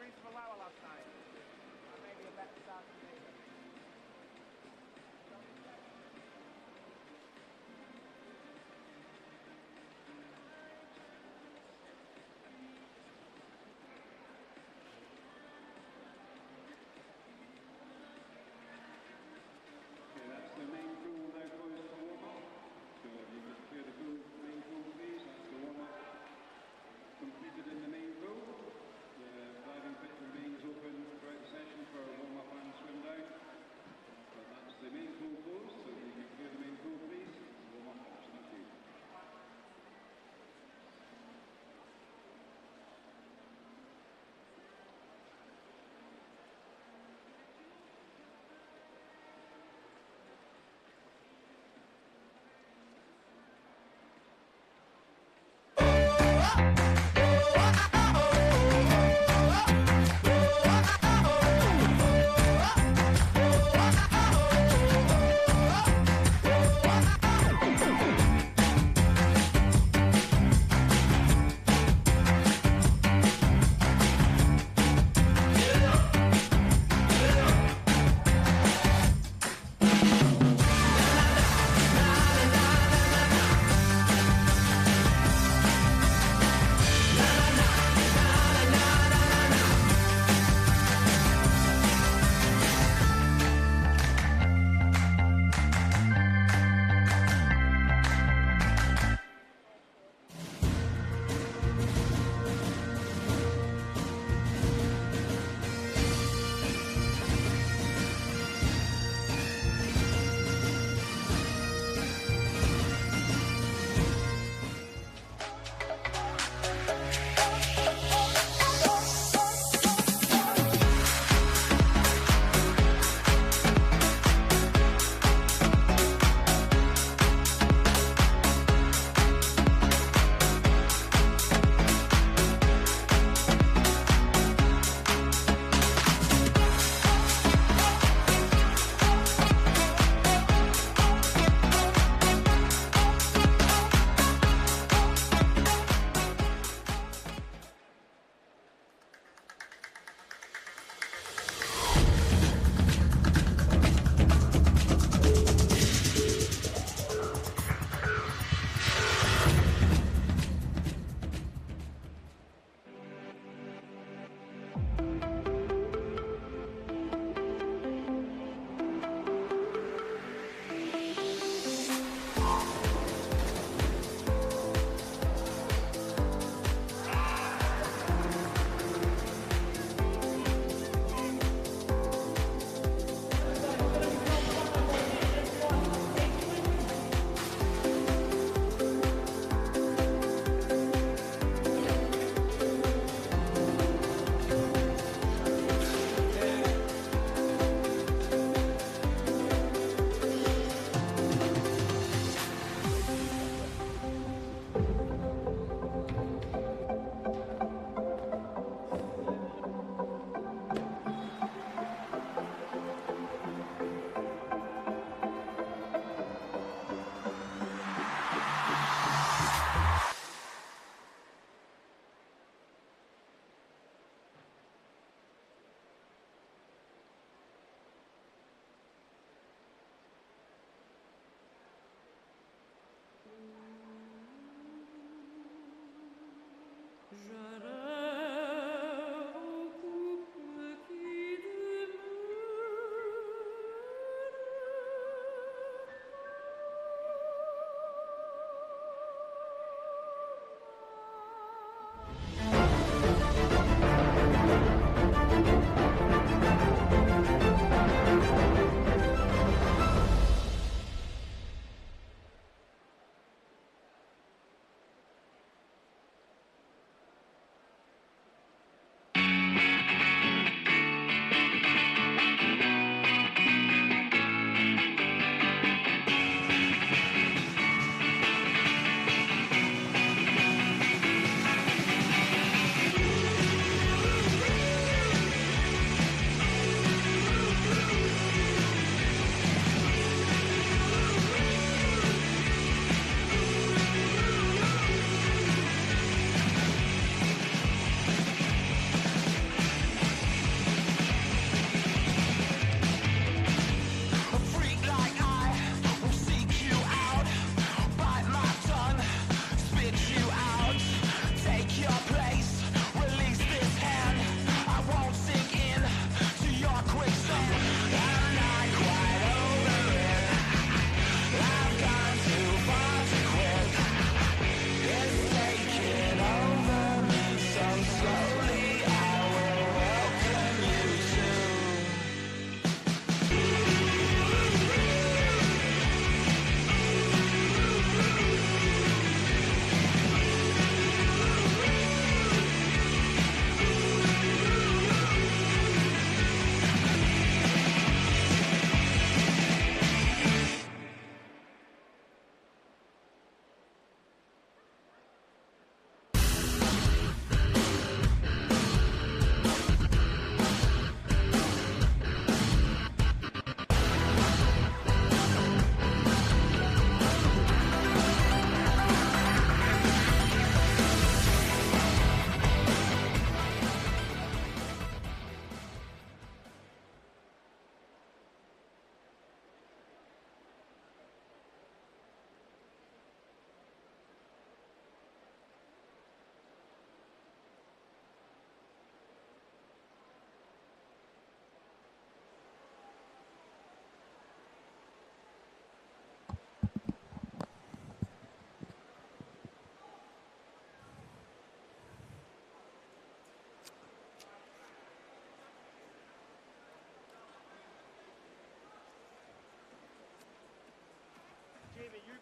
injuries for Lauer last night. And maybe a better start to the season. That's the main pool now closed for warm-up. So if you just clear the pool, main pool please, that's the warm-up completed in the main pool. The diving pit remains open throughout the session for warm-up and swim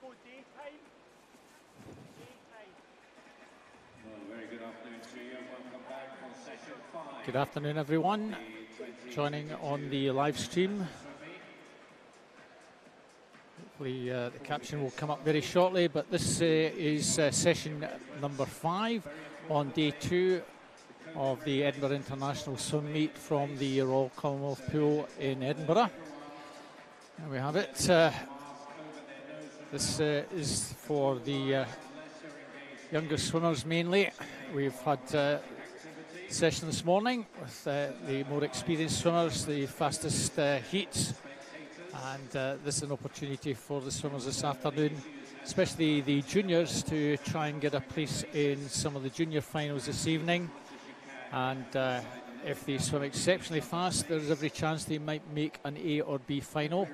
go daytime. Daytime. Well, very good afternoon to you and welcome back for session 5. Good afternoon, everyone. Joining on the live stream. Hopefully the caption will come up very shortly, but this is session number 5 on day 2 of the Edinburgh International Swim Meet from the Royal Commonwealth Pool in Edinburgh. And we have it. This is for the younger swimmers mainly. We've had a session this morning with the more experienced swimmers, the fastest heats. And this is an opportunity for the swimmers this afternoon, especially the juniors, to try and get a place in some of the junior finals this evening. And if they swim exceptionally fast, there's every chance they might make an A or B final.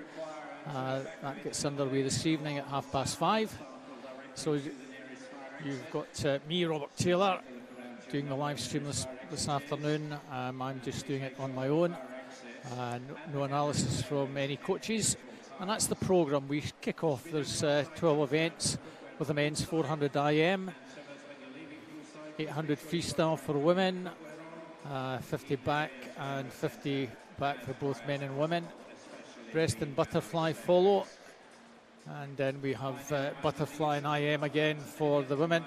That gets underway this evening at 5:30. So you've got me, Robert Taylor, doing the live stream this afternoon. I'm just doing it on my own. No analysis from any coaches. And that's the programme. We kick off. There's 12 events with the men's 400 IM, 800 freestyle for women, 50 back and 50 back for both men and women. Breast and butterfly follow. And then we have butterfly and IM again for the women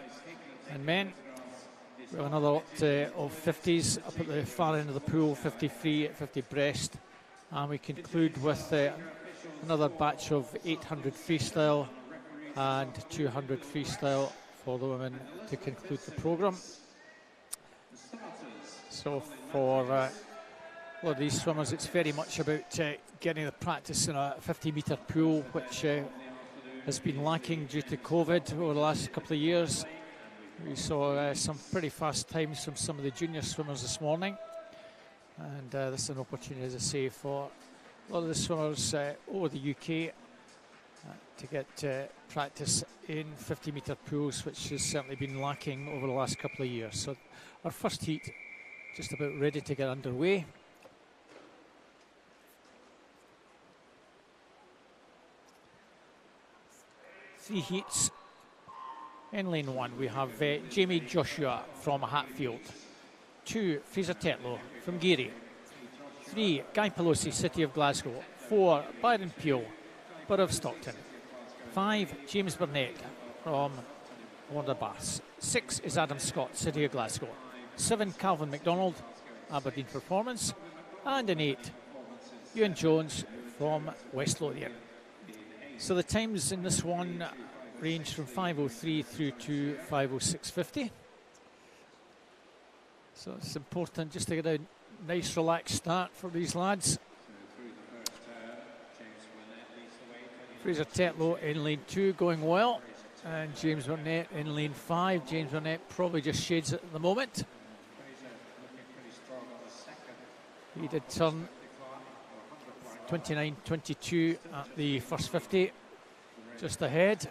and men. We have another lot of 50s up at the far end of the pool, 50 free, 50 breast. And we conclude with another batch of 800 freestyle and 200 freestyle for the women to conclude the programme. So for a lot of these swimmers, it's very much about getting the practice in a 50-metre pool, which has been lacking due to COVID over the last couple of years. We saw some pretty fast times from some of the junior swimmers this morning. And this is an opportunity, as I say, for a lot of the swimmers over the UK to get practice in 50-metre pools, which has certainly been lacking over the last couple of years. So our first heat just about ready to get underway. Three heats. In lane 1, we have Jamie Joshua from Hatfield. 2, Fraser Tetlow from Geary. 3, Guy Pelosi, City of Glasgow. 4, Byron Peel, Borough of Stockton. 5, James Burnett from Wonderbaths. 6 is Adam Scott, City of Glasgow. 7, Calvin MacDonald, Aberdeen Performance. And in 8, Ewan Jones from West Lothian. So the times in this one range from 5:03 through to 5:06:50. So it's important just to get a nice relaxed start for these lads. Fraser Tetlow in lane 2 going well, and James Burnett in lane 5. James Burnett probably just shades it at the moment. He did turn 29.22 at the first 50, just ahead.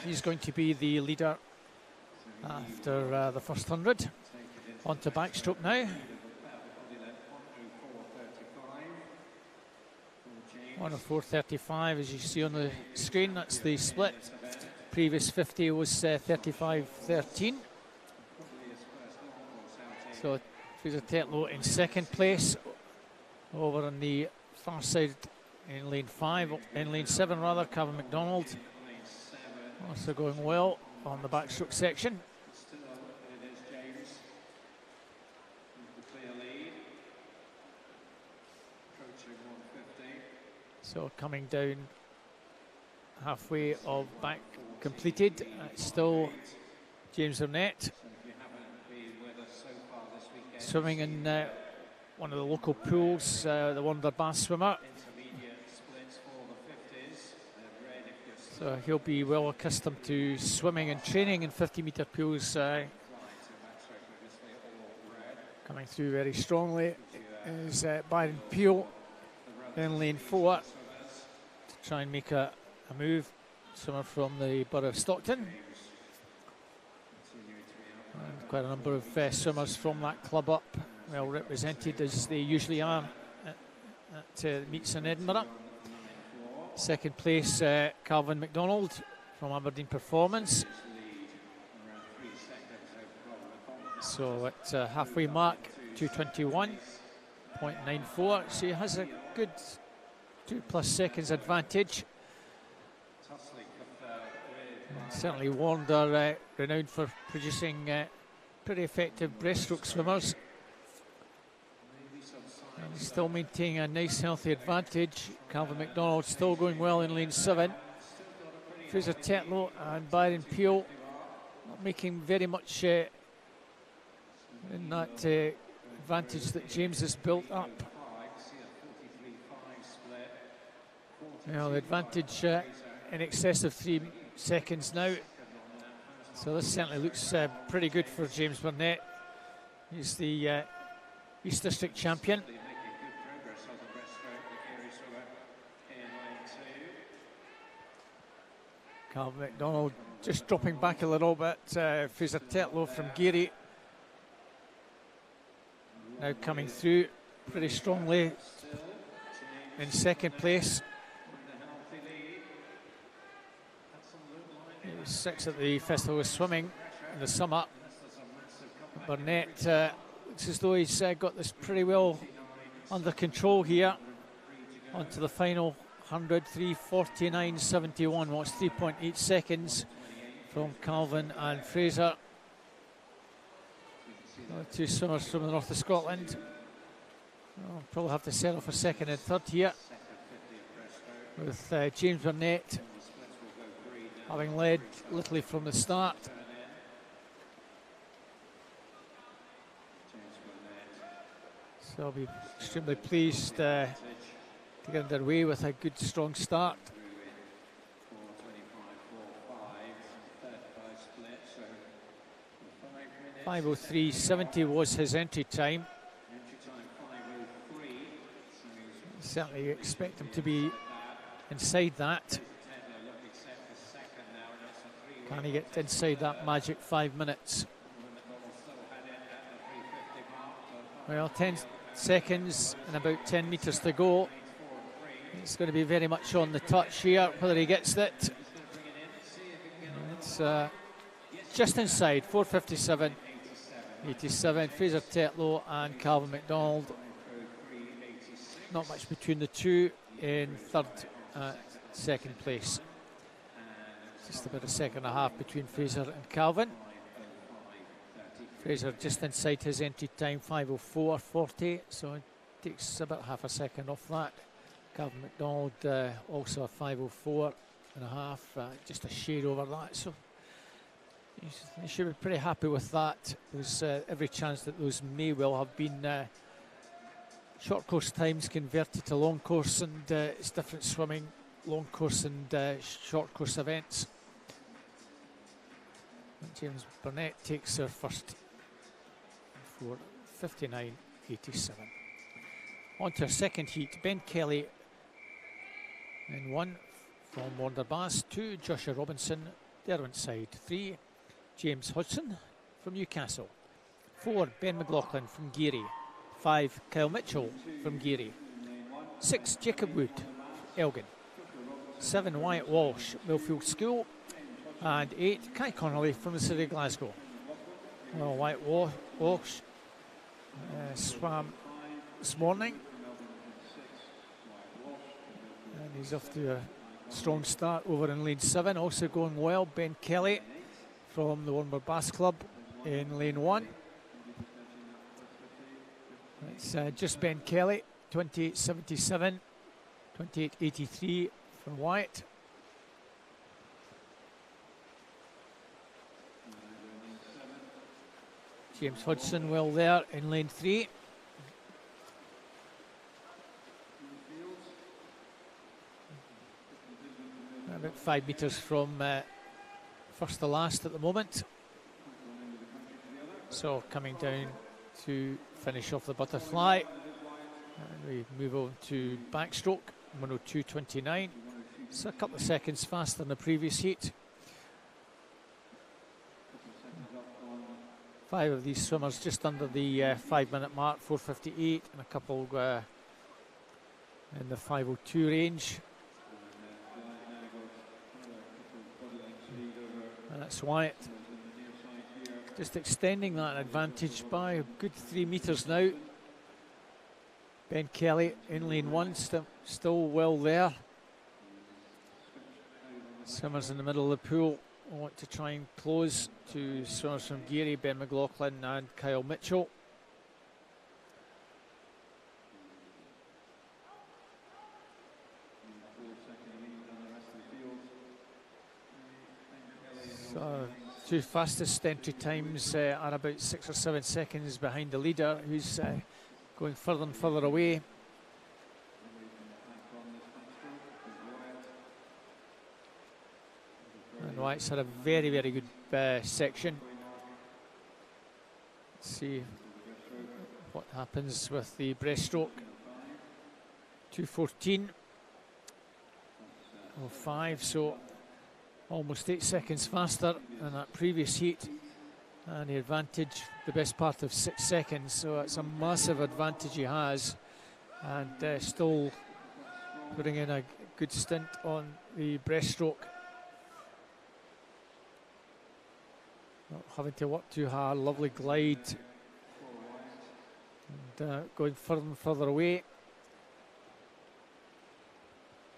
He's going to be the leader after the first 100. On to backstroke now. 104.35 as you see on the screen. That's the split. Previous 50 was 35.13. So Fraser Tetlow in second place. Over on the far side in lane 5, in lane 7 rather, Calvin MacDonald. Also going well on the backstroke section. So coming down halfway of back completed. Still James Burnett swimming in one of the local pools, the Wonderbath swimmer. So he'll be well accustomed to swimming and training in 50-metre pools. Coming through very strongly is Byron Peel in lane 4 to try and make a move. Swimmer from the Borough of Stockton. And quite a number of swimmers from that club up, well represented as they usually are at meets in Edinburgh. Second place, Calvin MacDonald from Aberdeen Performance. So at halfway mark, 2:21.94. So he has a good 2+ seconds advantage. And certainly Warren are renowned for producing pretty effective breaststroke swimmers. And he's still maintaining a nice healthy advantage. Calvin MacDonald still going well in lane 7. Fraser Tetlow and Byron Peel not making very much in that advantage that James has built up. Well, the advantage in excess of 3 seconds now. So this certainly looks pretty good for James Burnett. He's the East District champion. Calvin MacDonald just dropping back a little bit. Fraser Tetlow from Geary now coming through pretty strongly in second place. He was 6th at the Festival of Swimming in the summer. Burnett looks as though he's got this pretty well under control here. Onto the final 100, 3:49.71. Well, it's 3.8 seconds from Calvin and Fraser. Two swimmers from the north of Scotland. I'll probably have to settle for second and third here, with James Burnett having led literally from the start. So I'll be extremely pleased to get underway with a good strong start. 5:03.70 was his entry time. Certainly expect him to be inside that. Can he get inside that magic 5 minutes? Well, 10 seconds and about 10 metres to go. It's going to be very much on the touch here, whether he gets it. It's just inside, 4:57.87. Fraser Tetlow and Calvin MacDonald. Not much between the two in third, second place. Just about a second and a half between Fraser and Calvin. Fraser just inside his entry time, 5:04.40, so it takes about half a second off that. Calvin MacDonald also a 5:04.5, just a shade over that, so you should be pretty happy with that. There's every chance that those may well have been short course times converted to long course, and it's different swimming, long course and short course events. And James Burnett takes our first for 59.87. On to our second heat. Ben Kelly in 1 from Wonderbass, 2 Joshua Robinson, Derwentsside, 3 James Hodgson from Newcastle, 4 Ben McLaughlin from Geary, 5 Kyle Mitchell from Geary, 6 Jacob Wood, Elgin, 7 Wyatt Walsh, Millfield School, and 8 Kai Connolly from the city of Glasgow. Well, Wyatt Walsh swam this morning, and he's off to a strong start over in lane 7. Also going well, Ben Kelly from the Warnborough Bass Club in lane 1. It's just Ben Kelly, 28.77, 28.83 for Wyatt. James Hodgson well there in lane 3. About 5 metres from first to last at the moment. So coming down to finish off the butterfly. And we move on to backstroke, 1:02.29. So a couple of seconds faster than the previous heat. 5 of these swimmers just under the 5 minute mark, 4:58, and a couple in the 5:02 range. James Wyatt. Just extending that advantage by a good 3 metres now. Ben Kelly in lane 1, still well there. Swimmers in the middle of the pool want to try and close to swimmers from Geary, Ben McLaughlin and Kyle Mitchell. So, two fastest entry times are about 6 or 7 seconds behind the leader, who's going further and further away. And Wyatt's had a very, very good section. Let's see what happens with the breaststroke. 2:14.05, so almost 8 seconds faster than that previous heat, and the advantage, the best part of 6 seconds, so it's a massive advantage he has, and still putting in a good stint on the breaststroke. Not having to work too hard, lovely glide, and going further and further away.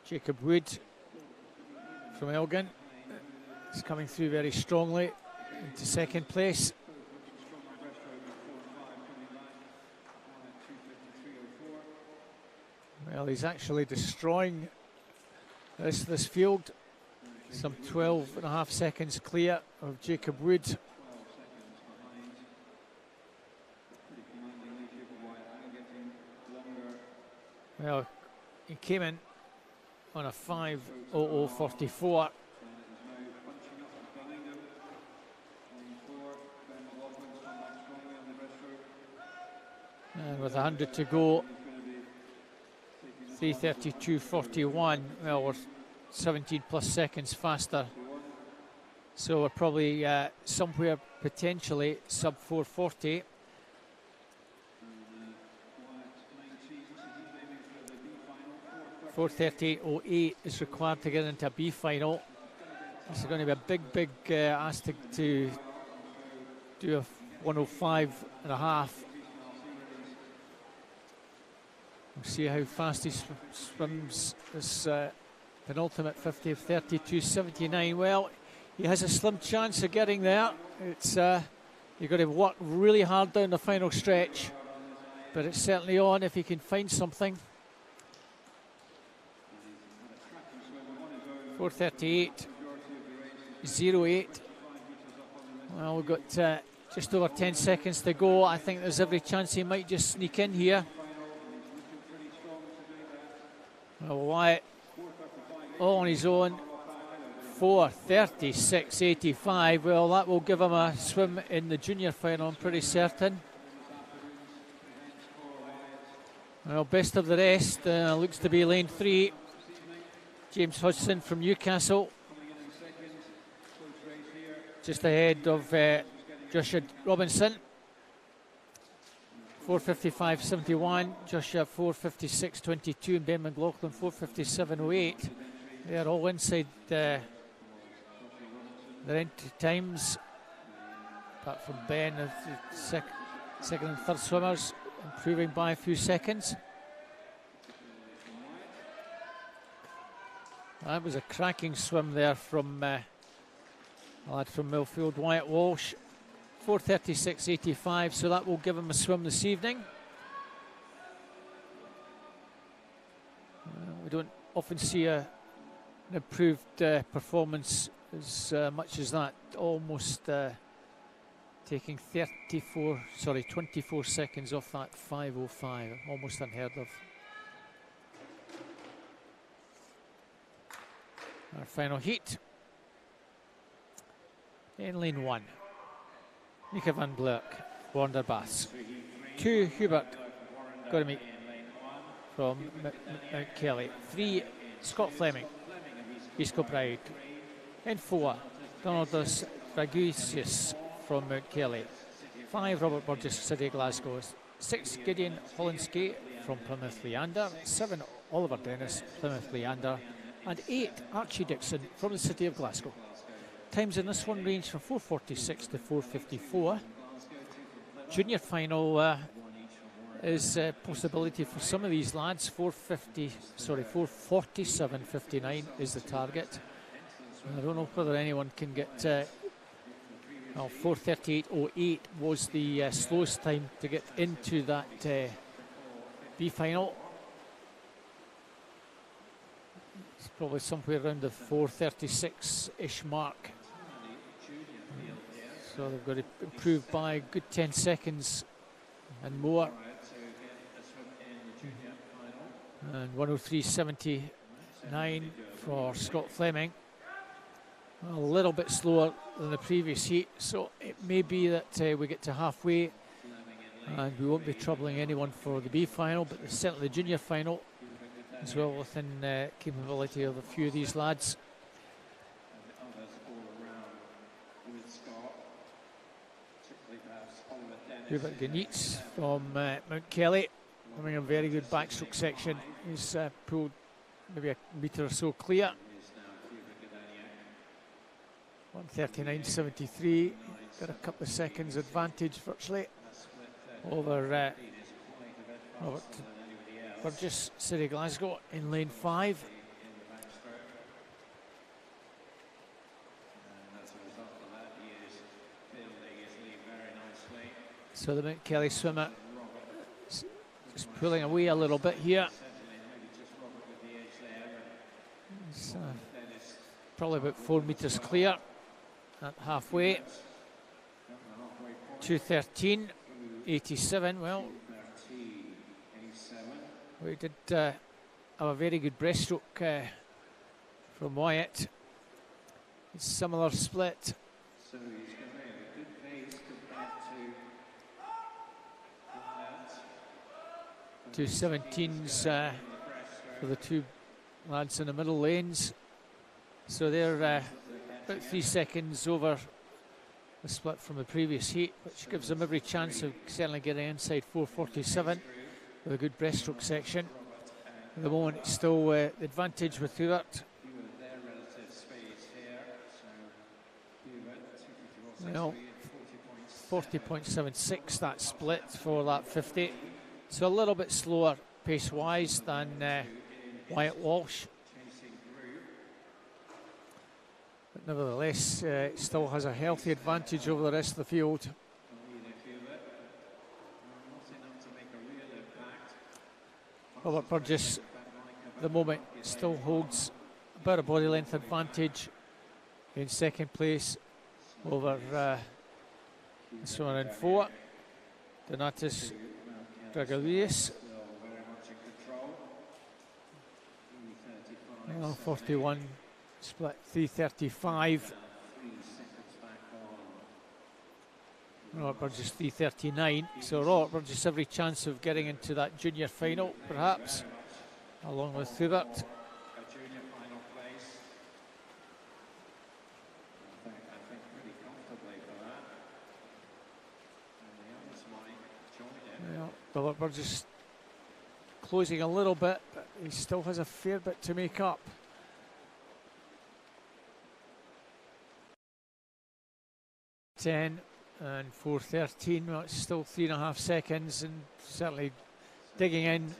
Jacob Wood from Elgin is coming through very strongly into second place. Well, he's actually destroying this field. Some 12.5 seconds clear of Jacob Wood. Well, he came in on a 5:00.44. And with 100 to go, 3:32.41. Well, we're 17 plus seconds faster. So we're probably somewhere potentially sub 4:40. .4:38.08 is required to get into a B final. This is going to be a big ask to do a 1:05.5. We'll see how fast he swims this penultimate 50 of 32.79. Well, he has a slim chance of getting there. It's you've got to work really hard down the final stretch, but it's certainly on if he can find something. 4:38.08. Well, we've got just over 10 seconds to go. I think there's every chance he might just sneak in here. Well, Wyatt all on his own. 4:36.85. Well, that will give him a swim in the junior final, I'm pretty certain. Well, best of the rest looks to be lane 3. James Hodgson from Newcastle, just ahead of Joshua Robinson. 4:55.71. Joshua 4:56.22, and Ben McLaughlin 4:57.08. They're all inside their entry times, apart from Ben, the second and third swimmers improving by a few seconds. That was a cracking swim there from a lad from Millfield, Wyatt Walsh. 4:36.85, so that will give him a swim this evening. We don't often see an improved performance as much as that, almost taking 24 seconds off that 5:05, almost unheard of. Our final heat in lane 1. Mika van Blerk, Wanderbass. 2, Hubert Gormik from Mount Kelly. 3, Scott Fleming, East Kilbride. In 4, Donaldus Dragusius from Mount Kelly. 5, Robert Burgess, City of Glasgow. 6, Gideon Holinski from Plymouth Leander. 7, Oliver Dennis, Plymouth Leander. And 8, Archie Dixon from the City of Glasgow. times in this one range from 4:46 to 4:54. Junior final is a possibility for some of these lads. 4:47.59 is the target. I don't know whether anyone can get. Well, 4:38.08 was the slowest time to get into that B final. It's probably somewhere around the 4:36-ish mark. So they've got to improve by a good 10 seconds and more. And 1:03.79 for Scott Fleming. A little bit slower than the previous heat, so it may be that we get to halfway and we won't be troubling anyone for the B final, but certainly the junior final as well within capability of a few of these lads. Hubert Ganitz from Mount Kelly, having a very good backstroke section. He's pulled maybe a metre or so clear. 1:39.73, got a couple of seconds advantage virtually over Robert Burgess, City Glasgow in lane 5. So the Mount Kelly swimmer just pulling away a little bit here. It's probably about 4 metres clear at halfway. 2:13.87. Well, we did have a very good breaststroke from Wyatt. It's similar split. So he's going to have a good pace compared to 2:17s for the two lads in the middle lanes. So they're about 3 seconds over the split from the previous heat, which gives them every chance of certainly getting inside 4:47 with a good breaststroke section. At the moment, it's still the advantage with Hubert. Well, 40.76 that split for that 50. So a little bit slower pace-wise than Wyatt Walsh. But nevertheless, it still has a healthy advantage over the rest of the field. Robert Burgess, at the moment, still holds about a body length advantage in second place over this one in 4. Donatas Dragalius. 41 split 3:35. Robert Burgess 3:39. So Robert Burgess every chance of getting into that junior final, perhaps, along with Hubert. Robert Burgess closing a little bit, but he still has a fair bit to make up. And 4:13, well, it's still 3.5 seconds, and certainly digging in.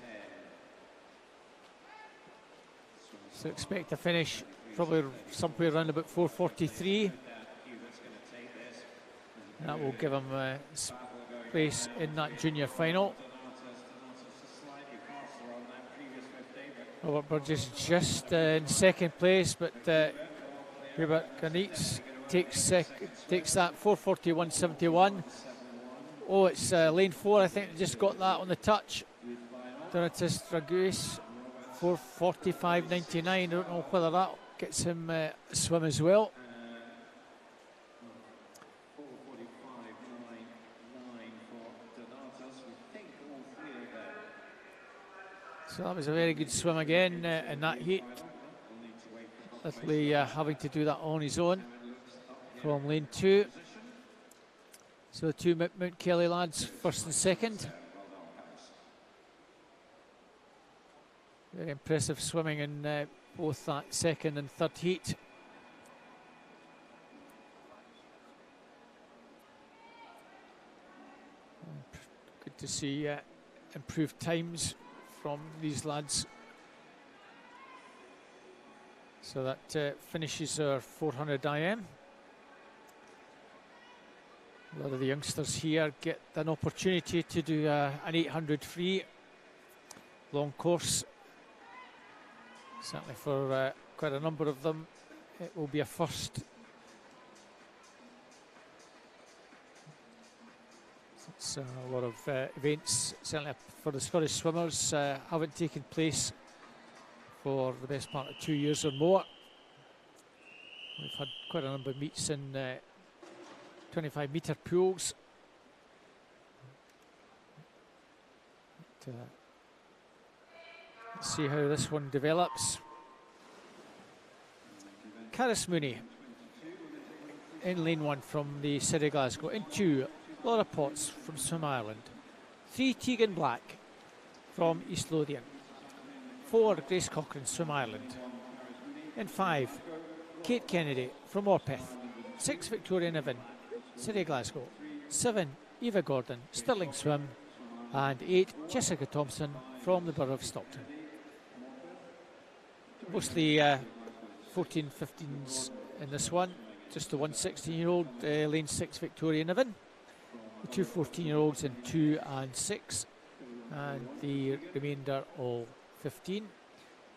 So expect a finish probably somewhere around about 4:43. That will give him place in that junior final. Robert Burgess just in second place, but Hubert Ganitz takes that 4:41.71. Oh, it's lane 4. I think they just got that on the touch. Donatas Draguis 4:45.99. I don't know whether that gets him a swim as well. So that was a very good swim again in that heat. Literally having to do that on his own from lane 2. So the two Mount Kelly lads, first and second. Very impressive swimming in both that second and third heat. Good to see improved times from these lads. So that finishes our 400 IM. A lot of the youngsters here get an opportunity to do an 800 free long course. Certainly for quite a number of them, it will be a first. It's a lot of events, certainly for the Scottish swimmers, haven't taken place for the best part of 2 years or more. We've had quite a number of meets in 25-metre pools. Let's see how this one develops. Caris Mooney in lane 1 from the City of Glasgow. In 2, Laura Potts from Swim Ireland. 3, Tegan Black from East Lothian. 4, Grace Cochrane, Swim Ireland. In 5, Kate Kennedy from Morpeth. 6, Victoria Niven, City of Glasgow. 7, Eva Gordon, Stirling Swim. And 8, Jessica Thompson from the Borough of Stockton. Mostly 14, 15s in this one. Just the one 16-year-old, lane 6, Victoria Niven. The 2 14-year-olds in 2 and 6. And the remainder all 15.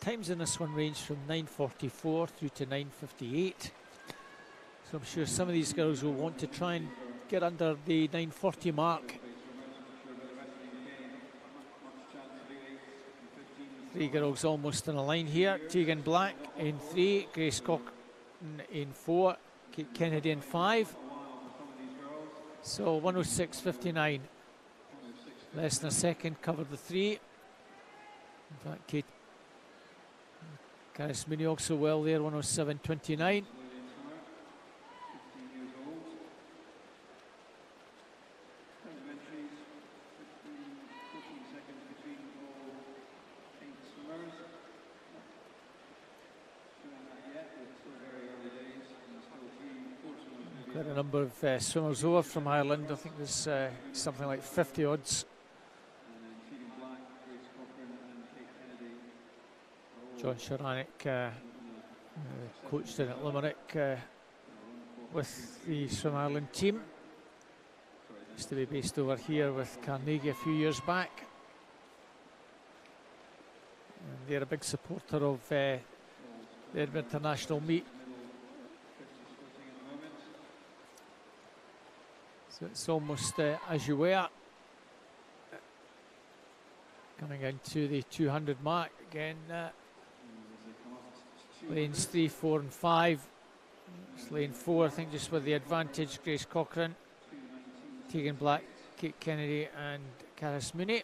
Times in this one range from 9:44 through to 9:58. So I'm sure some of these girls will want to try and get under the 9:40 mark. 3 girls almost in a line here. Tegan Black in 3, Grace Cochrane in 4, Kate Kennedy in 5. So 106.59. Less than a second covered the 3. In fact, Caris Mooney also well there, 107.29. Quite a number of swimmers over from Ireland. I think there's something like 50 odds. John Sharanek coached in at Limerick with the Swim Ireland team. Used to be based over here with Carnegie a few years back. And they're a big supporter of the Edinburgh International meet. So it's almost as you were. Coming into the 200 mark again. Lanes 3, 4 and 5. It's lane 4, I think, just with the advantage. Grace Cochrane, Tegan Black, Kate Kennedy and Caris Mooney.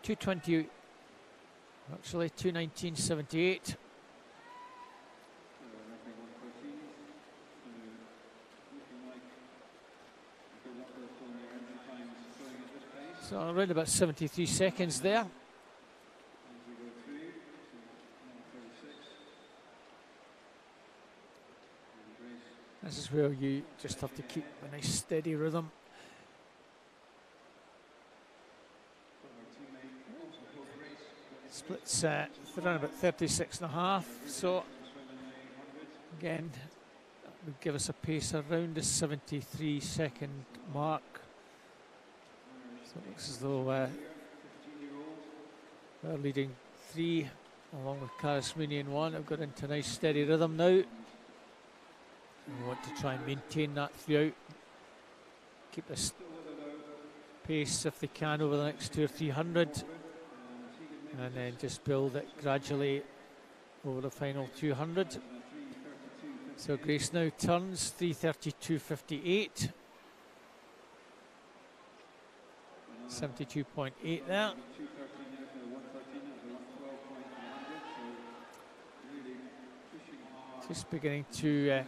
2:20, actually 2:19.78. So around about 73 seconds there. This is where you just have to keep a nice steady rhythm. Splits around about 36.5. So again, that would give us a pace around the 73-second mark. So it looks as though we're leading 3 along with Caris Mooney in 1. I've got into a nice steady rhythm now. We want to try and maintain that throughout. Keep this pace if they can over the next 200 or 300. And then just build it gradually over the final 200. So Grace now turns 3:32.58. 72.8 there. Just beginning to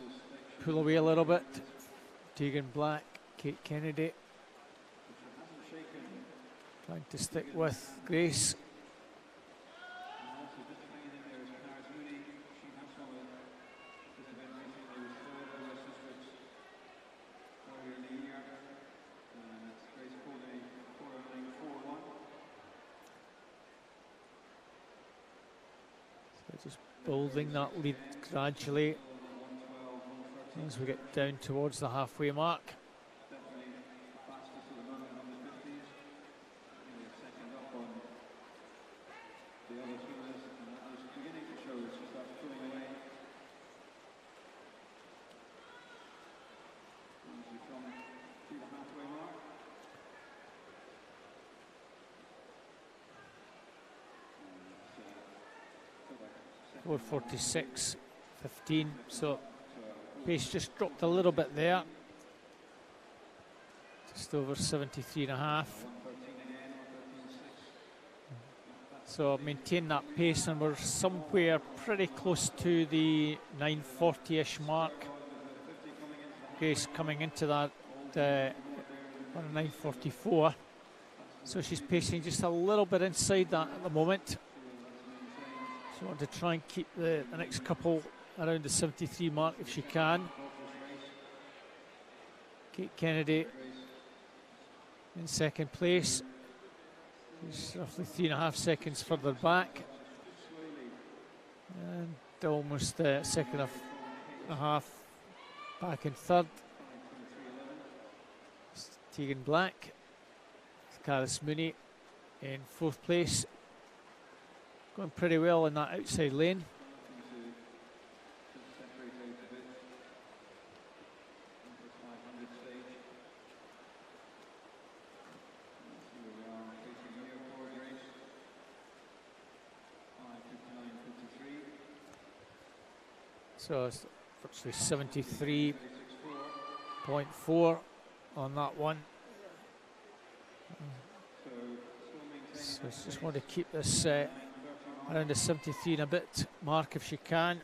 pull away a little bit. Tegan Black, Kate Kennedy trying to stick with Grace. just building that lead gradually as we get down towards the halfway mark. Four 46.15, so pace just dropped a little bit there, just over 73.5. So maintain that pace, and we're somewhere pretty close to the 9:40-ish mark. Grace coming into that on 9:44, so she's pacing just a little bit inside that at the moment. So I want to try and keep the next couple around the 73 mark if she can. Kate Kennedy in second place. She's roughly 3.5 seconds further back. And almost a second and a half back in third. Tegan Black. Caris Mooney in fourth place. Going pretty well in that outside lane. So it's virtually 73.4 on that one. So just want to keep this around the 73 and a bit mark if she can.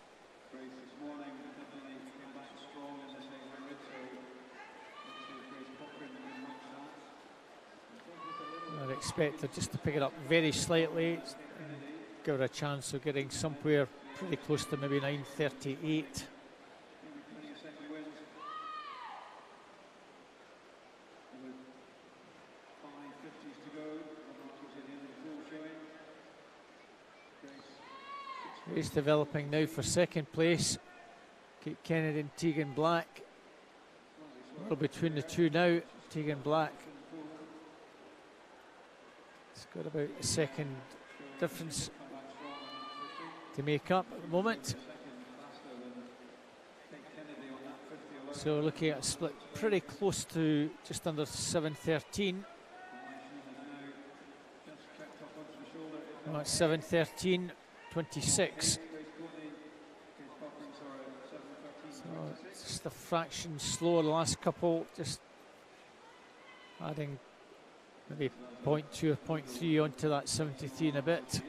I'd expect her just to pick it up very slightly and give her a chance of getting somewhere pretty close to maybe 9:38. Race developing now for second place. Kate Kennedy and Tegan Black. A little between the two now. Tegan Black. It's got about a second difference to make up at the moment. So looking at a split pretty close to just under 7:13. Well, it's 7:13.26. So just a fraction slower the last couple, just adding maybe 0.2 or 0.3 onto that 73 and a bit.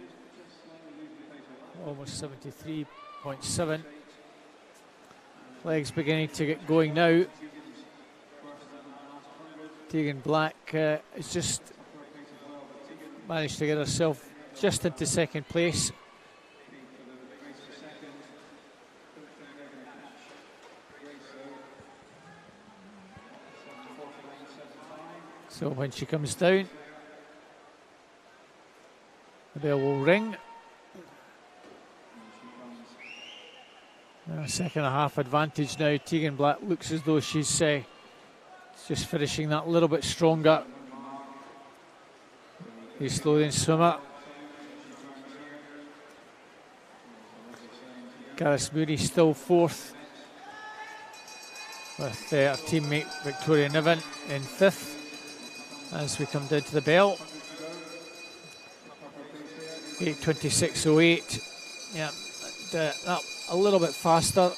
Almost 73.7. Legs beginning to get going now. Tegan Black has just managed to get herself just into second place. So when she comes down, the bell will ring. Second and a half advantage now. Tegan Black looks as though she's just finishing that a little bit stronger. The Slovenian swimmer. Caris Mooney still fourth, with our teammate Victoria Niven in fifth as we come down to the bell. 8:26.08. Yeah, that a little bit faster,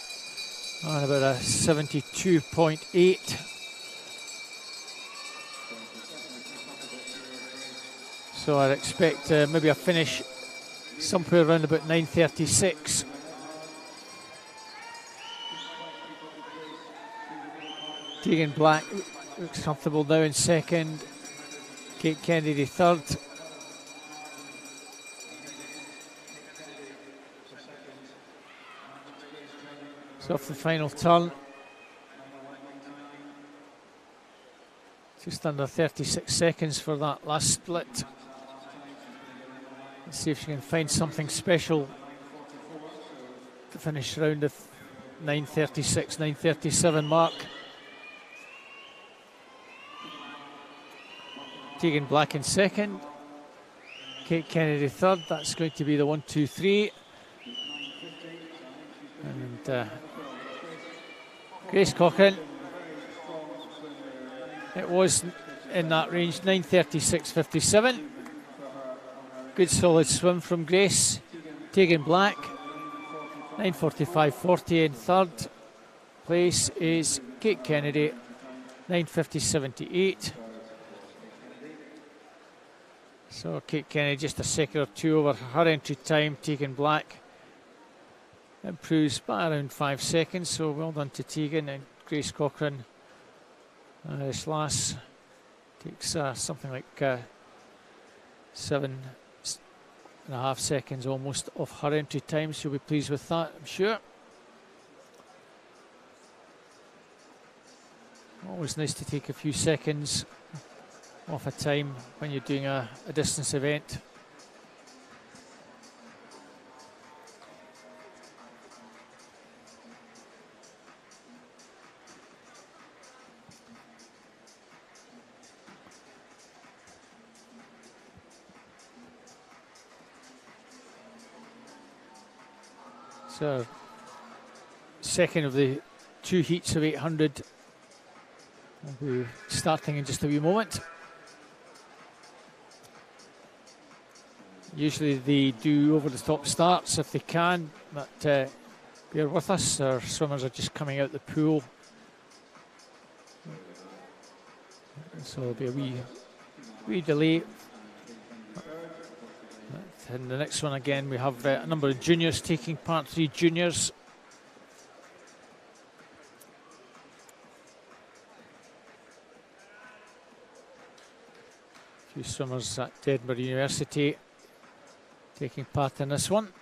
and about a 72.8. So I'd expect maybe a finish somewhere around about 9:36. Tegan Black looks comfortable now in second. Kate Kennedy third. So off the final turn. Just under 36 seconds for that last split. Let's see if she can find something special to finish around the 9:36, 9:37 mark. Tegan Black in second. Kate Kennedy third. That's going to be the 1, 2, 3. And Grace Cochrane. It was in that range, 9:36.57. Good solid swim from Grace. Tegan Black, 9:45.40 in third place is Kate Kennedy, 9:50.78. So Kate Kennedy just a second or two over her entry time. Tegan Black improves by around 5 seconds, so well done to Tegan. And Grace Cochrane, this last takes something like 7.5 seconds almost of her entry time. She'll be pleased with that, I'm sure. Always nice to take a few seconds off a time when you're doing a distance event. So, second of the 2 heats of 800 will be starting in just a wee moment. Usually they do over-the-top starts if they can, but bear with us. Our swimmers are just coming out the pool, so there'll be a wee delay. In the next one again, we have a number of juniors taking part, 3 juniors. A few swimmers at Edinburgh University taking part in this one.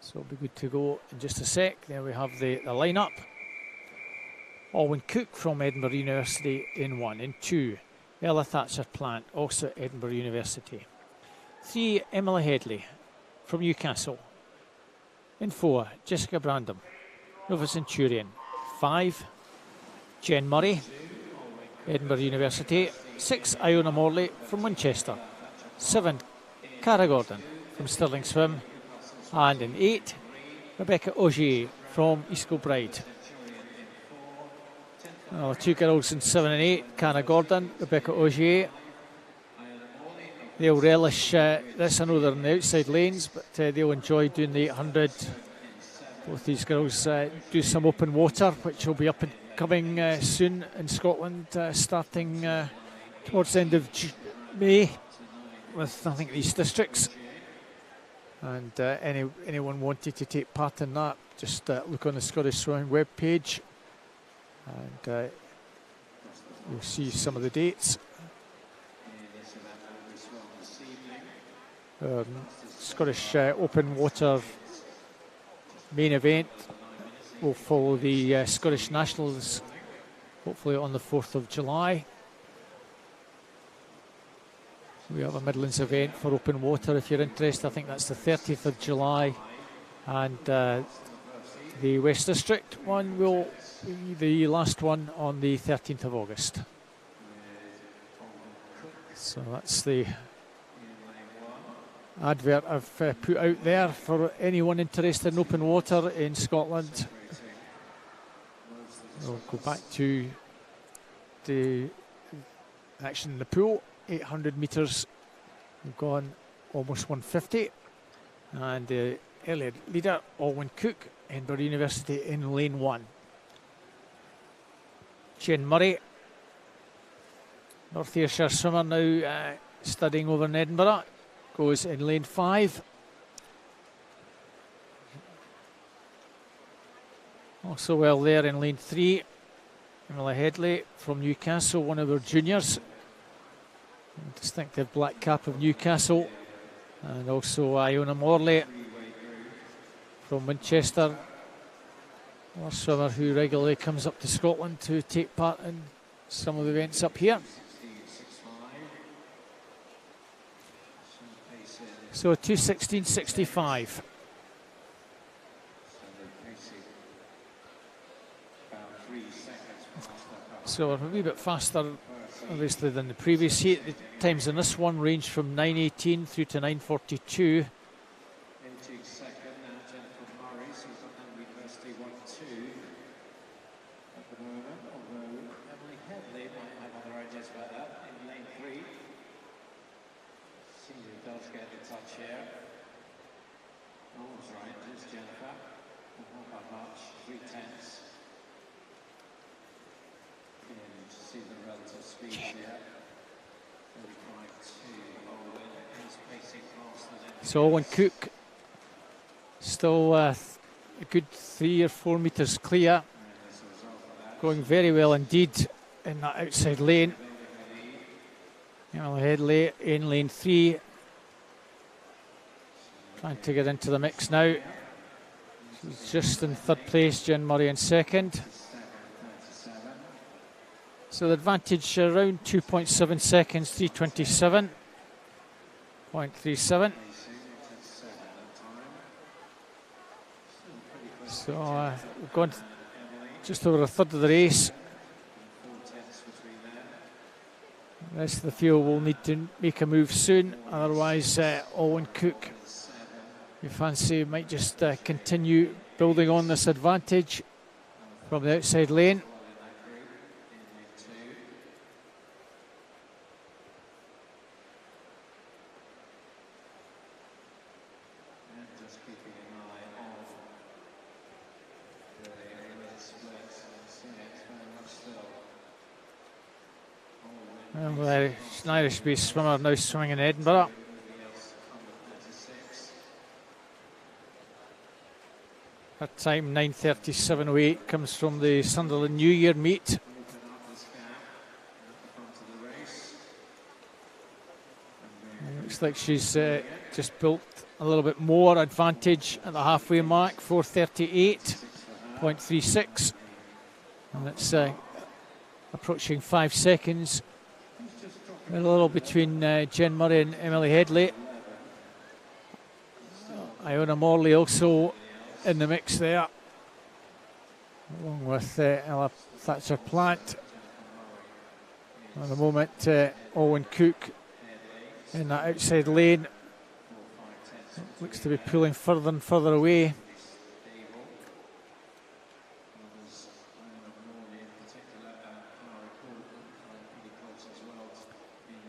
So it'll be good to go in just a sec. There we have the lineup. Alwyn Cook from Edinburgh University in 1. In 2, Ella Thatcher-Plant, also Edinburgh University. 3, Emily Headley from Newcastle. In 4, Jessica Brandom, Nova Centurion. 5, Jen Murray, Edinburgh University. 6, Iona Morley from Winchester. 7, Cara Gordon from Stirling Swim. And in 8, Rebecca Augier from East Kilbride. 2 girls in 7 and 8, Cara Gordon, Rebecca Augier. They'll relish this. I know they're in the outside lanes, but they'll enjoy doing the 800. Both these girls do some open water, which will be up and coming soon in Scotland, starting towards the end of May with, I think, these districts. And anyone wanted to take part in that, just look on the Scottish Swimming webpage. And you'll see some of the dates. Scottish Open Water main event will follow the Scottish Nationals, hopefully on the 4th of July. We have a Midlands event for open water if you're interested. I think that's the 30th of July. And the West District one will be the last one on the 13th of August. So that's the advert I've put out there for anyone interested in open water in Scotland. We'll go back to the action in the pool. 800 metres, we've gone almost 150. And the earlier leader, Alwyn Cook, Edinburgh University in lane 1. Jen Murray, North Ayrshire swimmer, now studying over in Edinburgh, goes in lane 5. Also well there in lane 3, Emily Headley from Newcastle, one of our juniors. Distinctive black cap of Newcastle. And also Iona Morley from Winchester, a swimmer who regularly comes up to Scotland to take part in some of the events up here. So 2:16.65. So a wee bit faster, obviously, than the previous heat. The times in this one range from 9:18 through to 9:42. So Owen Cook still a good 3 or 4 metres clear, going very well indeed in that outside lane. Emily Headley in lane 3, trying to get into the mix now. She's just in third place, Jen Murray in second. So the advantage around 2.7 seconds, 3:27.37. So we've gone just over a third of the race. The rest of the field will need to make a move soon, otherwise Owen Cook, we fancy, might just continue building on this advantage from the outside lane. An Irish-based swimmer now swimming in Edinburgh. Her time 9:37.08 comes from the Sunderland New Year meet. Looks like she's just built a little bit more advantage at the halfway mark, 4:38.36, and it's approaching 5 seconds. A little between Jen Murray and Emily Headley. Iona Morley also in the mix there, along with Ella Thatcher-Plant. At the moment, Owen Cook in that outside lane looks to be pulling further and further away.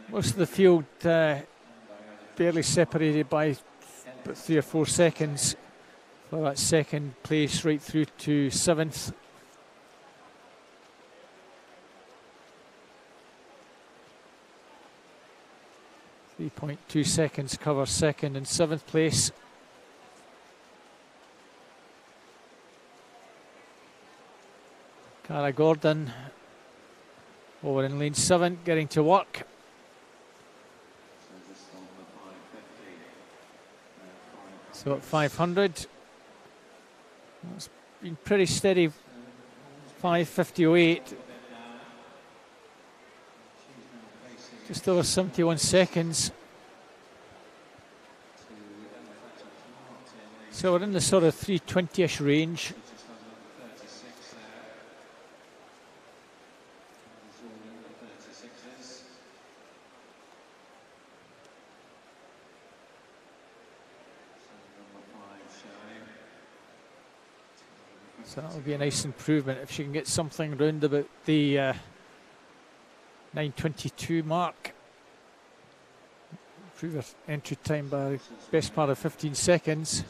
Most of the field barely separated by about 3 or 4 seconds for that second place right through to 7th. .2 seconds cover 2nd and 7th place. Cara Gordon over in lane 7, getting to work. So at 500, it's been pretty steady, 5:50.08. Just over 71 seconds. So we're in the sort of 3:20-ish range. So that would be a nice improvement if she can get something round about the 9:22 mark. Improve her entry time by the best part of 15 seconds.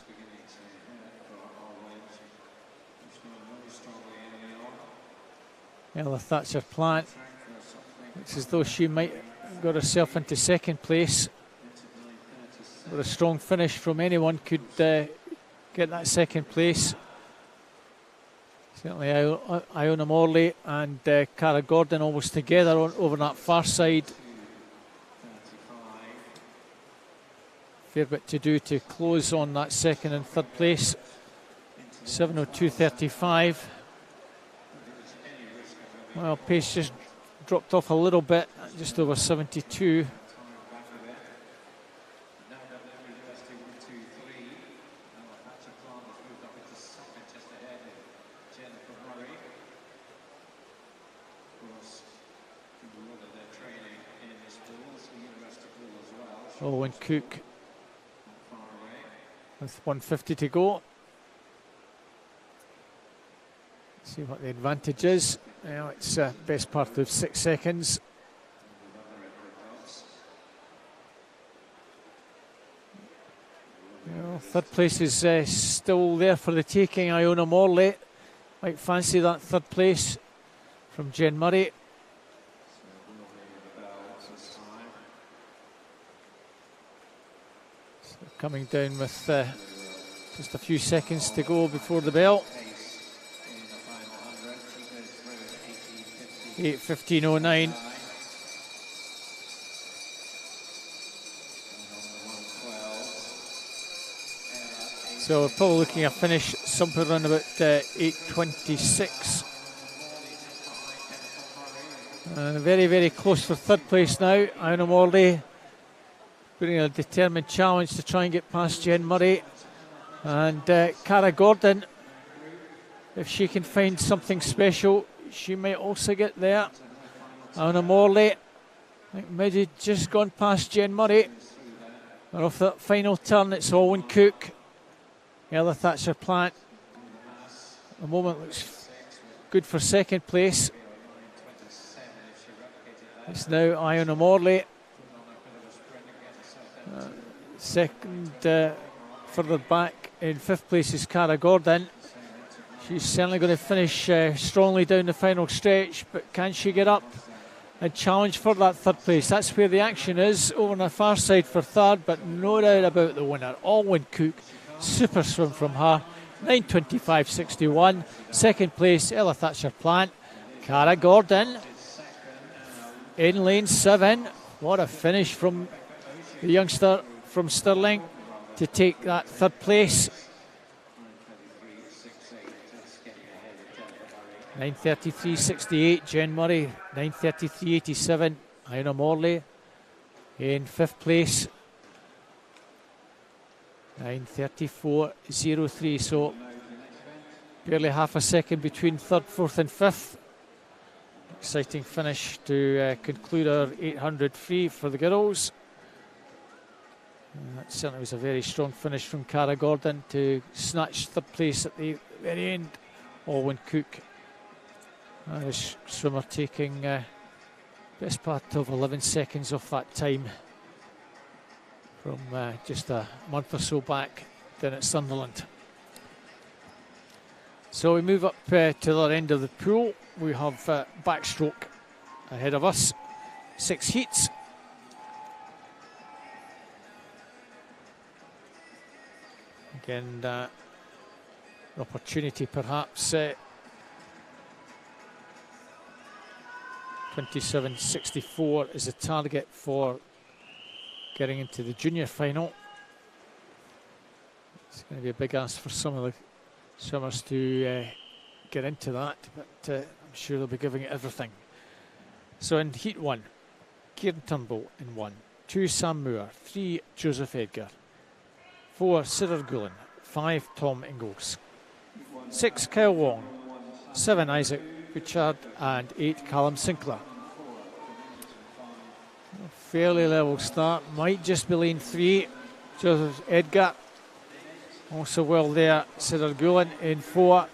Ella Thatcher-Plant looks as though she might have got herself into 2nd place. With a strong finish from anyone could get that 2nd place. Certainly Iona Morley and Cara Gordon almost together over that far side. Fair bit to do to close on that 2nd and 3rd place. 7:02.35. Well, pace just dropped off a little bit, just over 72. Owen Cook with 150 to go. See what the advantage is. Now it's best part of 6 seconds. Well, third place is still there for the taking. Iona Morley might fancy that third place from Jen Murray. So coming down with just a few seconds to go before the bell. 8:15:09. So we're probably looking at a finish somewhere around about 8:26. Very, very close for third place now. Iona Morley putting a determined challenge to try and get past Jen Murray. And Cara Gordon, if she can find something special, she might also get there. Iona Morley, I think maybe just gone past Jen Murray. And off that final turn, it's Owen Cook. Ella Thatcher Plant. At the moment looks good for second place. It's now Iona Morley. Second, further back in fifth place is Cara Gordon. She's certainly going to finish strongly down the final stretch, but can she get up and challenge for that third place? That's where the action is, over on the far side for third, but no doubt about the winner. Owen Cook, super swim from her, 9:25.61. Second place, Ella Thatcher Plant. Cara Gordon in lane 7. What a finish from the youngster from Stirling to take that third place. 9:33.68, Jen Murray. 9:33.87, Iona Morley in fifth place. 9:34.03, so barely half a second between third, fourth and fifth. Exciting finish to conclude our 800 free for the girls. That certainly was a very strong finish from Cara Gordon to snatch third place at the very end. Owen Cook, Irish swimmer, taking best part of 11 seconds off that time from just a month or so back down at Sunderland. So we move up to the other end of the pool. We have backstroke ahead of us, 6 heats. Again, an opportunity perhaps. 27.64 is the target for getting into the junior final. It's going to be a big ask for some of the swimmers to get into that, but I'm sure they'll be giving it everything. So in heat 1, Kieran Turnbull in 1, 2 Sam Moore, 3 Joseph Edgar, 4 Cyril Gulen, 5 Tom Ingalls, 6 Kyle Wong, 7 Isaac Bouchard, and 8 Callum Sinclair. A fairly level start, might just be lane 3. Joseph Edgar also well there. Cyril Gulen in 4.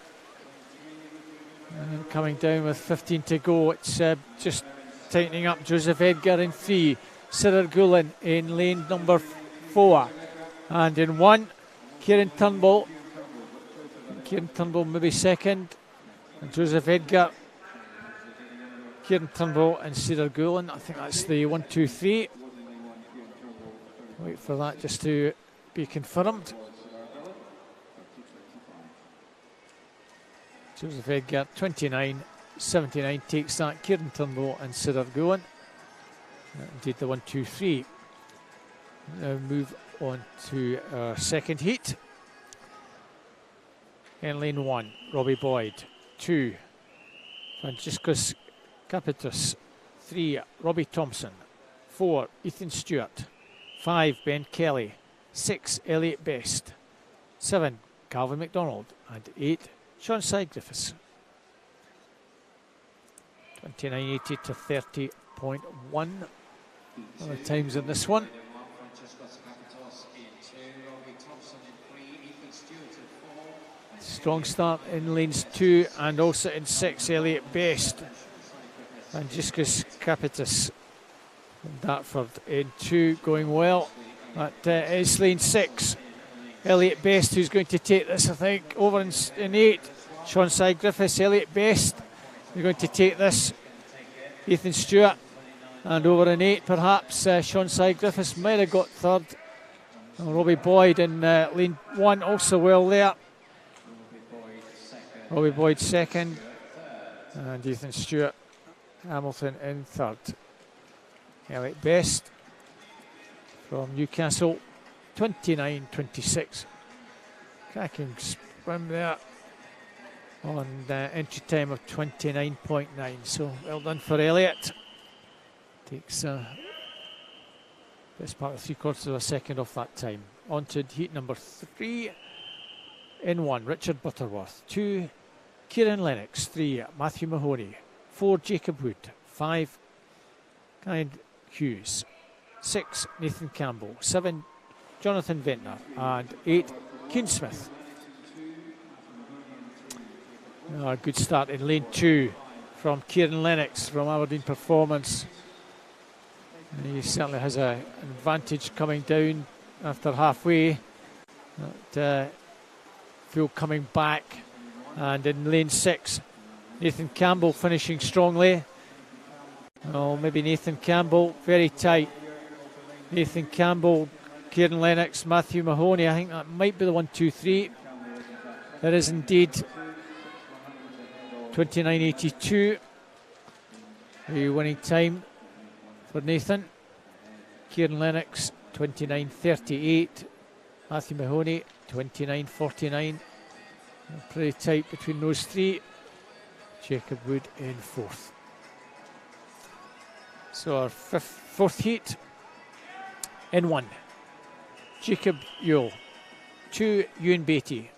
And coming down with 15 to go, it's just tightening up. Joseph Edgar in 3. Cyril Gulen in lane number 4. And in 1, Kieran Turnbull. Kieran Turnbull maybe second. And Joseph Edgar, Kieran Turnbull and Cyril Gulen. I think that's the 1, 2, 3. Wait for that just to be confirmed. Joseph Edgar, 29.79 takes that. Kieran Turnbull and Cyril Gulen. Indeed the 1, 2, 3. Now move on to our second heat. In lane 1, Robbie Boyd. 2, Franciscus Capitus. 3, Robbie Thompson. 4, Ethan Stewart. 5, Ben Kelly. 6, Elliot Best. 7, Calvin MacDonald. And 8, Sean Griffiths. 29.80 to 30.1. Other times in this one. Strong start in lanes 2 and also in 6, Elliot Best. And Franciscus Capitis from Dartford in 2, going well. That is lane 6. Elliot Best, who's going to take this, I think, over in 8. Sean Griffiths, Elliot Best, who's going to take this. Ethan Stewart, and over in 8, perhaps Sean Griffiths might have got third. Robbie Boyd in lane 1, also well there. Robbie Boyd second, and Ethan Stewart Hamilton in third. Elliot Best from Newcastle, 29.26. Cracking swim there on entry time of 29.9. So well done for Elliot. Takes best part of 3/4 of a second off that time. On to heat number 3. In 1, Richard Butterworth. 2, Kieran Lennox. 3, Matthew Mahoney. 4, Jacob Wood. 5, Kind Hughes. 6, Nathan Campbell. 7, Jonathan Ventnor. And 8, Keane Smith. A good start in lane 2 from Kieran Lennox from Aberdeen Performance. And he certainly has an advantage coming down after halfway. Fuel coming back, and in lane 6, Nathan Campbell finishing strongly. Oh, maybe Nathan Campbell, very tight. Nathan Campbell, Kieran Lennox, Matthew Mahoney. I think that might be the 1, 2, 3. It is indeed. 29.82. The winning time for Nathan. Kieran Lennox, 29.38. Matthew Mahoney, 29.49. Pretty tight between those 3. Jacob Wood in 4th. So our 4th heat. In 1, Jacob Ewell. 2, Ewan Beattie.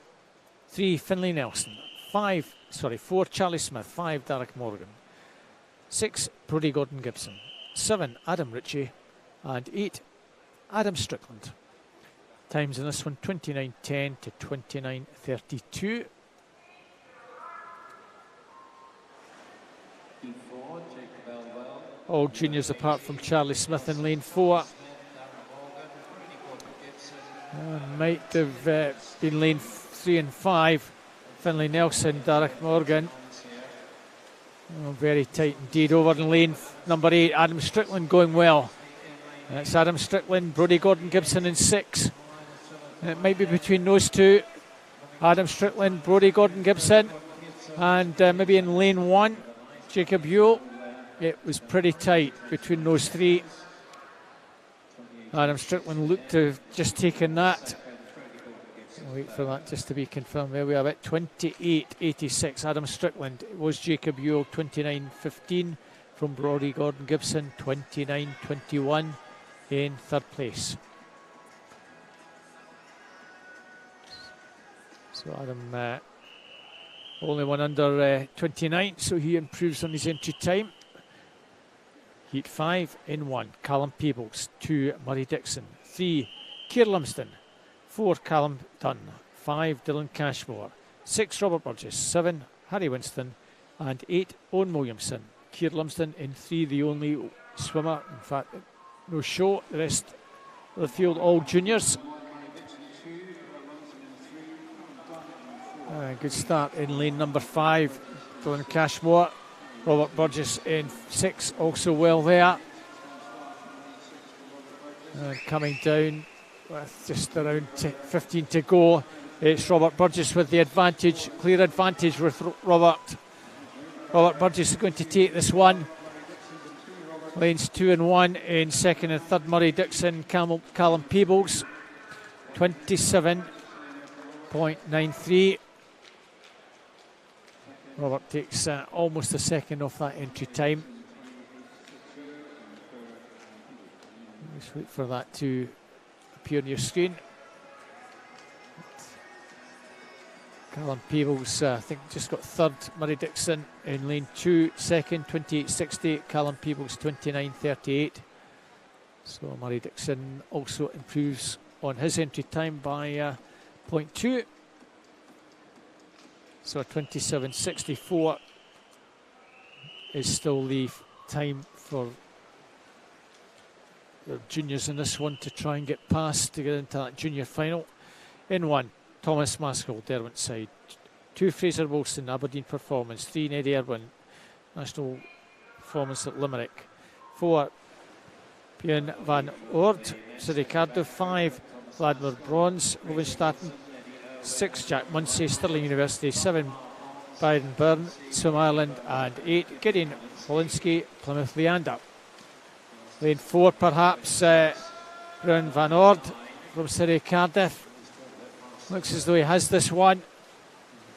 3, Finlay Nelson. 4, Charlie Smith. 5, Derek Morgan. 6, Brodie Gordon Gibson. 7, Adam Ritchie. And 8, Adam Strickland. Times in this one, 29.10 to 29.32. All juniors apart from Charlie Smith in lane 4. Might have been lane 3 and 5. Finlay Nelson, Derek Morgan. Oh, very tight indeed. Over in lane number 8, Adam Strickland going well. That's Adam Strickland, Brodie Gordon Gibson in 6. It might be between those 2. Adam Strickland, Brodie Gordon Gibson, and maybe in lane 1, Jacob Ewell. It was pretty tight between those 3. Adam Strickland looked to have just taken that. I'll wait for that just to be confirmed. There we are at 28.86. Adam Strickland. It was Jacob Ewell, 29.15 from Brodie Gordon Gibson, 29.21 in 3rd place. So Adam only one under 29, so he improves on his entry time. Heat 5 in 1, Callum Peebles. 2, Murray Dixon. 3, Keir Lumsden. 4, Callum Dunn. 5, Dylan Cashmore. 6, Robert Burgess. 7, Harry Winston. And 8, Owen Williamson. Keir Lumsden in 3, the only swimmer. In fact, no show. The rest of the field, all juniors. Good start in lane number 5, Dylan Cashmore. Robert Burgess in 6, also well there. Coming down with just around 15 to go. It's Robert Burgess with the advantage, clear advantage with Robert. Robert Burgess is going to take this one. Lanes 2 and 1 in 2nd and 3rd, Murray Dixon, Callum Peebles, 27.93. Robert takes almost a second off that entry time. Just wait for that to appear on your screen. Callum Peebles, I think, just got third. Murray Dixon in lane 2, second, 28.60. Callum Peebles, 29.38. So Murray Dixon also improves on his entry time by 0.2. So 27.64 is still the time for the juniors in this one to try and get past to get into that junior final. In 1, Thomas Maskell, Derwent side. 2, Fraser Wilson, Aberdeen Performance. 3, Eddie Irwin, National Performance at Limerick. 4, Björn van Oord, City Cardiff. 5, Vladimir Bronze, Rovenstaten. 6, Jack Munsey, Stirling University. 7, Byron Byrne, Swim Ireland. And 8, Gideon Wolinski, Plymouth Leander. Lane 4, perhaps, Björn van Oord from City Cardiff. Looks as though he has this one.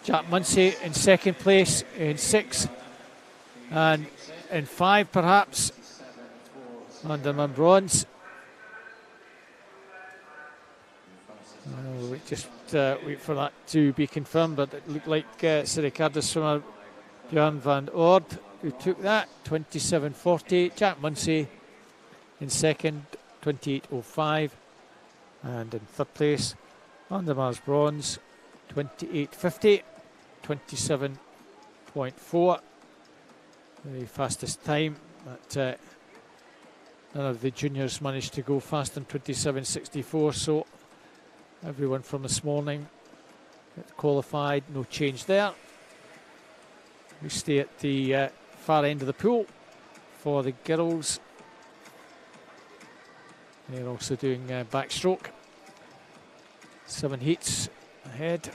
Jack Munsey in second place in 6. And in 5, perhaps, Vanderman Bronze. We just wait for that to be confirmed, but it looked like City Cardiff swimmer Björn van Oord who took that. 27.40. Jack Munsey in second, 28.05. And in third place, Vandermar's Bronze, 28.50, 27.4. The fastest time. But none of the juniors managed to go faster than 27.64. So everyone from this morning qualified, no change there. We stay at the far end of the pool for the girls. They're also doing backstroke. 7 heats ahead.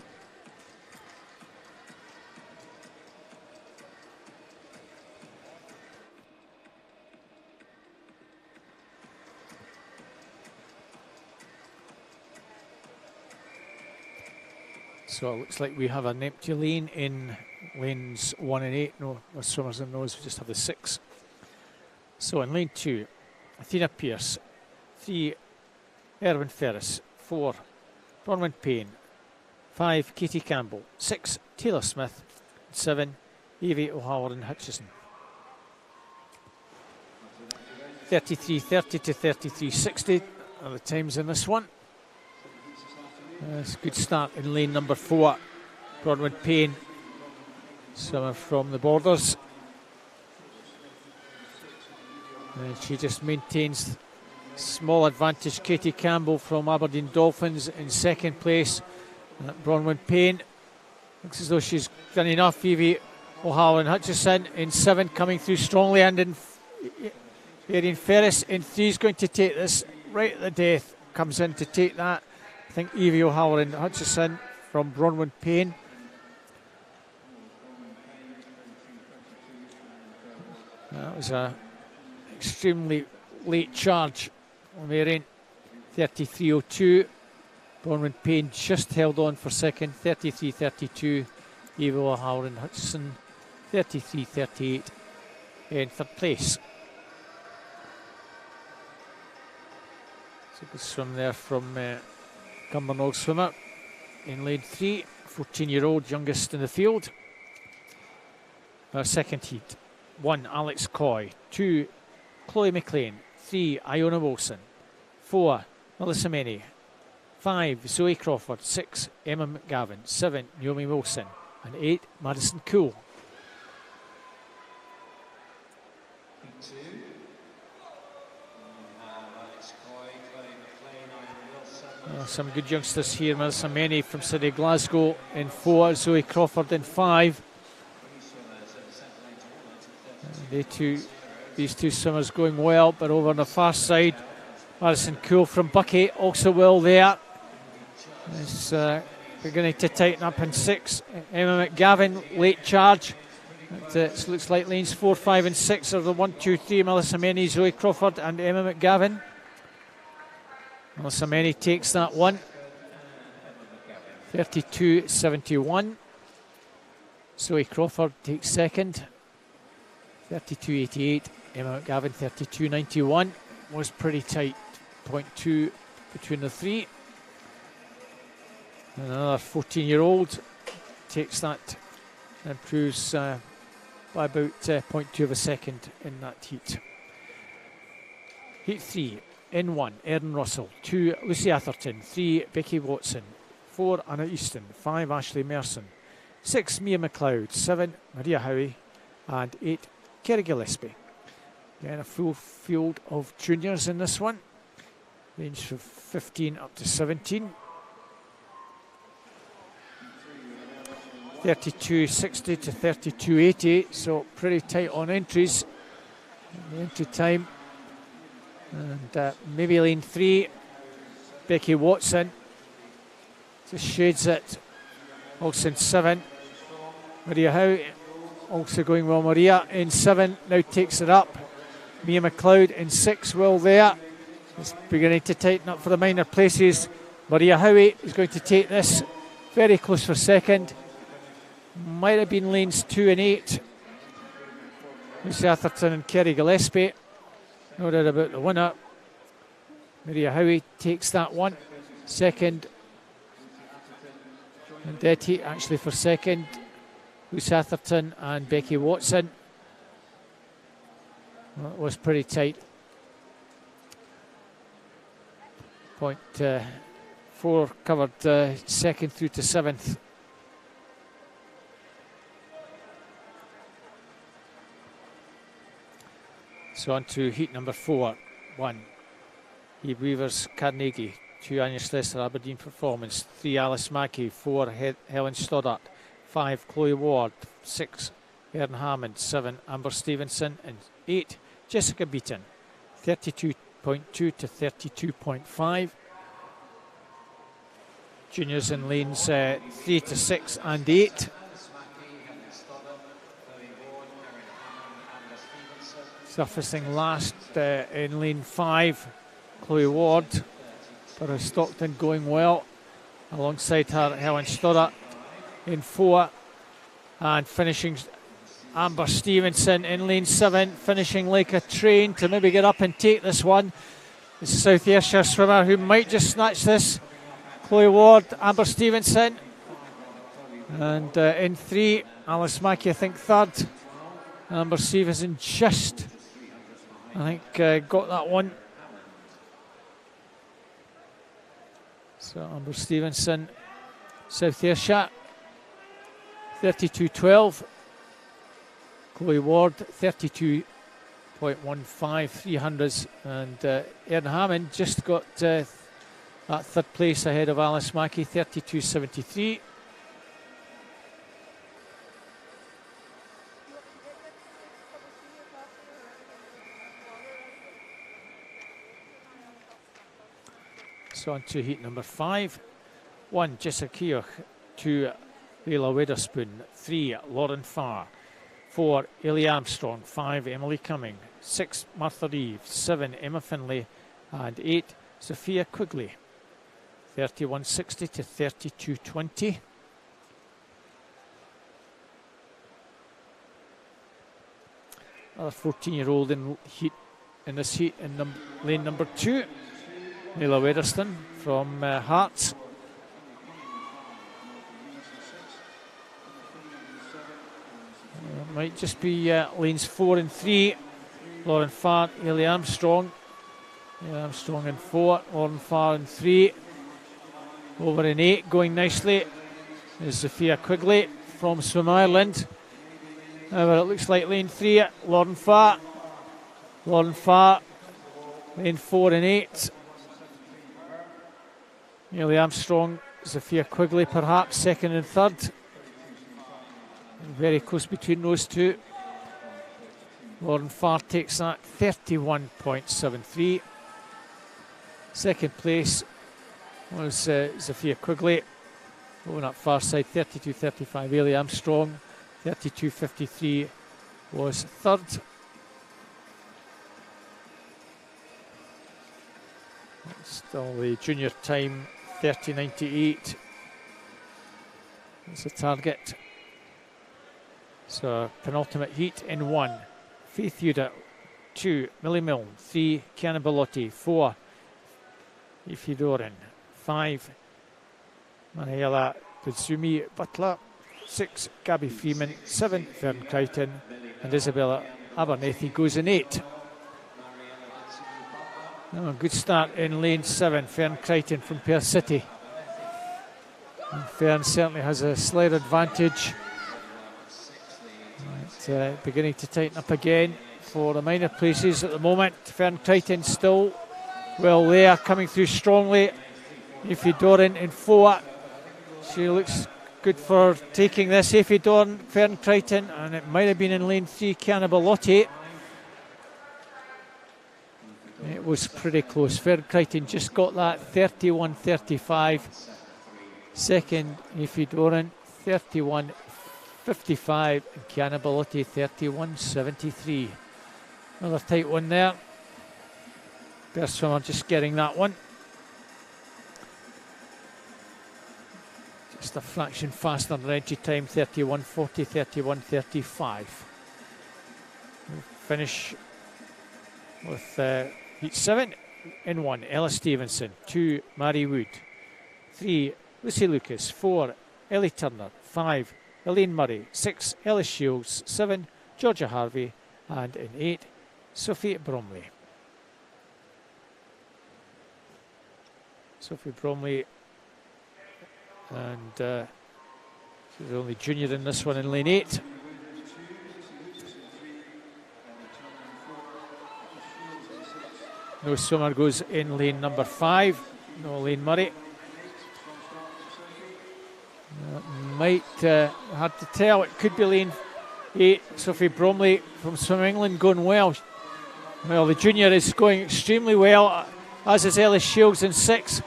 So it looks like we have an empty lane in lanes 1 and 8. No swimmers in those, we just have the 6. So in lane 2, Athena Pearce. 3, Erwin Ferris. 4, Bronwyn Payne. 5, Katie Campbell. 6, Taylor Smith. 7, Evie O'Halloran Hutchison. 33.30 to 33.60 are the times in this one. It's a good start in lane number 4. Bronwyn Payne, swimmer from the Borders. And she just maintains small advantage. Katie Campbell from Aberdeen Dolphins in second place. Bronwyn Payne looks as though she's done enough. Evie O'Halloran Hutchison in 7, coming through strongly, and in Arian Ferris in 3 is going to take this right at the death. Comes in to take that. I think Evie O'Halloran Hutchison from Bronwyn Payne. That was an extremely late charge on Arian. 33.02. Bronwyn Payne just held on for second. 33.32. Evie O'Halloran Hutchison. 33.38 in third place. It's a good swim there from Cumbernauld swimmer in lane 3, 14-year-old, youngest in the field. Our second heat. 1, Alex Coy. 2, Chloe McLean. 3, Iona Wilson. 4, Melissa Meney. 5, Zoe Crawford. 6, Emma McGavin. 7, Naomi Wilson. And 8, Madison Cool. Some good youngsters here. Melissa Meney from City Glasgow in 4, Zoe Crawford in 5. These two swimmers going well, but over on the far side, Madison Cool from Bucky also well there. It's beginning to tighten up in 6. Emma McGavin, late charge. It looks like lanes 4, 5 and 6 are the 1, 2, 3. Melissa Meney, Zoe Crawford and Emma McGavin. Melissa Meney takes that one. 32.71. Zoe Crawford takes second. 32.88. Emma McGavin 32.91. Was pretty tight 32.2 between the three. And another 14-year-old takes that and improves by about 0.2 of a second in that heat. Heat 3, in 1, Erin Russell, 2, Lucy Atherton, 3, Becky Watson, 4, Anna Easton, 5, Ashley Merson, 6, Mia McLeod, 7, Maria Howie, and 8, Kerry Gillespie. Again, a full field of juniors in this one, range from 15 up to 17. 32.60 to 32.80, so pretty tight on entries. The entry time. And maybe lane 3, Becky Watson. Just shades it. Also in 7, Maria Howe. Also going well, Maria in 7, now takes it up. Mia McLeod in 6, well there. It's beginning to tighten up for the minor places. Maria Howe is going to take this very close for second. Might have been lanes 2 and 8. Lucy Atherton and Kerry Gillespie. No doubt about the winner. Maria Howie takes that one. Second. And dead heat actually for second. Lucy Atherton and Becky Watson. Well, it was pretty tight. 0.4 covered second through to 7th. So on to heat number 4. 1, Eve Weavers Carnegie. 2, Anya Slessor Aberdeen Performance. 3, Alice Mackey. 4, Helen Stoddart. 5, Chloe Ward. 6, Erin Hammond. 7, Amber Stevenson. And 8, Jessica Beaton. 32.2 to 32.5. Juniors in lanes 3 to 6 and 8. Surfacing last in lane 5, Chloe Ward. But Stockton going well. Alongside her, Helen Stoddart in 4. And finishing Amber Stevenson in lane 7, finishing like a train to maybe get up and take this one. It's a South Ayrshire swimmer who might just snatch this. Chloe Ward, Amber Stevenson. And in 3, Alice Mackey, I think, 3rd. Amber Stevenson just, I think, got that one. So Amber Stevenson, South Ayrshire, 32.12. Chloe Ward, 32.15, 300s. And Erin Hammond just got that 3rd place ahead of Alice Mackey, 32.73. So on to heat number 5. 1, Jessica Keogh. 2, Leila Witherspoon. 3, Lauren Farr. 4, Ellie Armstrong. 5, Emily Cumming. 6, Martha Reeve. 7, Emma Finlay. And 8, Sophia Quigley. 31.60 to 32.20. Another 14-year-old in this heat in lane number 2. Leila Weatherston from Hearts. Might just be lanes 4 and 3. Lauren Farr, Ellie Armstrong. Ellie Armstrong in 4, Lauren Farr in 3. Over in 8, going nicely, is Sophia Quigley from Swim Ireland. However, it looks like lane 3, Lauren Farr. Lauren Farr, lane 4 and 8. Ellie Armstrong, Sophia Quigley perhaps 2nd and 3rd. Very close between those two. Lauren Farr takes that 31.73. 2nd place was Sophia Quigley. Going up far side, 32.35. Ellie Armstrong, 32.53 was 3rd. Still the junior time, 30.98. That's the target. So penultimate heat in 1. Faith Yuda, 2, Millie Milne. 3, Kiana Bellotti. 4, Ify Doran. 5, Manayala Kutsumi Butler. 6, Gabby Freeman. 7, Fern Crichton. And Isabella Abernethy goes in 8. Oh, good start in lane 7, Fern Crichton from Perth City. And Fern certainly has a slight advantage. It's beginning to tighten up again for the minor places at the moment. Fern Crichton still well there, coming through strongly. Ify Doran in 4. She looks good for taking this. Ify Doran, Fern Crichton, and it might have been in lane 3, Cannibalotti. It was pretty close. Fern Crichton just got that 31.35. Second, Ify Doran 31.55. And Cannibalotti 31.73. Another tight one there. Best swimmer just getting that one. Just a fraction faster than entry time, 31.40, 31.35. We'll finish with heat 7 in 1, Ella Stevenson. 2, Mary Wood. 3, Lucy Lucas. 4, Ellie Turner. 5, Elaine Murray. 6, Ellis Shields. 7, Georgia Harvey. And in 8, Sophie Bromley. Sophie Bromley, and she's the only junior in this one in lane 8. No swimmer goes in lane number 5. No Elaine Murray. Might hard to tell. It could be lane 8. Sophie Bromley from Swim England going well. Well, the junior is going extremely well, as is Ellie Shields in 6.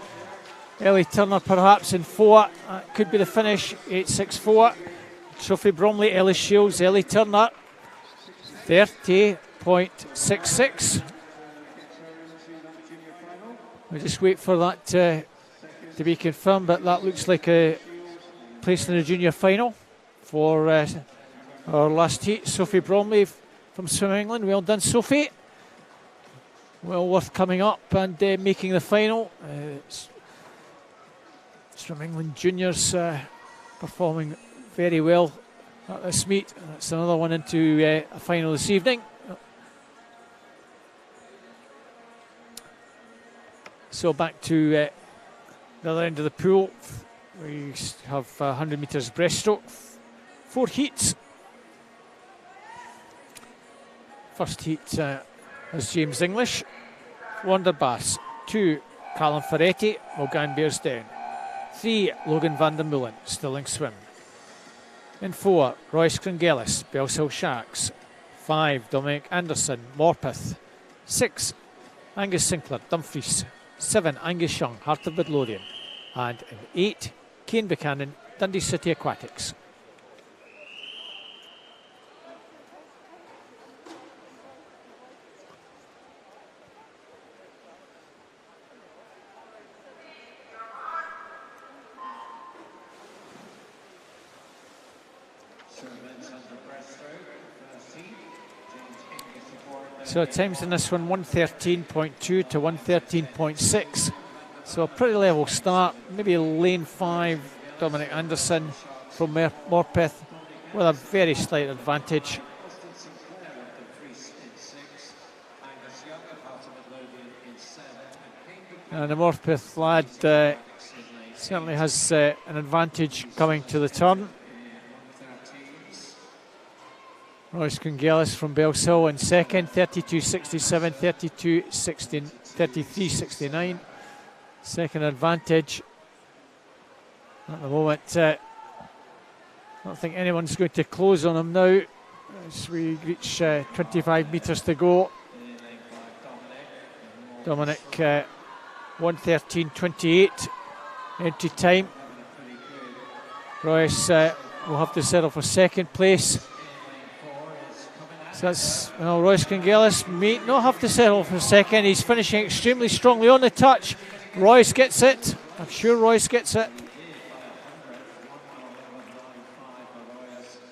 Ellie Turner perhaps in 4. Could be the finish. 8.64. Sophie Bromley, Ellie Shields, Ellie Turner. 30.66. We'll just wait for that to be confirmed, but that looks like a place in the junior final for our last heat. Sophie Bromley from Swim England. Well done, Sophie. Well worth coming up and making the final. Swim England juniors performing very well at this meet. That's another one into a final this evening. So back to the other end of the pool. We have 100 metres breaststroke. 4 heats. First heat is James English, Wander Bass. 2, Callum Ferretti, Morgan Bearsdown. 3, Logan van der Meulen, Stirling Swim. In 4, Royce Crongelis, Bellshill Sharks. 5, Dominic Anderson, Morpeth. 6, Angus Sinclair, Dumfries. 7, Angus Young, Heart of Midlothian. And in 8, Kane Buchanan, Dundee City Aquatics. So times in this one 113.2 to 113.6. So a pretty level start. Maybe lane 5, Dominic Anderson from Morpeth with a very slight advantage. And the Morpeth lad certainly has an advantage coming to the turn. Royce Crongelis from Bellshill in second, 32.67, 32.16, 33.69. Second advantage. At the moment, I don't think anyone's going to close on him now as we reach 25 metres to go. Dominic, 113.28 entry time. Royce will have to settle for second place. So that's, well, Royce Crongelis may not have to settle for second. He's finishing extremely strongly on the touch. Royce gets it. I'm sure Royce gets it.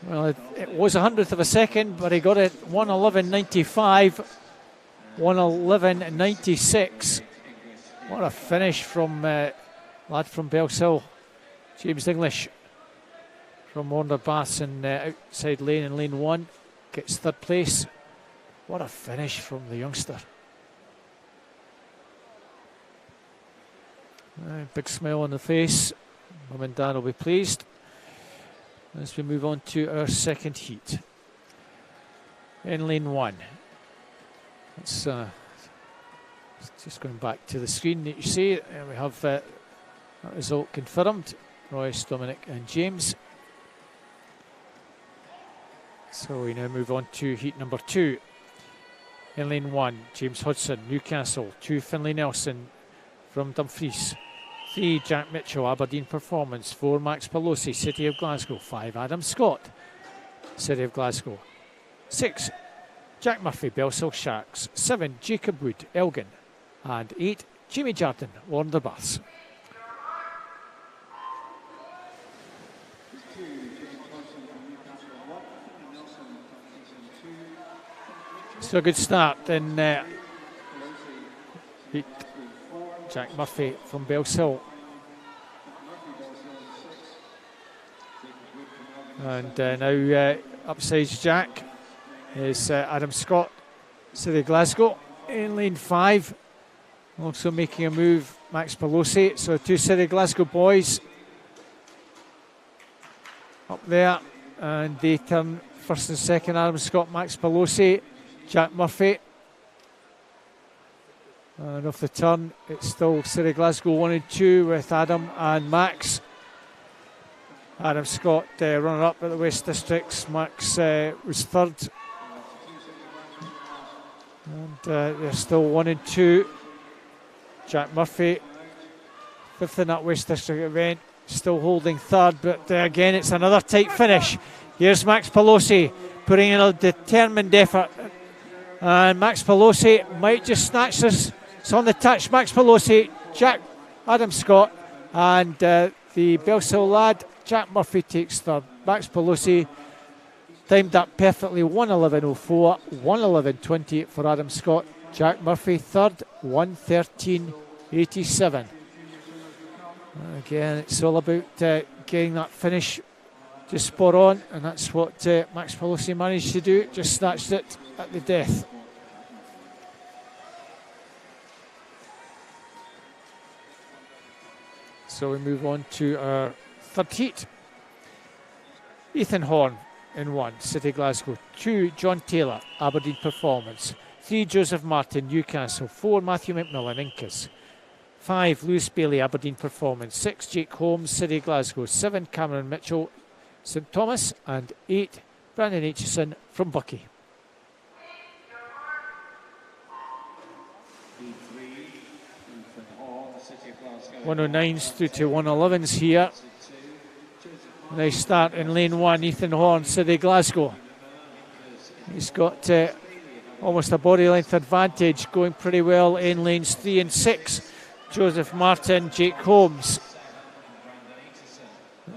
Well, it was 100th of a second, but he got it 1:11.95, 1:11.96. What a finish from lad from Bellshill, James English from Warner Baths in outside lane in lane 1. Gets 3rd place. What a finish from the youngster. Big smile on the face. Mum and Dad will be pleased. As we move on to our second heat. In lane 1. It's just going back to the screen that you see. We have that result confirmed. Royce, Dominic and James. So we now move on to heat number 2. In lane 1, James Hodson, Newcastle. 2, Finlay Nelson from Dumfries. 3, Jack Mitchell, Aberdeen Performance. 4, Max Pelosi, City of Glasgow. 5, Adam Scott, City of Glasgow. 6, Jack Murphy, Bellshill Sharks. 7, Jacob Wood, Elgin. And 8, Jimmy Jardine, Warner Baths. So a good start in Jack Murphy from Bellshill. And now upsides Jack is Adam Scott, City of Glasgow. In lane 5, also making a move, Max Pelosi. So 2 City of Glasgow boys up there, and they turn first and second. Adam Scott, Max Pelosi, Jack Murphy. And off the turn, it's still City of Glasgow 1 and 2 with Adam and Max. Adam Scott runner up at the West Districts. Max was 3rd. And they're still 1 and 2. Jack Murphy, 5th in that West District event, still holding 3rd. But again, it's another tight finish. Here's Max Pelosi putting in a determined effort. And Max Pelosi might just snatch this. It's on the touch. Max Pelosi, Jack, Adam Scott, and the Bellshill lad, Jack Murphy, takes 3rd. Max Pelosi timed that perfectly, 1:11.04, 1:11.20 for Adam Scott. Jack Murphy 3rd, 1:13.87. Again, it's all about getting that finish just spot on, and that's what Max Pelosi managed to do. Just snatched it at the death. So we move on to our 3rd heat. Ethan Horn in 1, City Glasgow. 2, John Taylor, Aberdeen Performance. 3, Joseph Martin, Newcastle. 4, Matthew McMillan, Incas. 5, Lewis Bailey, Aberdeen Performance. 6, Jake Holmes, City Glasgow. 7, Cameron Mitchell, St Thomas. And 8, Brandon Aitchison from Bucky. 109s through to 111s here. Nice start in lane 1, Ethan Horn, City Glasgow. He's got almost a body length advantage, going pretty well in lanes 3 and 6. Joseph Martin, Jake Holmes.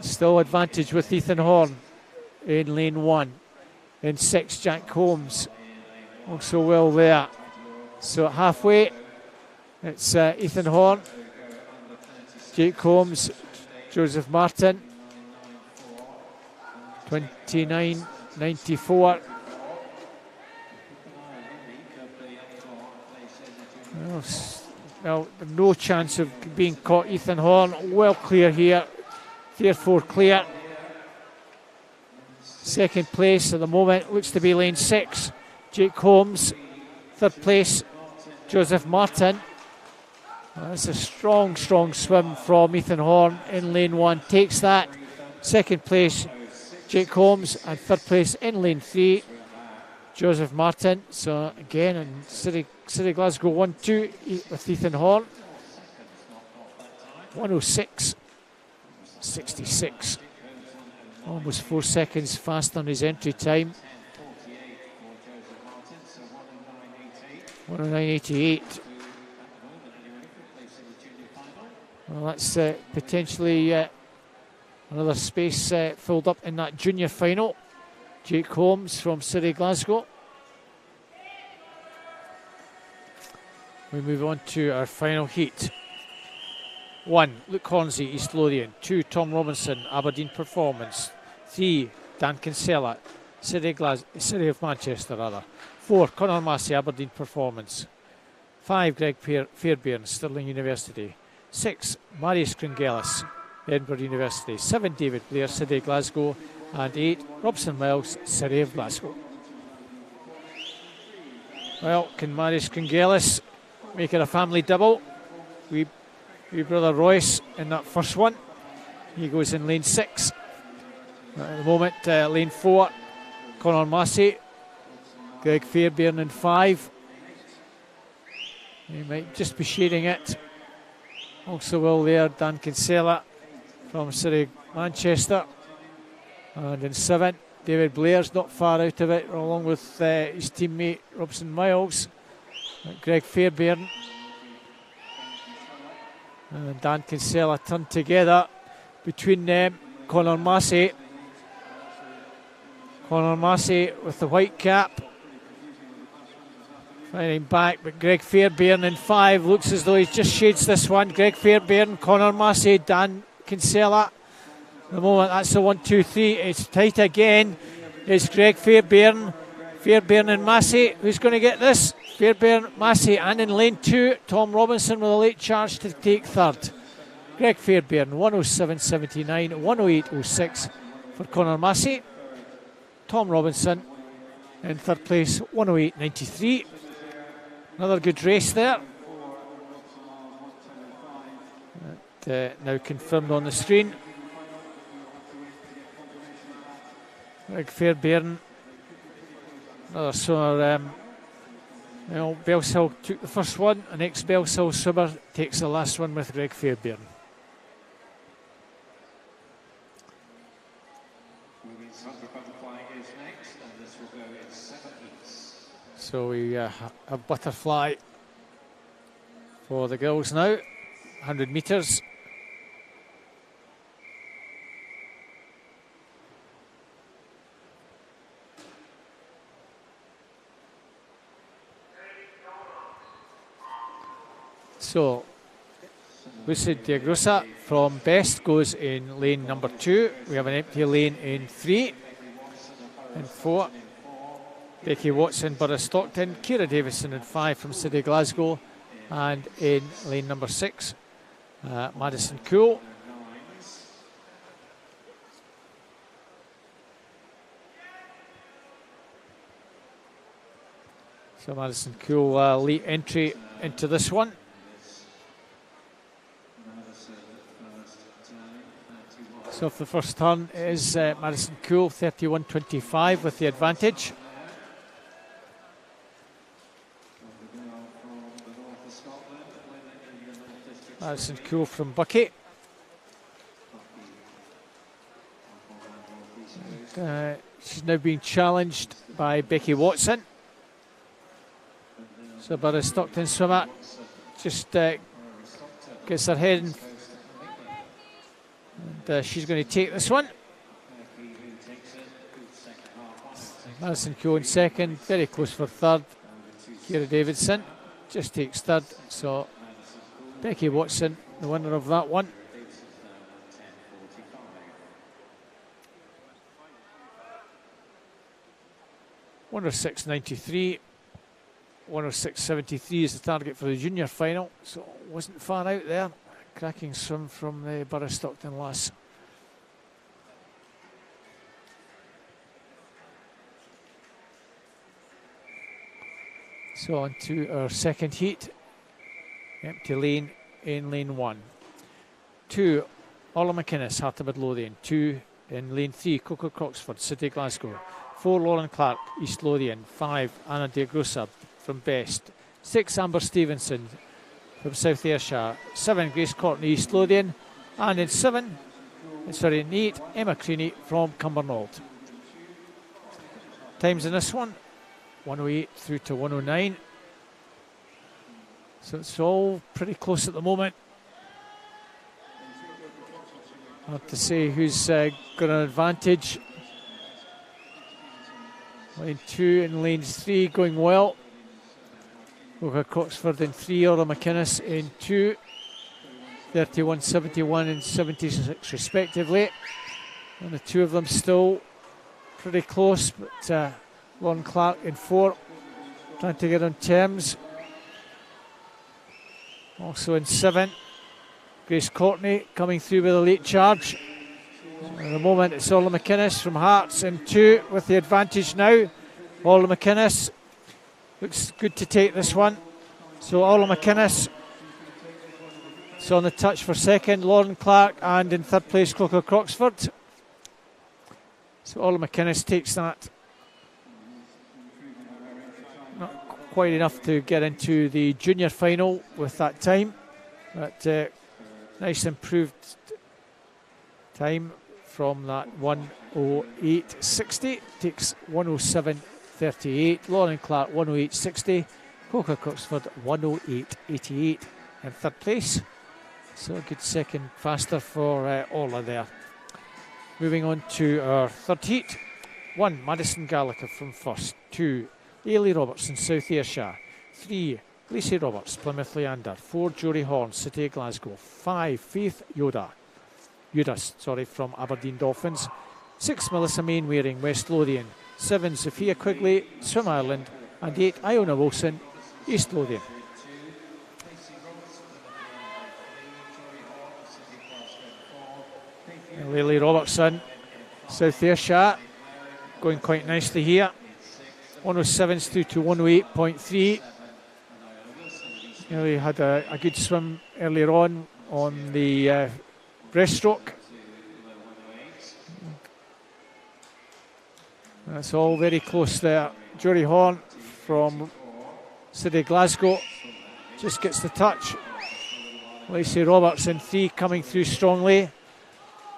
Still advantage with Ethan Horn in lane 1. In 6, Jack Holmes. Also well there. So halfway, it's Ethan Horn, Jake Holmes, Joseph Martin. 29.94. Well, no chance of being caught. Ethan Horn well clear here, therefore clear. 2nd place at the moment looks to be lane 6. Jake Holmes. 3rd place, Joseph Martin. That's a strong swim from Ethan Horn in lane 1. Takes that. 2nd place, Jake Holmes, and 3rd place in lane 3, Joseph Martin. So again, in City Glasgow 1-2 with Ethan Horn. 1:06.66. Almost 4 seconds fast on his entry time. 1:09.88. Well, that's potentially another space filled up in that junior final. Jake Holmes from City Glasgow. We move on to our final heat. 1, Luke Hornsey, East Lothian. 2, Tom Robinson, Aberdeen Performance. 3, Dan Kinsella, City of Manchester, rather. 4, Conor Massey, Aberdeen Performance. 5, Greg Fairbairn, Stirling University. 6, Marius Kringelis, Edinburgh University. 7, David Blair, City Glasgow. And 8, Robson Miles, City of Glasgow. Well, can Marius Kringelis make it a family double? We brother Royce in that first one. He goes in lane 6. At the moment, lane 4, Conor Massey, Greg Fairbairn in 5. He might just be shading it. Also will there, Dan Kinsella from City Manchester. And in 7, David Blair's not far out of it, along with his teammate Robson Miles, Greg Fairbairn. And Dan Kinsella turned together between them. Conor Massey with the white cap. Fighting back, but Greg Fairbairn in 5 looks as though he just shades this one. Greg Fairbairn, Conor Massey, Dan Kinsella. At the moment, that's the 1, 2, 3. It's tight again. It's Greg Fairbairn. Fairbairn and Massey. Who's going to get this? Fairbairn, Massey, and in lane 2, Tom Robinson with a late charge to take 3rd. Greg Fairbairn, 107.79, 108.06 for Conor Massey. Tom Robinson in 3rd place, 108.93. Another good race there. Now confirmed on the screen. Greg Fairbairn, another swimmer. Bellshill took the first one, an ex-Bellshill swimmer takes the last one with Greg Fairbairn. So we have butterfly for the girls now, 100 metres. So, Lucid Diagrosa from Best goes in lane number 2. We have an empty lane in 3 and 4. Becky Watson, Borough Stockton. Ciara Davison in 5 from City Glasgow. And in lane number 6, Madison Cool. So Madison Cool lead entry into this one. So for the first turn is Madison Cool, 31.25 with the advantage. Madison Cool from Bucky. She's now being challenged by Becky Watson. So Borough Stockton swimmer just gets her head in. And she's going to take this one. Madison Cool in 2nd, very close for 3rd. Ciara Davidson just takes 3rd. So Becky Watson, the winner of that one. (106.93). 106.73 is the target for the junior final. So it wasn't far out there. Cracking swim from the Borough Stockton lass. So on to our second heat. Empty lane in lane 1. 2, Orla McInnes, Heart of Midlothian. 2 in lane 3, Coco Croxford, City Glasgow. 4, Lauren Clark, East Lothian. 5, Anna Diagrosa from Best. 6, Amber Stevenson from South Ayrshire. 7, Grace Courtney, East Lothian. And in 8, Emma Creaney from Cumbernauld. Times in this one, 108 through to 109. So it's all pretty close at the moment. Hard to say who's got an advantage. Lane 2 and lane 3 going well. Coca Coxford in 3, Orla McInnes in 2. 31, 71 and 76 respectively. And the two of them still pretty close, but Lauren Clark in 4, trying to get on terms. Also in 7, Grace Courtney coming through with a late charge. At the moment it's Orla McInnes from Hearts in 2 with the advantage now. Orla McInnes looks good to take this one. So Orla McInnes is on the touch for 2nd, Lauren Clark, and in 3rd place Clocker Croxford. So Orla McInnes takes that. Not quite enough to get into the junior final with that time, but nice improved time from that 1:08.60. Takes 1:07.38. Lauren Clark 1:08.60. Clocker Croxford 1:08.88 in 3rd place. So a good second faster for Orla there. Moving on to our 3rd heat. 1, Madison Gallagher from 1st. 2, Ailey Robertson, South Ayrshire. 3, Lacey Roberts, Plymouth Leander. 4, Jory Horn, City of Glasgow. 5, Faith Judas from Aberdeen Dolphins. 6, Melissa Mainwaring, West Lothian. 7, Sophia Quigley, Swim Ireland. And 8, Iona Wilson, East Lothian. Lily Robertson, South Ayrshire, going quite nicely here. 1:07 through to 1:08.3. Lily had a good swim earlier on the breaststroke. That's all very close there. Jory Horn from City Glasgow just gets the touch. Lacey Roberts in 3 coming through strongly.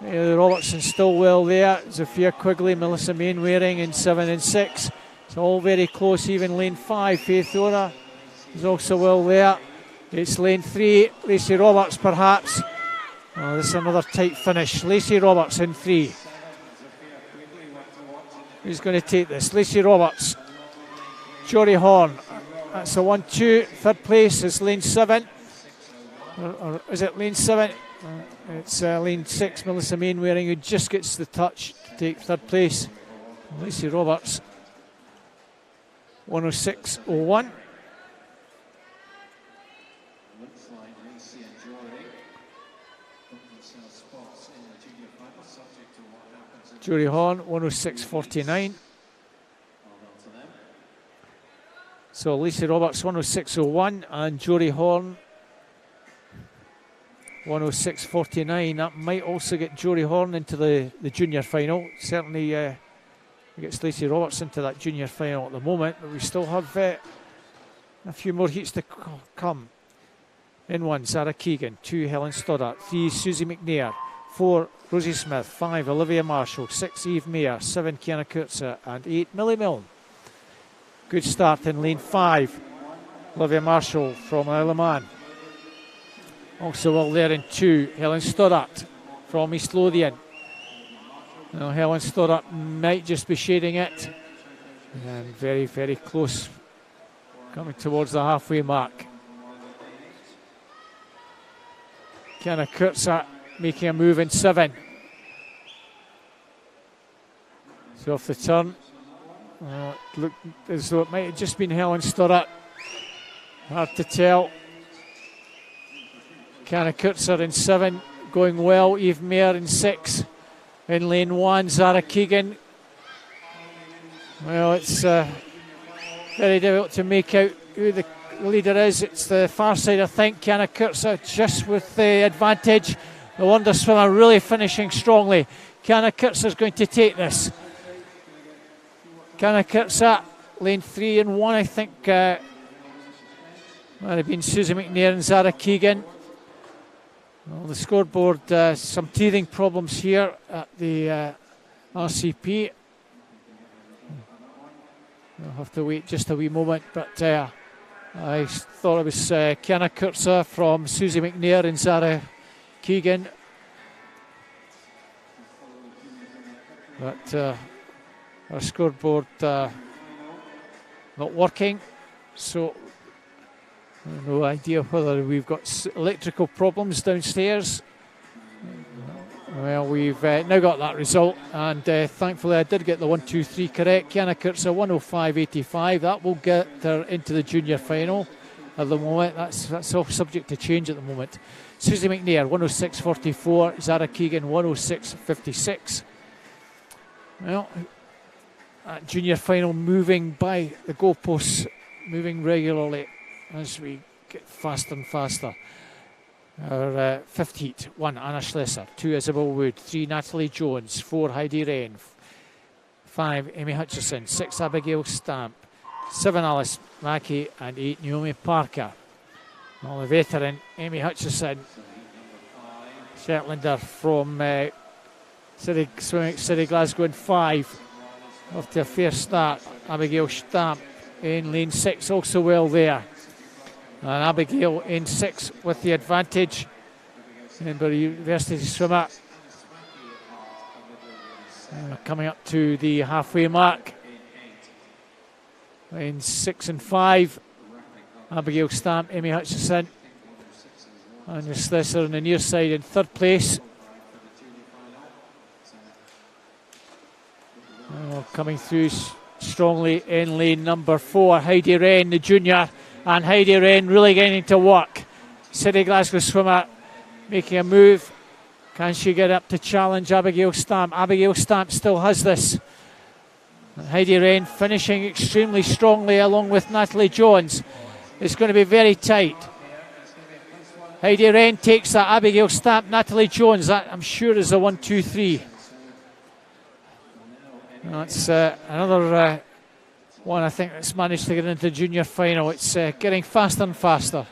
Robertson still well there. Sophia Quigley, Melissa Mainwaring in 7 and 6. It's all very close. Even lane 5, Faith Ora is also well there. It's lane 3, Lacey Roberts perhaps. Oh, this is another tight finish. Lacey Roberts in 3. Who's going to take this? Lacey Roberts. Jory Horn. That's a 1-2. 3rd place is lane 7. Or is it lane 7? It's lane 6, Melissa Mainwaring, who just gets the touch to take 3rd place. Lacey Roberts, 1:06.01. Jory Horn, 1:06.49. So Lacey Roberts, 1:06.01, and Jory Horn, 1:06.49. That might also get Jory Horn into the junior final. Certainly gets Lacey Roberts into that junior final at the moment, but we still have a few more heats to come. In 1, Zara Keegan. 2, Helen Stoddart. 3, Susie McNair. 4, Rosie Smith. 5, Olivia Marshall. 6, Eve Mayer. 7, Kiana Kurtzer. And 8, Millie Milne. Good start in lane 5. Olivia Marshall from Isle of Man. Also well there in 2, Helen Stoddart from East Lothian. Now Helen Stoddart might just be shading it. And very, very close. Coming towards the halfway mark. Kiana Kurtzer making a move in 7. So off the turn. It looked as though it might have just been Helen Stoddart. Hard to tell. Kiana Kurtzer in 7, going well. Eve Mayer in 6. In lane 1, Zara Keegan. Well, it's very difficult to make out who the leader is. It's the far side, I think. Kiana Kurtzer just with the advantage. The wonder swimmer really finishing strongly. Kiana Kurtzer is going to take this. Kiana Kurtzer, lane 3 and 1, I think. Might have been Susie McNair and Zara Keegan. Well, the scoreboard, some teething problems here at the RCP. I'll have to wait just a wee moment, but I thought it was Kiana Kurtzer from Susie McNair and Zara Keegan. But our scoreboard not working, so No idea whether we've got electrical problems downstairs. Well, we've now got that result, and thankfully I did get the 1, 2, 3 correct. Yana Kurtz 105.85. That will get her into the junior final at the moment. That's all subject to change at the moment. Susie McNair 106.44. Zara Keegan 106.56. Well, that junior final moving by the goalposts, moving regularly as we get faster and faster. Our fifth heat: 1 Anna Schlesser, 2 Isabel Wood, 3 Natalie Jones, 4 Heidi Wren, 5 Amy Hutchison, 6 Abigail Stamp, 7 Alice Mackey, and 8 Naomi Parker. Well, the veteran Amy Hutchison, Shetlander from City Glasgow in 5, off to a fair start. Abigail Stamp in lane 6, also well there. And Abigail in 6 with the advantage. Edinburgh University swimmer coming up to the halfway mark. In 6 and 5, Abigail Stamp, Amy Hutchison, and the Slesser on the near side in 3rd place. Coming through strongly in lane number 4, Heidi Wren, the junior. And Heidi Wren really getting to work. City Glasgow swimmer making a move. Can she get up to challenge Abigail Stamp? Abigail Stamp still has this. And Heidi Wren finishing extremely strongly along with Natalie Jones. It's going to be very tight. Heidi Wren takes that. Abigail Stamp, Natalie Jones. That I'm sure is a 1, 2, 3. That's another one I think that's managed to get into the junior final. It's getting faster and faster.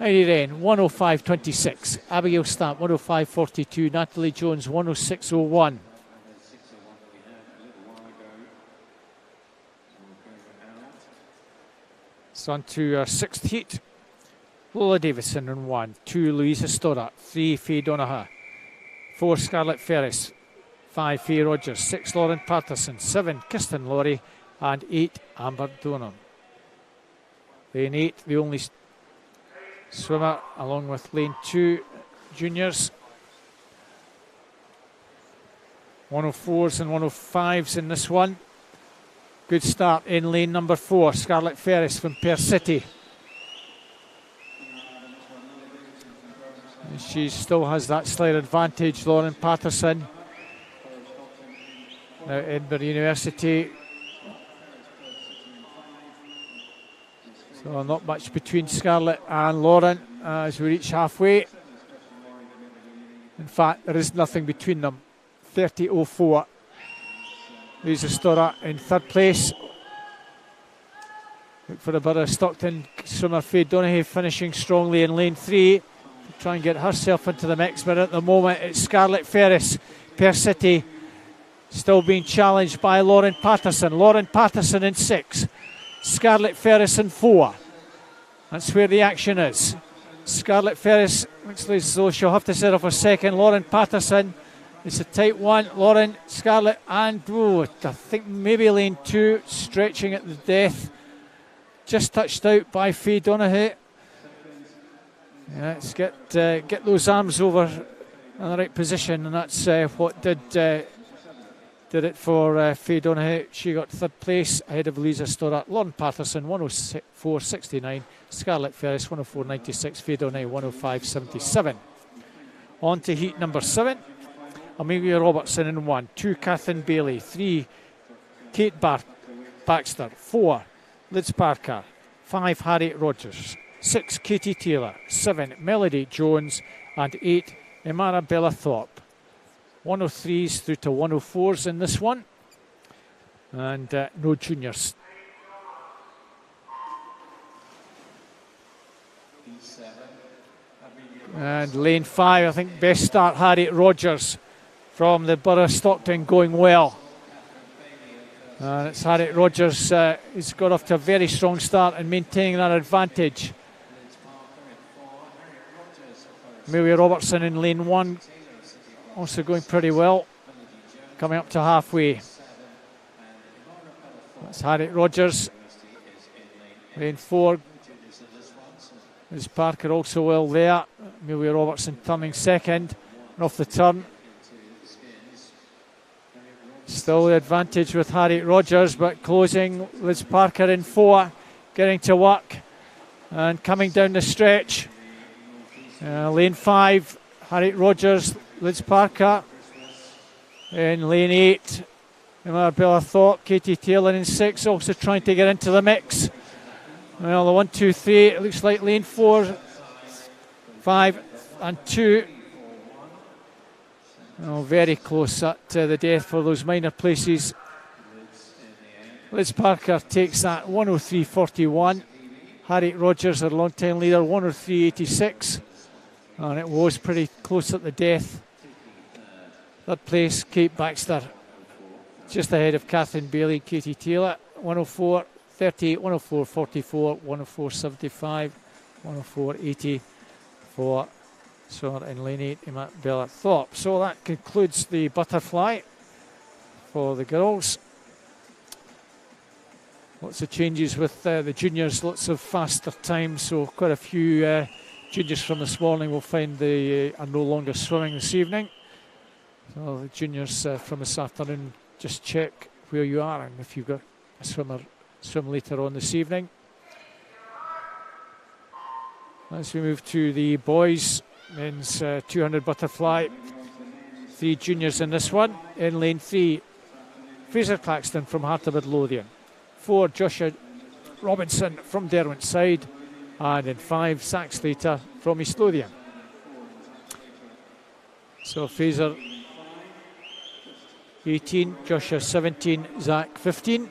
Heidi Wren 105.26, Abigail Stamp 105.42, Natalie Jones 106.01. It's on to our 6th heat. Lola Davison in 1, 2 Louisa Stoddart, 3 Faye Donaghue, 4 Scarlett Ferris, 5 Faye Rogers, 6 Lauren Patterson, 7 Kirsten Laurie, and 8 Amber Donan. Lane 8, the only swimmer, along with lane 2 juniors. 104s and 105s in this one. Good start in lane number 4, Scarlett Ferris from Perth City. And she still has that slight advantage, Lauren Patterson. Now Edinburgh University. So not much between Scarlett and Lauren as we reach halfway. In fact, there is nothing between them. 30.04. Louisa Stoddart in 3rd place. Look for the Borough of Stockton swimmer Faye Donaghue finishing strongly in lane 3 to try and get herself into the mix, but at the moment it's Scarlett Ferris, Perth City, still being challenged by Lauren Patterson. Lauren Patterson in 6. Scarlett Ferris in 4. That's where the action is. Scarlett Ferris looks as though she'll have to settle for 2nd. Lauren Patterson, it's a tight one. Lauren, Scarlett, and I think maybe lane 2 stretching at the death. Just touched out by Faye Donaghue. Yeah, let's get those arms over in the right position, and that's what did it for Faye Donaghue. She got 3rd place ahead of Louisa Stoddart. Lauren Patterson 104.69, Scarlett Ferris 104.96, Faye Donaghue 105.77. On to heat number 7. Amelia Robertson in 1, 2 Kathleen Bailey, 3 Kate Baxter, 4 Liz Parker, 5 Harriet Rogers, 6 Katie Taylor, 7 Melody Jones, and 8 Imara Bella Thorpe. 103s through to 104s in this one, and no juniors. And lane 5, I think best start Harriet Rogers from the Borough of Stockton, going well. And it's Harriet Rogers who's got off to a very strong start and maintaining that advantage. Amelia Robertson in lane 1, also going pretty well, coming up to halfway. That's Harriet Rogers. Lane 4, Liz Parker also well there. Amelia Robertson turning second. And off the turn, still the advantage with Harriet Rogers, but closing. Liz Parker in 4, getting to work and coming down the stretch. Lane 5, Harriet Rogers, Liz Parker. In lane 8, Bella Thorpe, Katie Taylor in 6, also trying to get into the mix. Well, the 1, 2, 3, it looks like lane 4, 5 and 2. Oh, very close at the death for those minor places. Liz Parker takes that 103.41. Harriet Rogers, her long-time leader, 103.86. And it was pretty close at the death. Third place, Kate Baxter, just ahead of Catherine Bailey, Katie Taylor, 104.38, 104.44, 104.75, 104.80 for swimmer in lane 8, Emma Bella Thorpe. So that concludes the butterfly for the girls. Lots of changes with the juniors, lots of faster times, so quite a few juniors from this morning will find they are no longer swimming this evening. So the juniors from this afternoon, just check where you are and if you've got a swimmer swim later on this evening. As we move to the boys, men's 200 butterfly, 3 juniors in this one. In lane 3, Fraser Claxton from Heart of Midlothian. 4, Joshua Robinson from Derwentside. And in 5, Zach Slater from East Lothian. So Fraser 18, Joshua 17, Zach 15.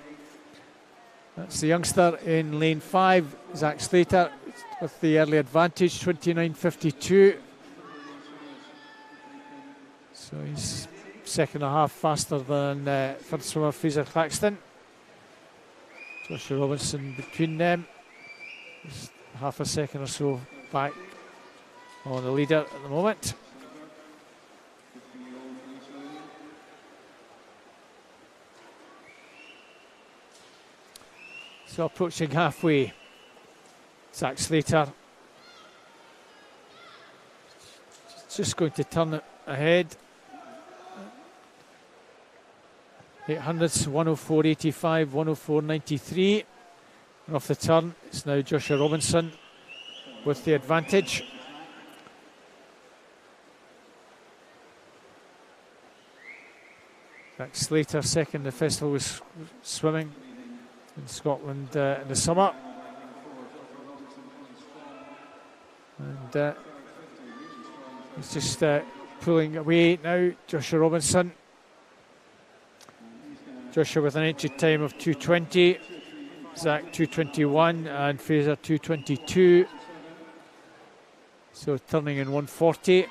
That's the youngster in lane 5, Zach Slater, with the early advantage, 29.52. So he's second and a half faster than third swimmer Fraser Claxton. Joshua Robinson between them, just half a second or so back on the leader at the moment. So approaching halfway, Zach Slater just going to turn it ahead. 800s, 104.85, 104.93. And off the turn, it's now Joshua Robinson with the advantage. Zach Slater second. The festival was swimming in Scotland in the summer. And he's just pulling away now, Joshua Robinson. Joshua with an entry time of 2:20, Zach 2:21 and Fraser 2:22. So turning in 140.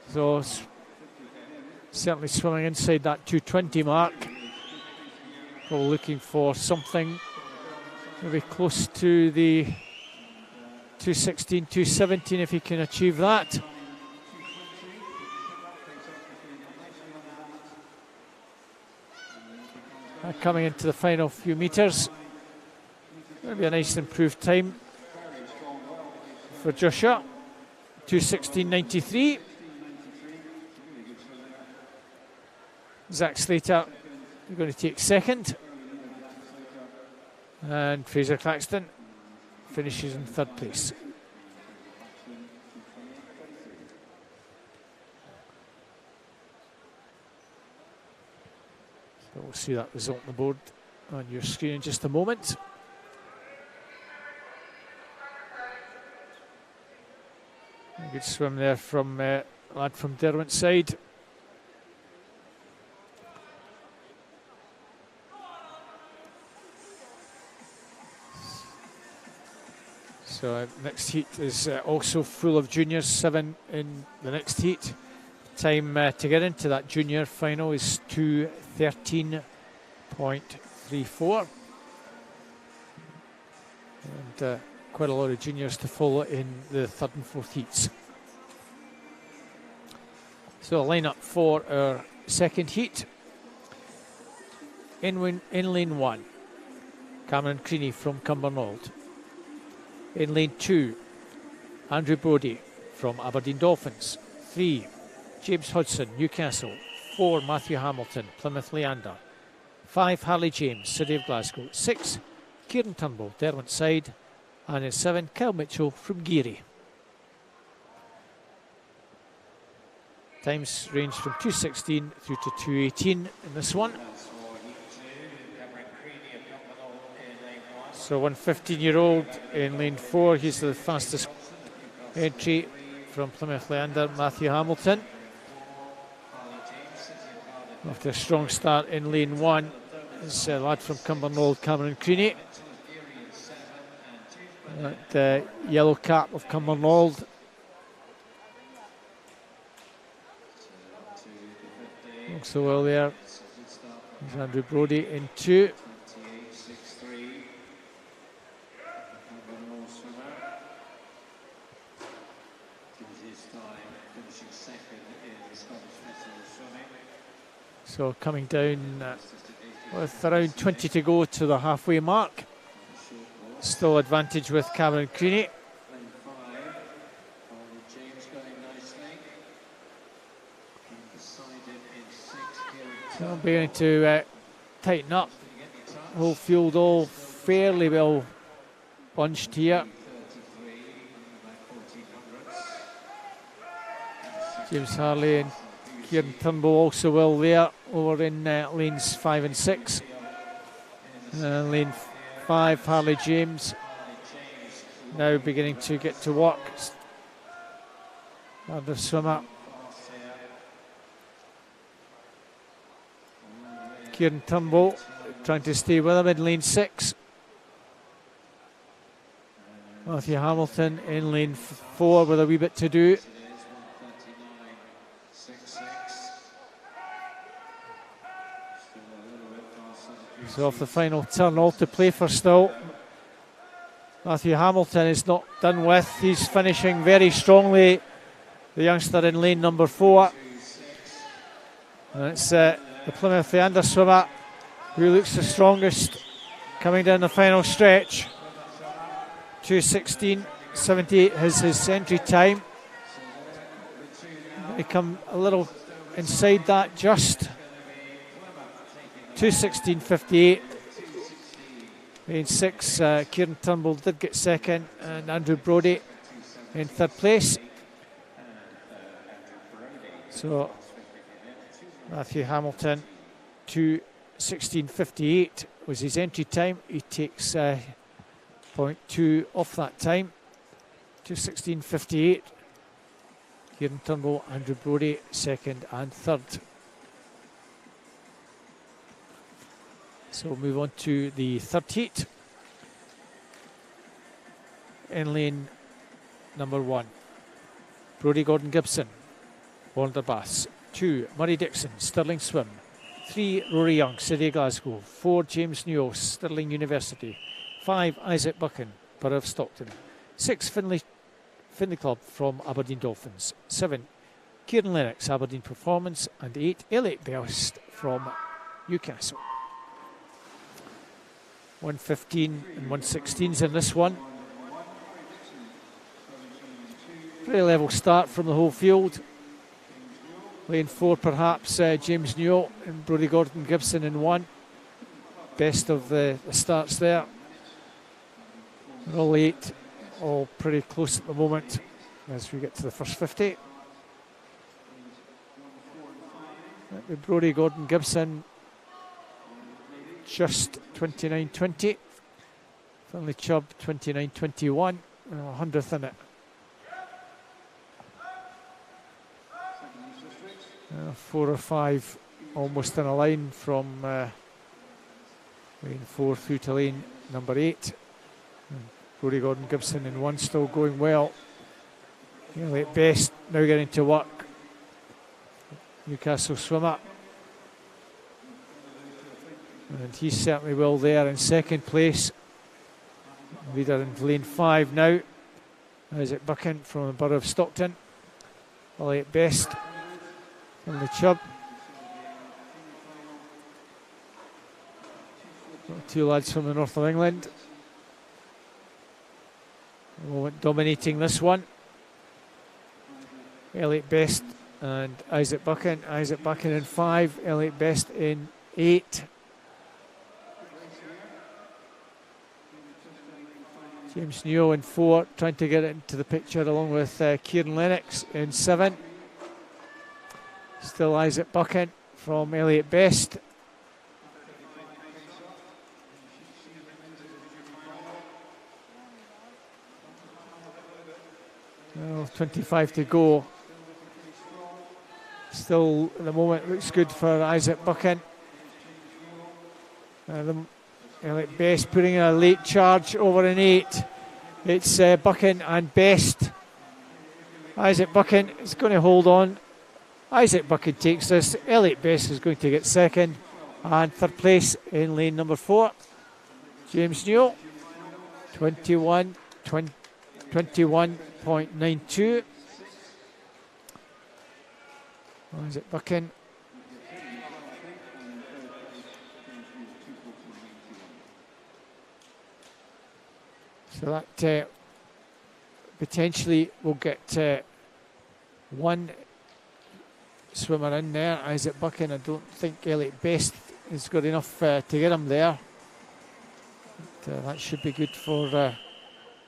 So certainly swimming inside that 2:20 mark. Probably looking for something maybe close to the 2:16, 2:17 if he can achieve that. Coming into the final few metres. Going to be a nice improved time for Joshua. 2:16.93. Zach Slater going to take second. And Fraser Claxton finishes in third place. So we'll see that result on the board on your screen in just a moment. A good swim there from lad from Derwentside. So next heat is also full of juniors, 7 in the next heat. Time to get into that junior final is 2:13.34. And quite a lot of juniors to follow in the third and fourth heats. So a line-up for our second heat. In lane 1, Cameron Creaney from Cumbernauld. In lane 2, Andrew Brodie from Aberdeen Dolphins. 3, James Hodgson, Newcastle. 4, Matthew Hamilton, Plymouth Leander. 5, Harley James, City of Glasgow. 6, Kieran Turnbull, Derwentside. And in 7, Kyle Mitchell from Geary. Times range from 2:16 through to 2:18 in this one. So 115-year-old in lane 4, he's the fastest entry from Plymouth Leander, Matthew Hamilton. After a strong start in lane 1, is a lad from Cumbernauld, Cameron Creaney. The yellow cap of Cumbernauld. So well there. There's Andrew Brodie in 2. So coming down with around 20 to go to the halfway mark. Still advantage with Cameron Creaney. So beginning to tighten up. Whole field all fairly well bunched here. James Harley and Kieran Turnbull also well there over in lanes 5 and 6. Lane 5, Harley James now beginning to get to work. Another swimmer. Kieran Turnbull trying to stay with him in lane 6. Matthew Hamilton in lane 4 with a wee bit to do. So off the final turn, all to play for still. Matthew Hamilton is not done with. He's finishing very strongly, the youngster in lane number 4. And it's the Plymouth Leander swimmer who looks the strongest coming down the final stretch. 2:16.78 is his entry time. They come a little inside that just. 2:16.58. In 6, Kieran Turnbull did get second, and Andrew Brodie in 3rd place. So Matthew Hamilton, 2:16.58 was his entry time. He takes 0.2 off that time. 2:16.58. Kieran Turnbull, Andrew Brodie, 2nd and 3rd. So we'll move on to the 3rd heat. In lane number 1, Brodie Gordon Gibson, Wanderbass. 2, Murray Dixon, Stirling Swim. 3, Rory Young, City of Glasgow. 4, James Newell, Stirling University. 5, Isaac Buchan, Borough of Stockton. 6, Finlay Club from Aberdeen Dolphins. 7, Kieran Lennox, Aberdeen Performance. And 8, Elliot Best from Newcastle. 1:15 and 1:16s in this one. Very level start from the whole field. Lane 4 perhaps James Newell and Brodie Gordon Gibson in 1. Best of the starts there. And all 8 all pretty close at the moment as we get to the first 50. Brodie Gordon Gibson just 29.20. Finlay Chubb 29.21. 100th in it. 4 or 5 almost in a line from lane 4 through to lane number 8. Brodie Gordon Gibson in 1 still going well. Elliot Best now getting to work. Newcastle swimmer. And he's certainly well there in 2nd place. Leader in lane 5 now. Isaac Buchan from the Borough of Stockton. Elliot Best from the Chubb. Two lads from the north of England. Dominating this one. Elliot Best and Isaac Buchan. Isaac Buchan in 5, Elliot Best in 8. James Neo in 4, trying to get it into the picture along with Kieran Lennox in 7. Still Isaac Buchan from Elliot Best. 25 to go. Still, at the moment, looks good for Isaac Buchan. Elliot Best putting in a late charge over an 8. It's Buchan and Best. Isaac Buchan is going to hold on. Isaac Buchan takes this. Elliot Best is going to get second. And third place in lane number 4. James Newell, 21.92. Isaac Buchan. So that potentially will get one swimmer in there. Isaac Buchan. I don't think Elliot Best is good enough to get him there. But, that should be good for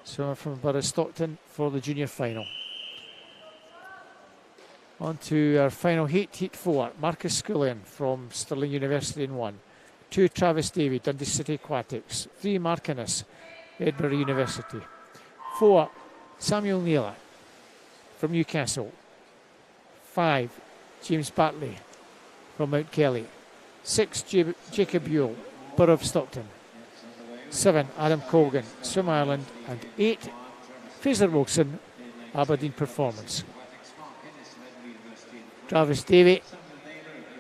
swimmer from Borough Stockton for the junior final. On to our final heat, heat 4. Marcus Scullion from Stirling University in 1. 2, Travis Davey, Dundee City Aquatics. 3, Mark Innes, Edinburgh University. 4, Samuel Naylor from Newcastle. 5, James Bartley from Mount Kelly. 6, Jacob Ewell, Borough of Stockton. 7, Adam Colgan, Swim Ireland. And 8, Fraser Wilson, Aberdeen Performance. Travis Davey,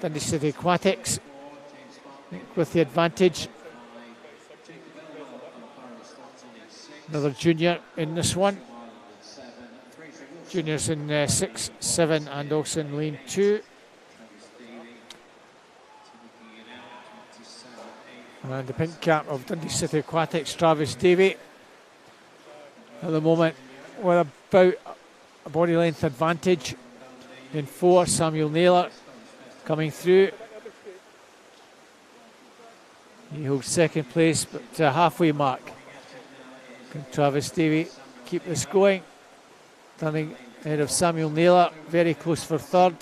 Dundee City Aquatics, with the advantage. Another junior in this one. Juniors in 6, 7 and also in lane 2. And the pink cap of Dundee City Aquatics, Travis Davey. At the moment, with about a body length advantage. In 4, Samuel Naylor coming through. He holds second place, but halfway mark. Can Travis Davey keep this going? Turning ahead of Samuel Naylor, very close for third.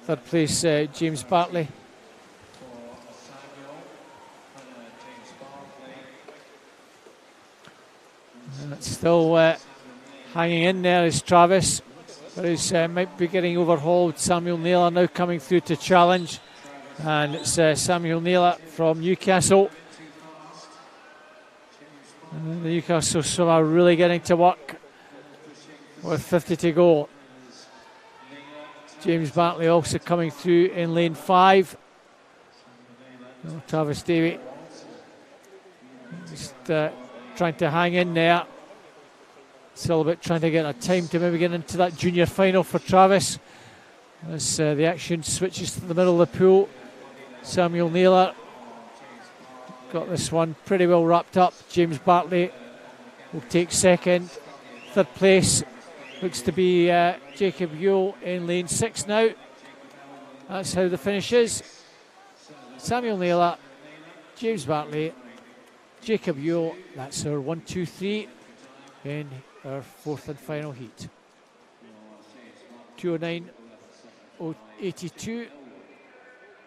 Third place, James Bartley. And it's still hanging in there is Travis. But he might be getting overhauled. Samuel Naylor now coming through to challenge. And it's Samuel Naylor from Newcastle. And the Newcastle swimmer really getting to work with 50 to go. James Bartley also coming through in lane 5. Travis Davey just trying to hang in there. Still a bit trying to get a time to maybe get into that junior final for Travis. As the action switches to the middle of the pool. Samuel Naylor got this one pretty well wrapped up. James Bartley will take second. Third place looks to be Jacob Ewell in lane 6 now. That's how the finish is. Samuel Naylor, James Bartley, Jacob Ewell. That's our 1, 2, 3 in our fourth and final heat. 209.82,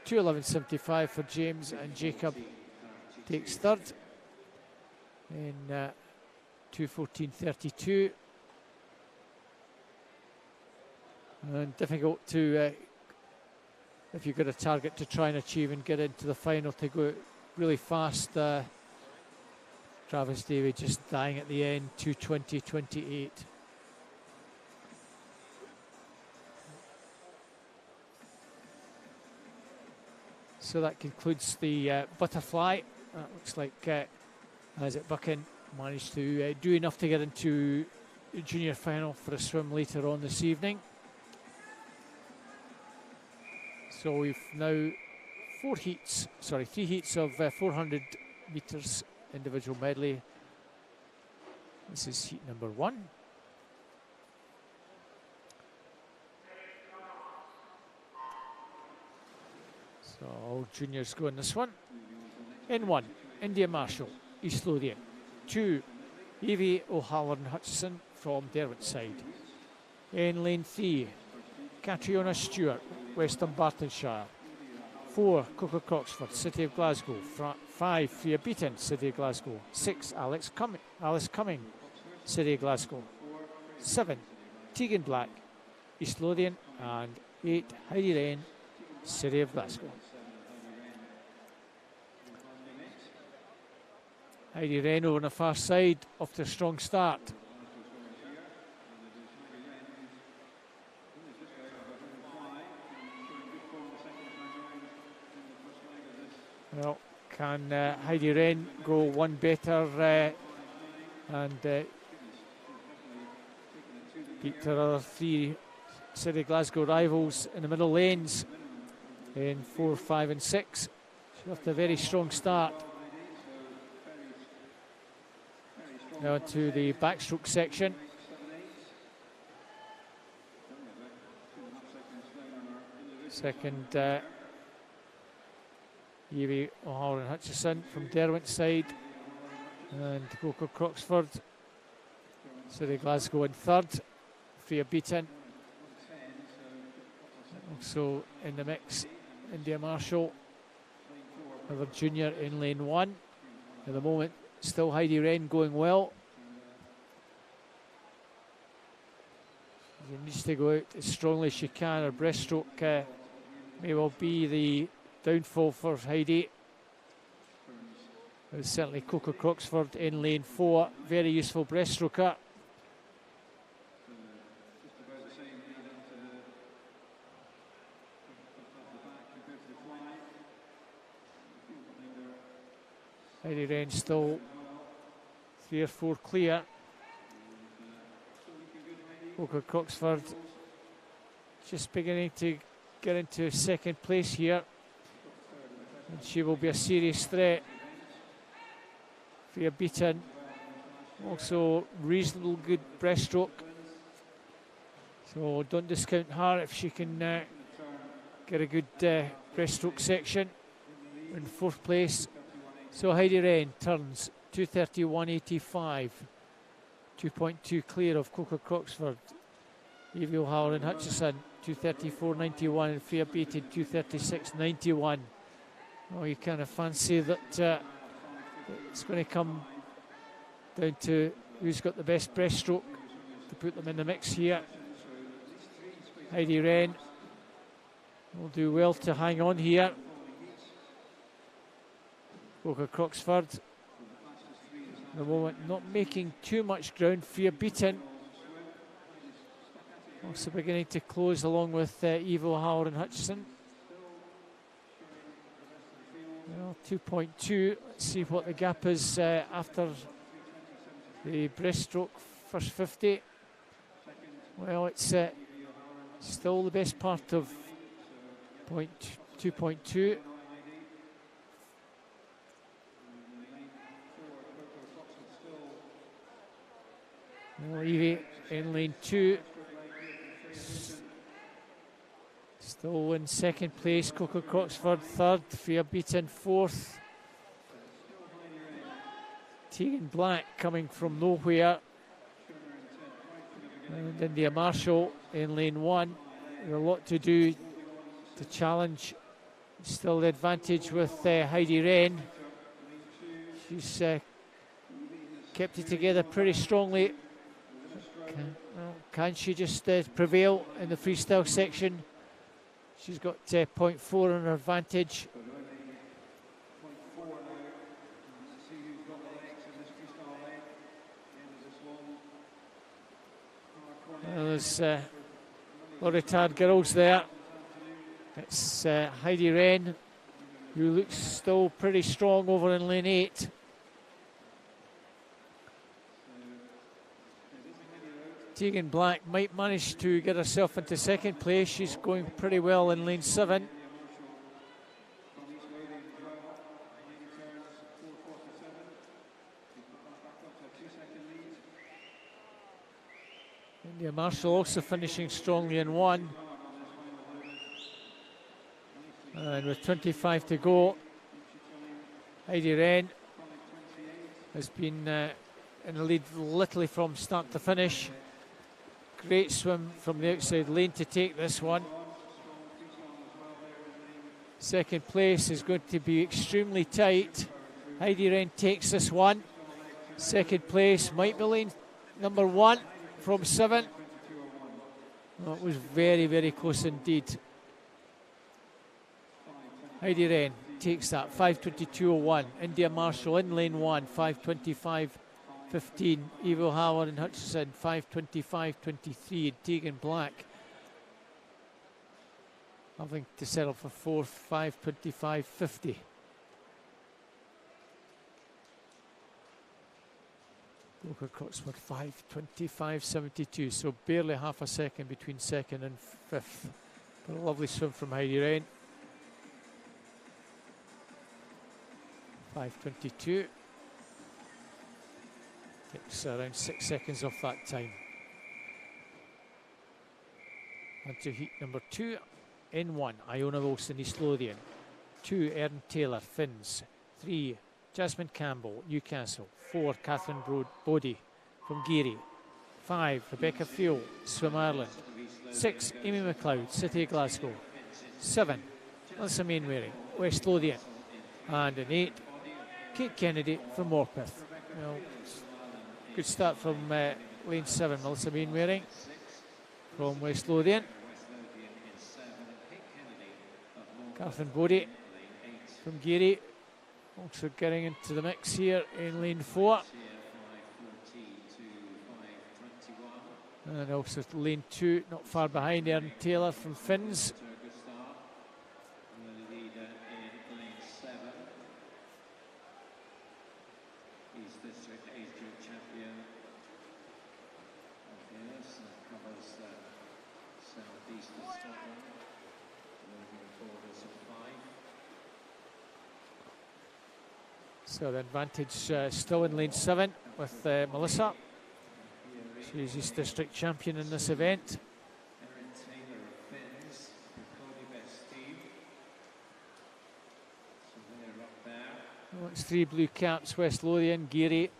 211.75 for James, and Jacob takes third in 214.32. And difficult to, if you've got a target to try and achieve and get into the final, to go really fast. Travis Davey just dying at the end, 220.28. So that concludes the butterfly. Looks like Isaac Buchan managed to do enough to get into the junior final for a swim later on this evening. So we've now three heats of 400 metres individual medley. This is heat number 1. So all juniors go in this one. In 1, India Marshall, East Lothian. 2, Evie O'Halloran Hutchison from Derwentside. In lane 3, Catriona Stewart, Western Bartonshire. 4, Coca Croxford, City of Glasgow. 5, Freya Beaton, City of Glasgow. 6, Alice Cumming, City of Glasgow. 7, Tegan Black, East Lothian. And 8, Heidi Rain, City of Glasgow. Heidi Rain over on the far side, off to a strong start. Well, can Heidi Rain go one better and beat her other 3 City of Glasgow rivals in the middle lanes in 4, 5 and 6. She's off to a very strong start. Now to the backstroke section. Second, Evie O'Halloran Hutchison from Derwentside, and Coca Croxford, City of Glasgow in 3rd. Freya Beaton also in the mix. India Marshall, another junior in lane 1. At the moment, still Heidi Rain going well. She needs to go out as strongly as she can. Her breaststroke may well be the downfall for Heidi. There's certainly Coca Croxford in lane 4, very useful breaststroker. Heidi Rain still 3 or 4 clear. Coca Croxford just beginning to get into 2nd place here, and she will be a serious threat. Freya Beaton, also reasonable good breaststroke, so don't discount her if she can get a good breaststroke section. In 4th place. So Heidi Rain turns 2:31.85, 2.2 clear of Coca Croxford. Evie O'Halloran Hutchison 2:34.91, and Freya Beaton 2:36.91. Oh, you kind of fancy that it's going to come down to who's got the best breaststroke to put them in the mix here. Heidi Rain will do well to hang on here. Coca Croxford, at the moment, not making too much ground. Freya Beaton also beginning to close along with Evie O'Halloran Hutchison. Well, 2.2. Let's see what the gap is after the breaststroke first 50. Well, it's still the best part of 2.2. Well, Evie in lane 2, still in 2nd place. Coca Croxford 3rd, Freya Beaton 4th. Tegan Black coming from nowhere, and India Marshall in lane 1. There's a lot to do to challenge. Still the advantage with Heidi Rain. She's kept it together pretty strongly. Can she just prevail in the freestyle section? She's got 0.4 on her advantage. There's a lot of tired girls there. It's Heidi Rain, who looks still pretty strong over in lane 8. Tegan Black might manage to get herself into 2nd place. She's going pretty well in lane 7. India Marshall also finishing strongly in 1. And with 25 to go, Heidi Wren has been in the lead literally from start to finish. Great swim from the outside lane to take this one. Second place is going to be extremely tight. Heidi Wren takes this one. Second place might be lane number 1 from 7. Oh, it was very, very close indeed. Heidi Wren takes that, 5:22.01. India Marshall in lane 1, 5:25.15. Evo Howard and Hutchison, 5:25.23. And Tegan Black having to settle for 4th, 5:25.50. Walker Cotswood, 5:25.72. So barely half a second between 2nd and 5th. But a lovely swim from Heidi Wren. 5:22. Takes around 6 seconds off that time. On to heat number 2. In 1, Iona Wilson, East Lothian. 2, Erin Taylor, Finns. 3, Jasmine Campbell, Newcastle. 4, Catherine Bodie from Geary. 5, Rebecca Fuel, Swim Ireland. 6, Amy McLeod, City of Glasgow. 7, Melissa Mainwaring, West Lothian. And in 8, Kate Kennedy from Morpeth. Well, good start from lane 7, Melissa Mainwaring from West Lothian. Catherine Bodie from Geary also getting into the mix here in lane 4. And also lane 2, not far behind, Erin Taylor from Finns. So the advantage still in lane 7 with Melissa. She's East District champion in this event. Well, it's 3 blue caps, West Lothian, Geary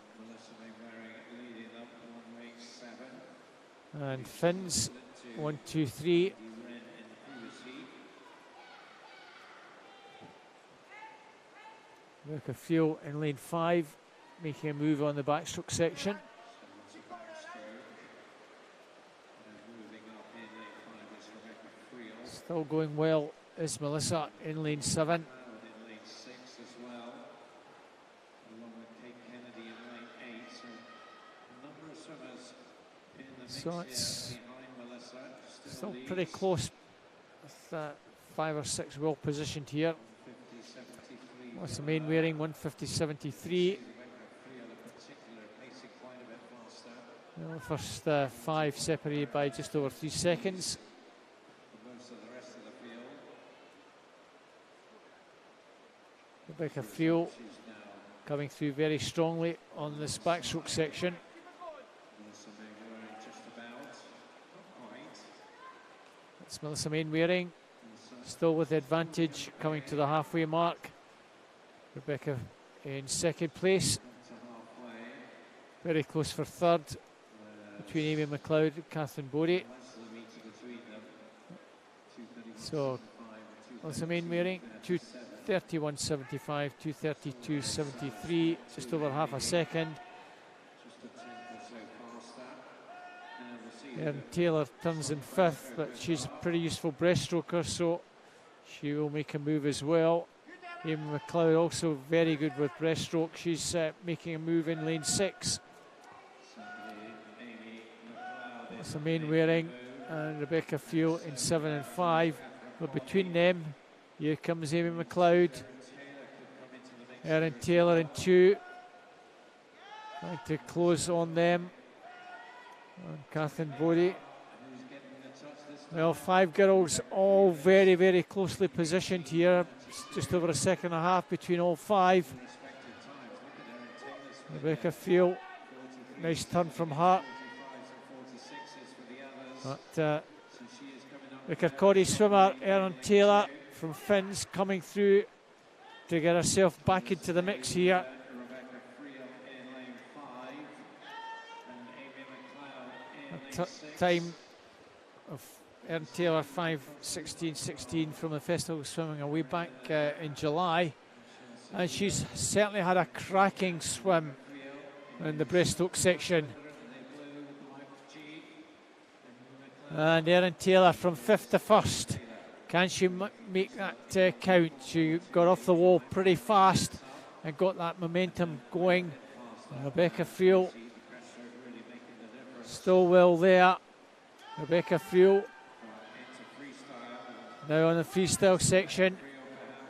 and Finns, 1, 2, 3. Rebecca Fuel in lane 5, making a move on the backstroke section. Still going well is Melissa in lane 7. So it's still pretty close with 5 or 6 well positioned here. What's the Mainwaring, 150.73. The first 5 separated by just over 3 seconds. Rebecca Fuel coming through very strongly on this backstroke section. It's Melissa Mainwaring still with the advantage coming to the halfway mark. Rebecca in second place, very close for third between Amy McLeod and Catherine Bodie. So Melissa Mainwaring, 2:31.75, 2:32.73, just over half a second. Erin Taylor turns in 5th, but she's a pretty useful breaststroker, so she will make a move as well. Amy McLeod also very good with breaststroke. She's making a move in lane 6. That's the Mainwaring and Rebecca Fuel in 7 and 5. But between them, here comes Amy McLeod. Erin Taylor in 2. Trying to close on them. And Catherine Bodie. Well, 5 girls all very, very closely positioned here. Just over a second and a half between all 5. Rebecca Fuel, nice turn from her. But the Kirkcaldy swimmer, Erin Taylor from Finns, coming through to get herself back into the mix here. Time of Erin Taylor 5:16.16 from the festival swimming away back in July, and she's certainly had a cracking swim in the breaststroke section. And Erin Taylor from 5th to 1st. Can she make that count? She got off the wall pretty fast and got that momentum going. And Rebecca Friel still well there. Rebecca Friel now on the freestyle section,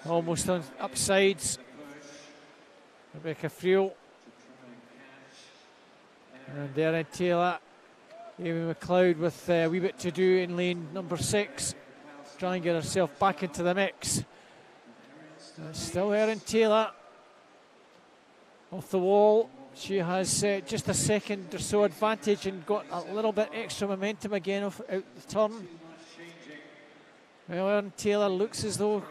almost on upsides. Rebecca Friel and Erin Taylor. Amy McLeod with a wee bit to do in lane number 6. Try and get herself back into the mix. Still Erin Taylor off the wall. She has just a second or so advantage and got a little bit extra momentum again out the turn. Well, Erin Taylor looks as though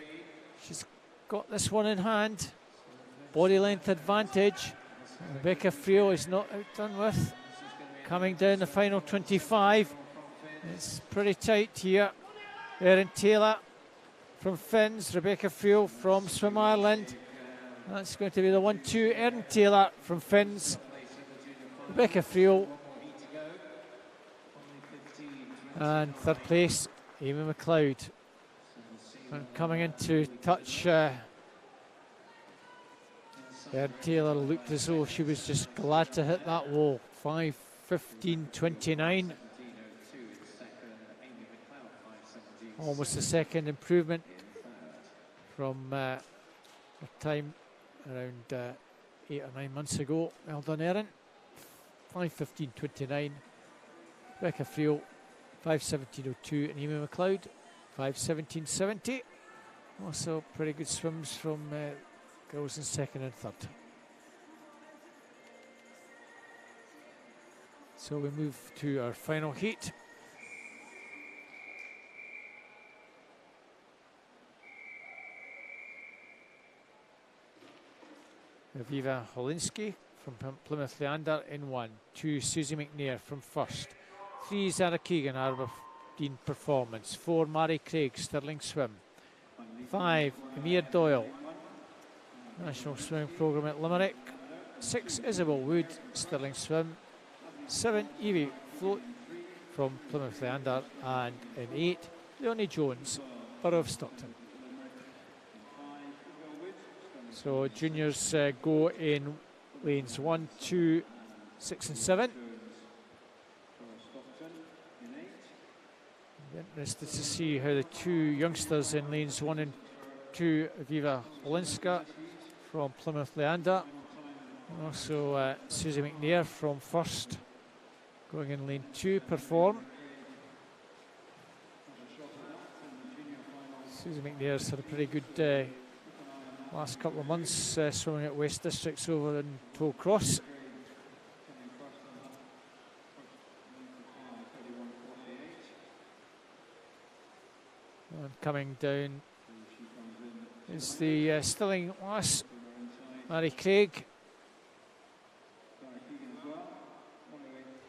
she's got this one in hand. Body length advantage. Rebecca Friel is not outdone with. Coming down the final 25. It's pretty tight here. Erin Taylor from Finns, Rebecca Friel from Swim Ireland. That's going to be the 1-2. Erin Taylor from Finns, Rebecca Friel. And third place, Amy McLeod. And coming into touch, Erin Taylor looked as though she was just glad to hit that wall. 5:15.29. Almost a second improvement from her time around 8 or 9 months ago. Well done, Erin. 5:15.29. Rebecca Friel, 5:17.02, and Amy McLeod, 5:17.70. Also pretty good swims from girls in second and third. So we move to our final heat. Aviva Holinski from Plymouth Leander in 1. 2, Susie McNair from 1st. 3, Zara Keegan, Aberdeen Performance. 4, Mary Craig, Stirling Swim. 5, Amir Doyle, National Swimming Programme at Limerick. 6, Isabel Wood, Stirling Swim. 7, Evie Float from Plymouth Leander. And in 8, Leonie Jones, Borough of Stockton. So juniors go in lanes 1, 2, 6 and 7. Interested to see how the 2 youngsters in lanes 1 and 2, Aviva Holinska from Plymouth Leander, and also Susie McNair from 1st, going in lane 2, perform. Susie McNair's had a pretty good last couple of months swimming at West Districts over in Tollcross. And coming down is the Stirling lass, Mary Craig,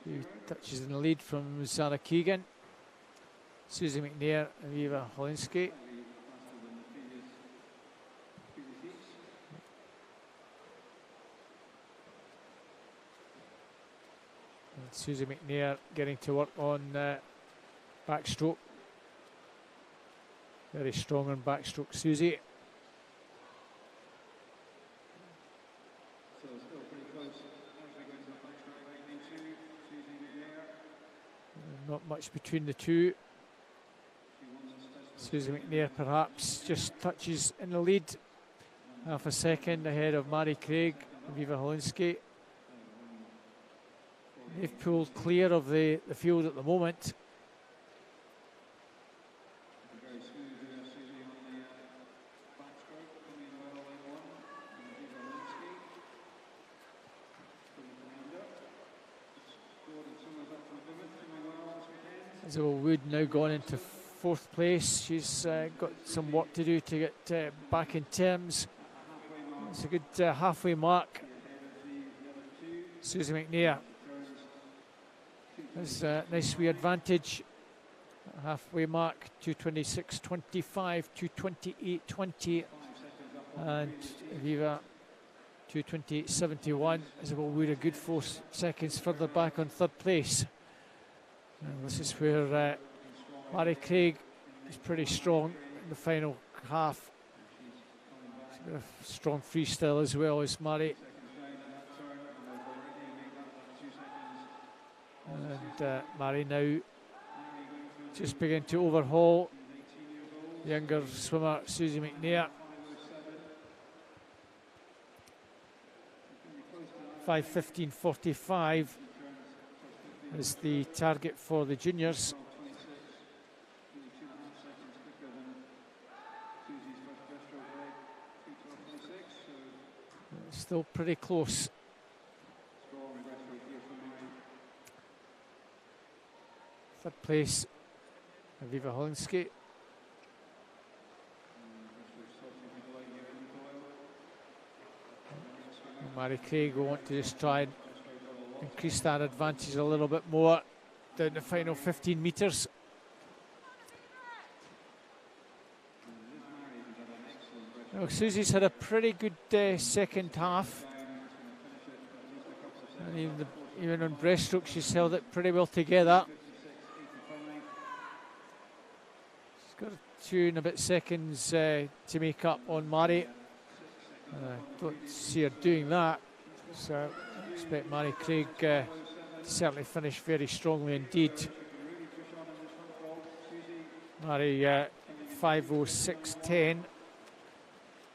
who touches in the lead from Zara Keegan. Susie McNair, Aviva Holinski. And Susie McNair getting to work on backstroke. Very strong on backstroke, Susie. Not much between the two. Susie McNair perhaps just touches in the lead, half a second ahead of Mary Craig and Aviva Holinski. They've pulled clear of the field at the moment. Isabel Wood now gone into 4th place. She's got some work to do to get back in terms. It's a good halfway mark. Susie McNair has a nice wee advantage. Halfway mark, 2:26.25, 2:28.20, and Aviva 2:28.71. Isabel Wood a good 4 seconds further back on 3rd place. And this is where Mary Craig is pretty strong in the final half. She's got a strong freestyle as well as Mary. And Mary now just beginning to overhaul the younger swimmer Susie McNair. 5:15.45 is the target for the juniors. Still pretty close. 3rd place, Aviva Holinsky. Mary Craig will want to just try and increase that advantage a little bit more down the final 15 metres. Well, Susie's had a pretty good second half. And even on breaststroke, she's held it pretty well together. She's got 2 and a bit seconds to make up on Mary. Don't see her doing that, so I expect Mary Craig to certainly finish very strongly indeed. Mary 5:06.10.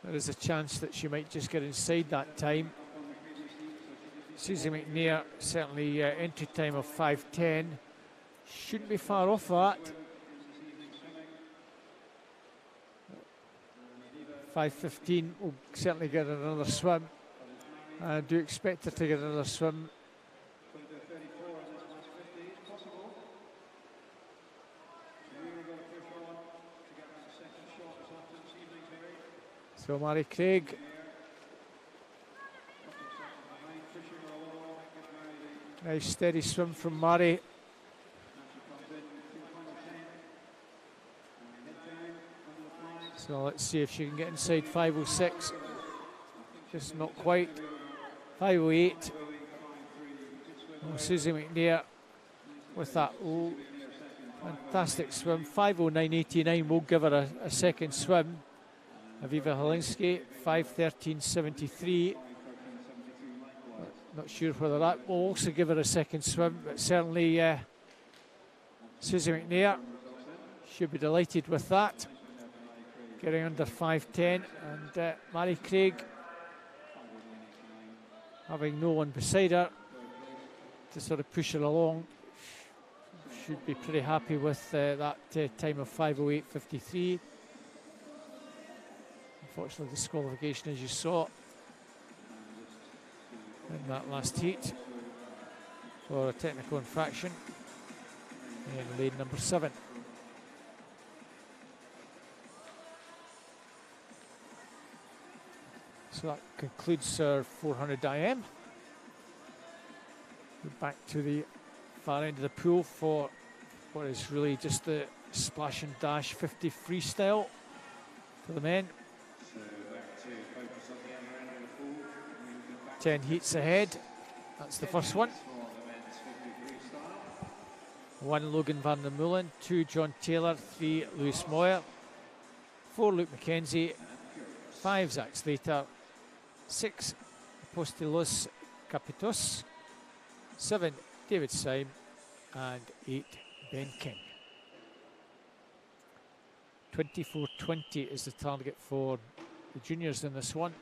There is a chance that she might just get inside that time. Susie McNair certainly entry time of 5:10. Shouldn't be far off that. 5:15 will certainly get another swim. I do expect her to get another swim. So Mary Craig. Nice steady swim from Mary. So let's see if she can get inside 5:06. Just not quite. 5:08. Oh, Susie McNair with that fantastic swim. 5:09.89 will give her a second swim. Aviva Holinsky 5:13.73. Not sure whether that will also give her a second swim, but certainly Susie McNair should be delighted with that. Getting under 5:10, and Mary Craig, having no one beside her to sort of push her along, should be pretty happy with that time of 5:08.53. Unfortunately, disqualification, as you saw in that last heat, for a technical infraction in lane number 7. So that concludes our 400 IM. We're back to the far end of the pool for what is really just the splash and dash 50 freestyle for the men. 10 heats ahead. That's the first one. 1 Logan van der Meulen, 2 John Taylor, 3 Lewis Moyer, 4 Luke McKenzie, 5 Zach Slater, 6 Apostolos Capitos, 7 David Syme, and 8 Ben King. 24:20 is the target for the juniors in this one,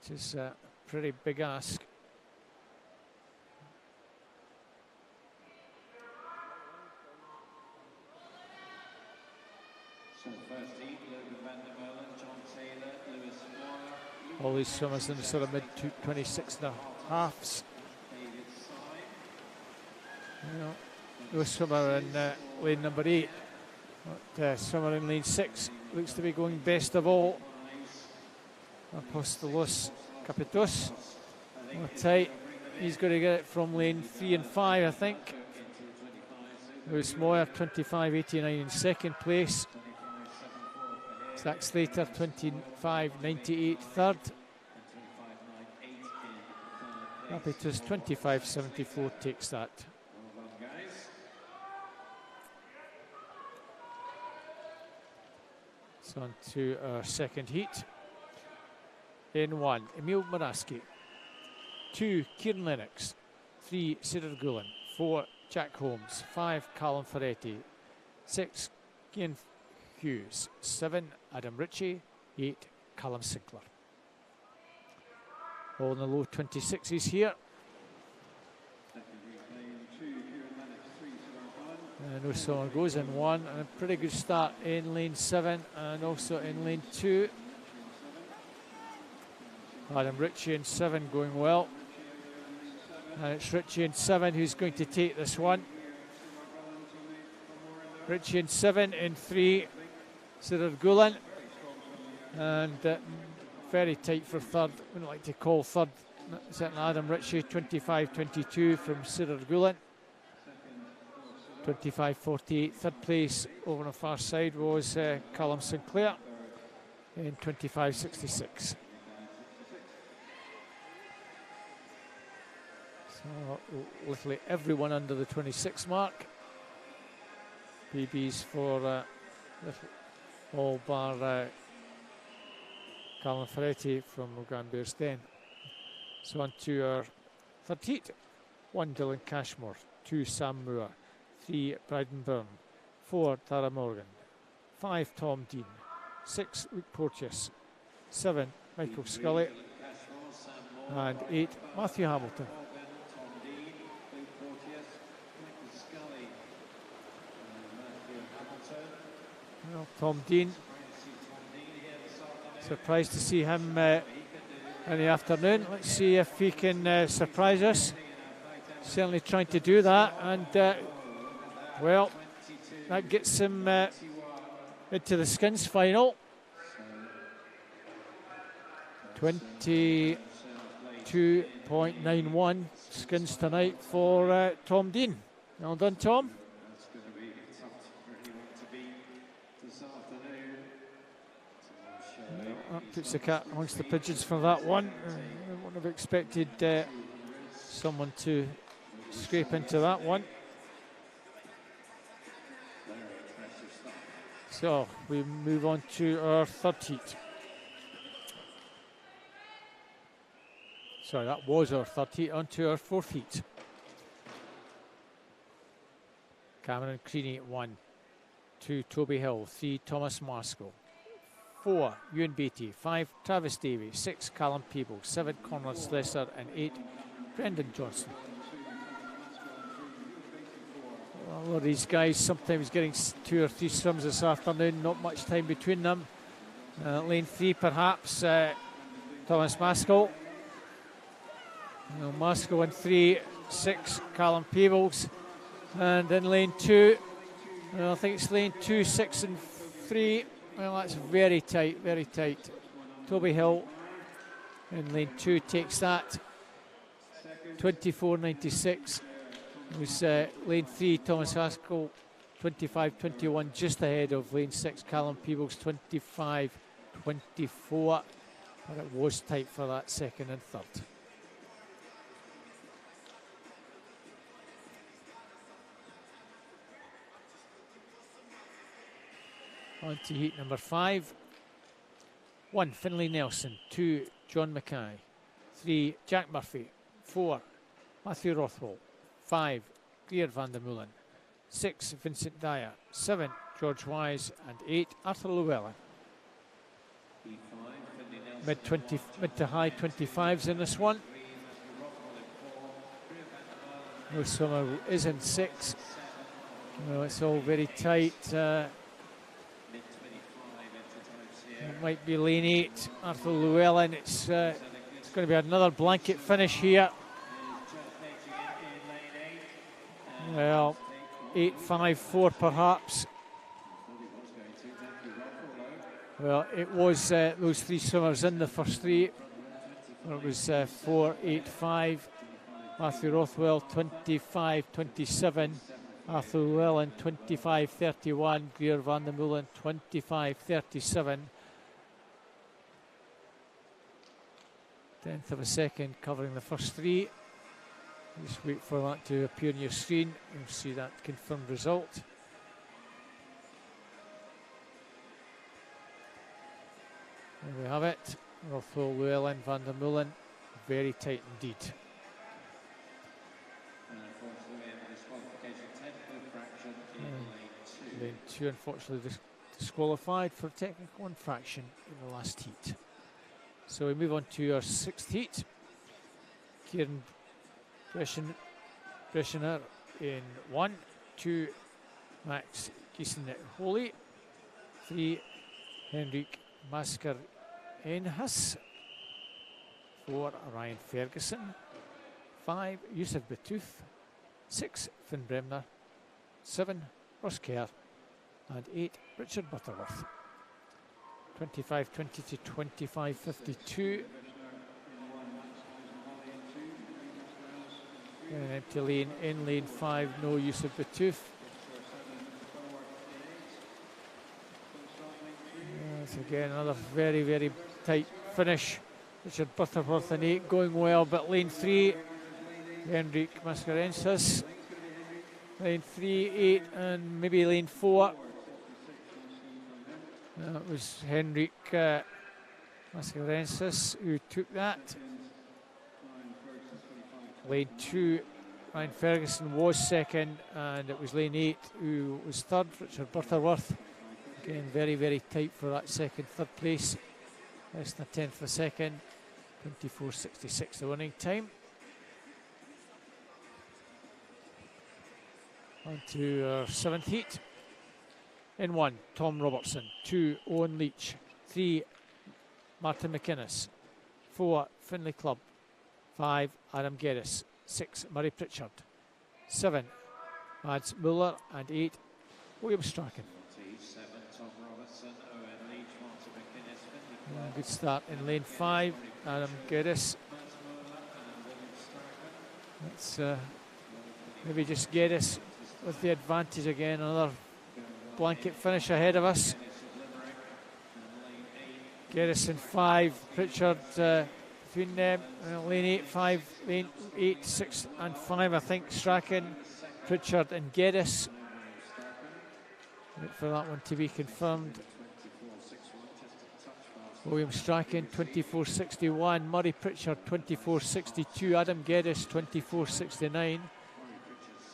which is a pretty big ask. All these swimmers in the sort of mid 26 and a halves. You know, No Swimmer in lane number 8. But Swimmer in lane 6 looks to be going best of all. Apostolos Kapitos. Tight. He's going to get it from lane 3 and 5, I think. Lewis Moyer, 25.89 in second place. Zach Slater, 25.98 third. Kapitos, 25.74 takes that. So on to our second heat. In 1, Emil Moraski. 2, Kieran Lennox. 3, Cedar Gulen. 4, Jack Holmes. 5, Callum Ferretti. 6, Ian Hughes. 7, Adam Ritchie. 8, Callum Sinclair. All in the low 26s here. No Swimmer goes in 1, and a pretty good start in lane 7 and also in lane 2. Adam Ritchie in 7 going well. And it's Ritchie in 7 who's going to take this one. Ritchie in 7, in 3, Cedar Gulen. And very tight for third. Wouldn't like to call third. Certainly Adam Ritchie, 25.22 from Cedar Gulen. 25.48. Third place over on the far side was Callum Sinclair in 25.66. So literally everyone under the 26 mark. PBs for all bar Callum Ferretti from Rogan-Bearsden. So on to our third heat. 1, Dylan Cashmore. 2, Sam Moore. 3, Bryden Byrne. 4, Tara Morgan. 5, Tom Dean. 6, Luke Porteous. 7, Michael Scully. And 8, Matthew Hamilton. Well, Tom Dean. Surprised to see him in the afternoon. Let's see if he can surprise us. Certainly trying to do that, and well, that gets him into the skins final. 22.91 skins tonight for Tom Dean. Well done, Tom. That puts the cat amongst the pigeons for that one. I wouldn't have expected someone to scrape into that one. So we move on to our third heat. Sorry, that was our third heat. On to our fourth heat. Cameron Creaney 1, 2, Toby Hill, 3, Thomas Maskell. 4, Ewan Beattie. 5, Travis Davey. 6, Callum Peebles. 7, Conrad Slessor. And 8, Brendan Johnson. Well, a lot of these guys sometimes getting 2 or 3 swims this afternoon. Not much time between them. Lane 3 perhaps, Thomas Maskell. Maskell in 3, 6, Callum Peebles. And in lane 2, I think it's lane 2, 6 and 3. Well, that's very tight, very tight. Toby Hill in lane 2 takes that. 24.96. It was lane 3, Thomas Maskell, 25.21, just ahead of lane 6, Callum Peebles, 25.24. But it was tight for that second and third. On to heat number 5. 1, Finlay Nelson. 2, John Mackay. 3, Jack Murphy. 4, Matthew Rothwell. 5, Geert van der Meulen. 6, Vincent Dyer. 7, George Wise. And 8, Arthur Llewellyn. Mid to high 25s in this one. No Swimmer is in 6. Well, it's all very tight. It might be lane 8, Arthur Llewellyn. It's going to be another blanket finish here. Well, 8.54 perhaps. Well, it was those three swimmers in the first three. It was 4.85. Matthew Rothwell 25.27. Arthur Llewellyn 25.31. Greer van der Meulen 25.37. 10th of a second covering the first three. Just wait for that to appear on your screen. You'll see that confirmed result. There we have it. Rothwell, Llewellyn, van der Meulen. Very tight indeed. Lane 2 unfortunately disqualified for technical infraction in the last heat. So we move on to our sixth heat. Kieran Breshener in 1, 2, Max Giessen-Holy, 3, Henrik Mascarenhas, 4, Ryan Ferguson, 5, Yusuf Batooth, 6, Finn Bremner, 7, Ross Kerr, and 8, Richard Butterworth. 25.20 to 25.52. An empty lane in lane 5, no Yusuf Batooth. That's again another very, very tight finish. Richard Butterworth in 8 going well, but lane 3, Henrik Mascarenhas. Lane 3, 8, and maybe lane 4. That was Henrik Mascarenhas who took that. Lane 2, Ryan Ferguson was second, and it was lane 8 who was third, Richard Butterworth. Again, very, very tight for that second, third place. Less than a 10th of a second. 24.66 the winning time. On to our seventh heat. In 1, Tom Robertson. 2, Owen Leach. 3, Martin McInnes. 4, Finlay Clubb. 5, Adam Geddes. 6, Murray Pritchard. 7, Mads Muller. And 8, William Strachan. Good start in lane 5, Adam Geddes. Let's maybe just Geddes with the advantage again. Another blanket finish ahead of us. Geddes in 5, Pritchard between them. Lane 8, 5, lane 8, 6 and 5 I think. Strachan, Pritchard and Geddes. Wait for that one to be confirmed. William Strachan 24.61, Murray Pritchard 24.62, Adam Geddes 24.69.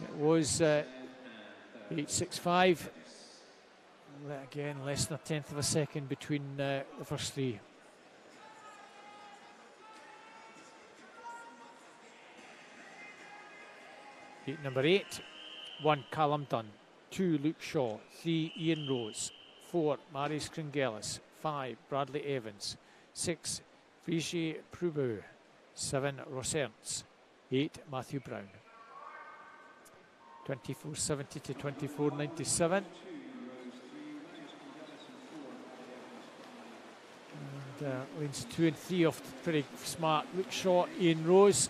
It was 8.65. Again, less than a 10th of a second between the first three. Heat number 8, 1, Callum Dunn, 2, Luke Shaw, 3, Ian Rose, 4, Marius Kringelis, 5, Bradley Evans, 6, Vigier Prubau, 7, Ross Ernst, 8, Matthew Brown. 24.70 to 24.97. And lanes 2 and 3 off pretty smart. Luke Shaw, Ian Rose.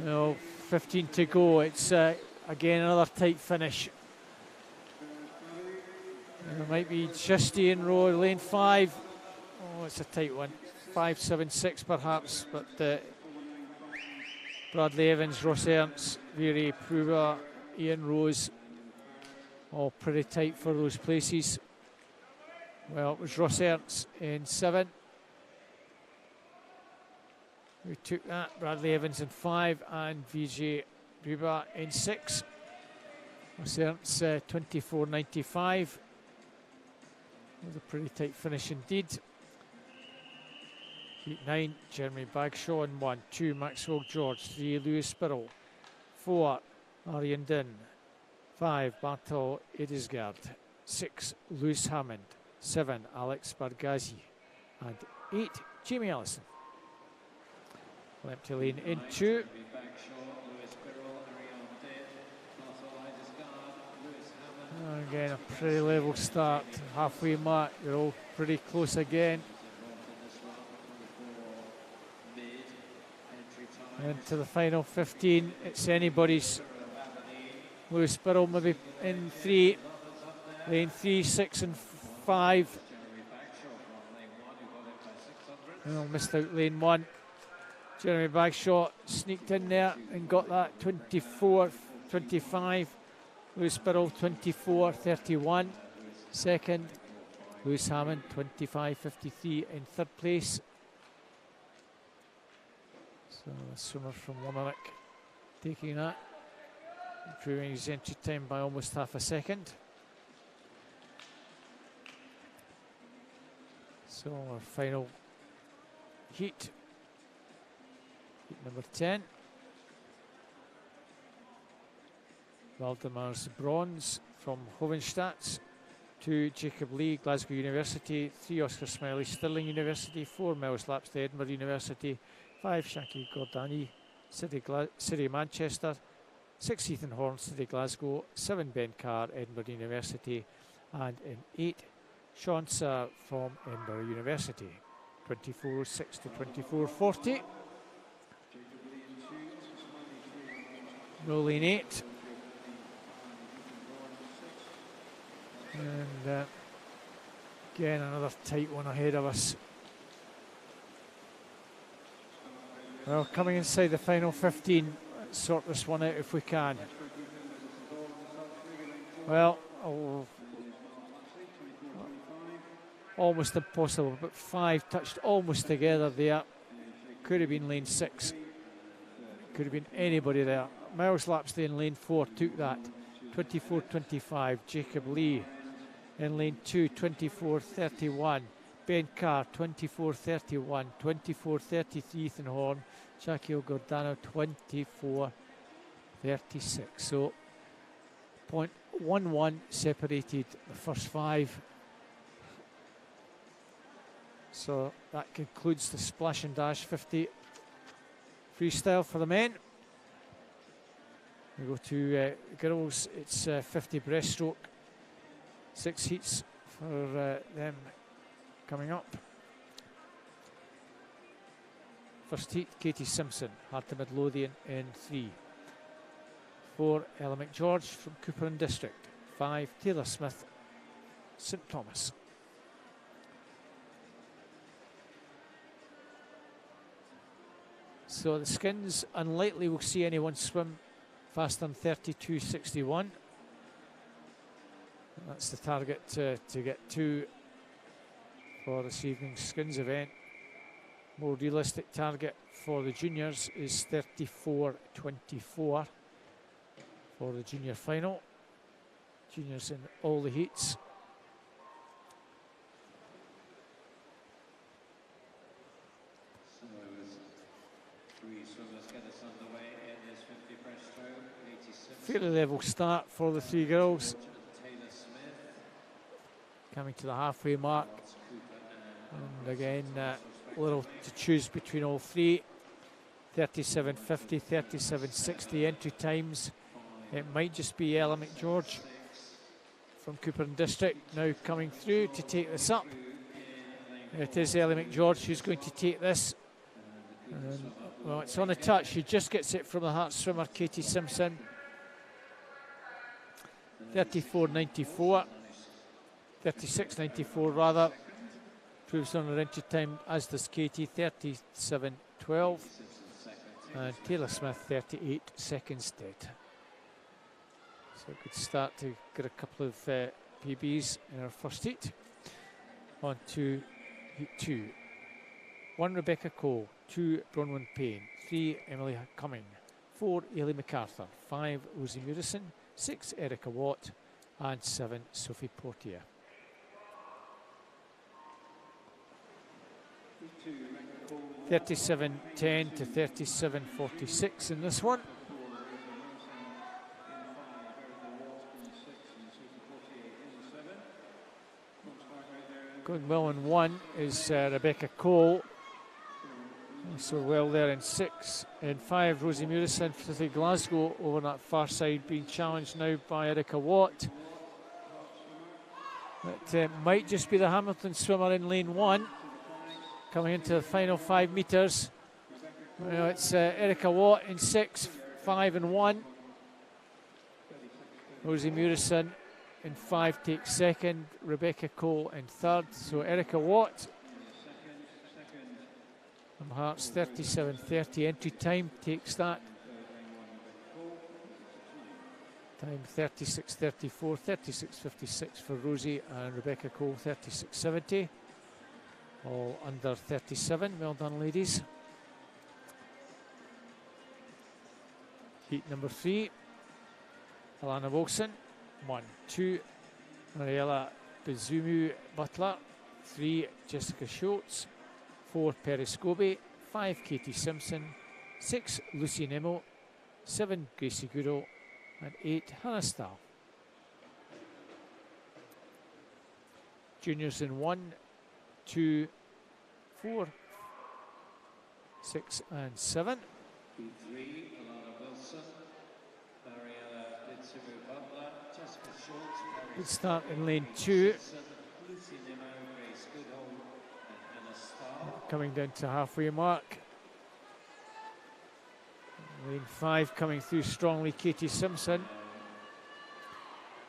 No, 15 to go. It's again another tight finish. It might be just Ian Rose, lane 5. Oh, it's a tight one. 5.76 perhaps, but Bradley Evans, Ross Ernst, Vigier Prubau, Ian Rose, all pretty tight for those places. Well, it was Ross Ernst in 7. We took that. Bradley Evans in 5 and Vigier Prubau in 6. Ross Ernst 24.95. Was a pretty tight finish indeed. Heat 9, Jeremy Bagshaw in 1, 2, Maxwell George, 3, Lewis Spirrell, 4, Arjen Din, 5, Bartol Edisgaard, 6, Lewis Hammond, 7, Alex Bargazi, and 8, Jamie Ellison. Empty lane in 2. Again, a pretty level start. Halfway mark, you're all pretty close again. Into the final 15, it's anybody's. Lewis Birrell maybe in 3, lane 3, 6 and 5. Oh, missed out lane 1. Jeremy Bagshaw sneaked in there and got that 24, 25. Lewis Birrell 24, 31. Second, Lewis Hammond 25, 53 in third place. So the swimmer from Limerick taking that, improving his entry time by almost half a second. So our final heat, heat number 10. Waldemar's bronze from Hovenstadt, 2 Jacob Lee, Glasgow University, 3 Oscar Smiley, Stirling University, 4 Miles Lapsley, Edinburgh University, 5 Shanky Gordani, City Manchester, 6 Ethan Horn, City Glasgow, 7 Ben Carr, Edinburgh University, and in 8 Sean Saar from Edinburgh University. 24.06 to 24.40. Rolling 8. And again, another tight one ahead of us. Well, coming inside the final 15, let's sort this one out if we can. Well, almost impossible, but 5 touched almost together there. Could have been lane 6. Could have been anybody there. Miles Lapsley in lane 4 took that. 24.25. Jacob Lee in lane 2, 24.31. Ben Carr, 24.31. 24.33. Ethan Horn. Shaquille Gordano, 24.36. So 0.11 separated the first 5. So that concludes the Splash and Dash 50 freestyle for the men. We go to girls. It's 50 breaststroke. 6 heats for them coming up. First heat, Katie Simpson, Heart of Midlothian in 3. 4, Ella McGeorge from Cooper and District. 5, Taylor Smith, St Thomas. So the skins, unlikely we'll see anyone swim faster than 32.61. That's the target to get to for this evening's skins event. More realistic target for the juniors is 34.24 for the junior final. Juniors in all the heats. Fairly level start for the 3 girls. Coming to the halfway mark. And again, little to choose between all 3. 37.50, 37.60 entry times. It might just be Ella McGeorge from Cooper and District now coming through to take this up. It is Ella McGeorge who's going to take this. And, well, it's on the touch. She just gets it from the Hart swimmer, Katie Simpson. 34.94. 36.94 rather. Proves on her entry time, as does Katie, 37.12. And Taylor Smith, 38 seconds dead. So a good start to get a couple of PBs in our first heat. On to heat 2. 1, Rebecca Cole. 2, Bronwyn Payne. 3, Emily Cumming. 4, Ailey MacArthur. 5, Rosie Murison. 6, Erica Watt. And 7, Sophie Portier. 37.10 to 37.46 in this one. Going well in 1 is Rebecca Cole. So well there in 6. In 5, Rosie Murison, City Glasgow over that far side, being challenged now by Erica Watt. It might just be the Hamilton swimmer in lane 1 coming into the final 5 metres. Well, it's Erica Watt in 6, 5 and 1. Rosie Murison in 5 takes second. Rebecca Cole in 3rd. So Erica Watt from Hearts 37.30 entry time takes that. Time 36.34, 36.56 for Rosie and Rebecca Cole 36.70. All under 37. Well done, ladies. Heat number 3. Alana Wilson, 1, 2. Mariella Bizumu Butler, 3. Jessica Schultz, 4. Perry Scobie, 5. Katie Simpson, 6. Lucy Nemo, 7. Gracie Goodall, and 8. Hannah Stahl. Juniors in 1, 2, 4, 6 and 7. Heat 3, Alana Wilson, Mariella Bizumu Butler, Jessica Schultz, Good start in lane 2. Lucy Nemo, Grace Goodall, and Hannah Stahl. Coming down to halfway mark. Lane 5 coming through strongly, Katie Simpson.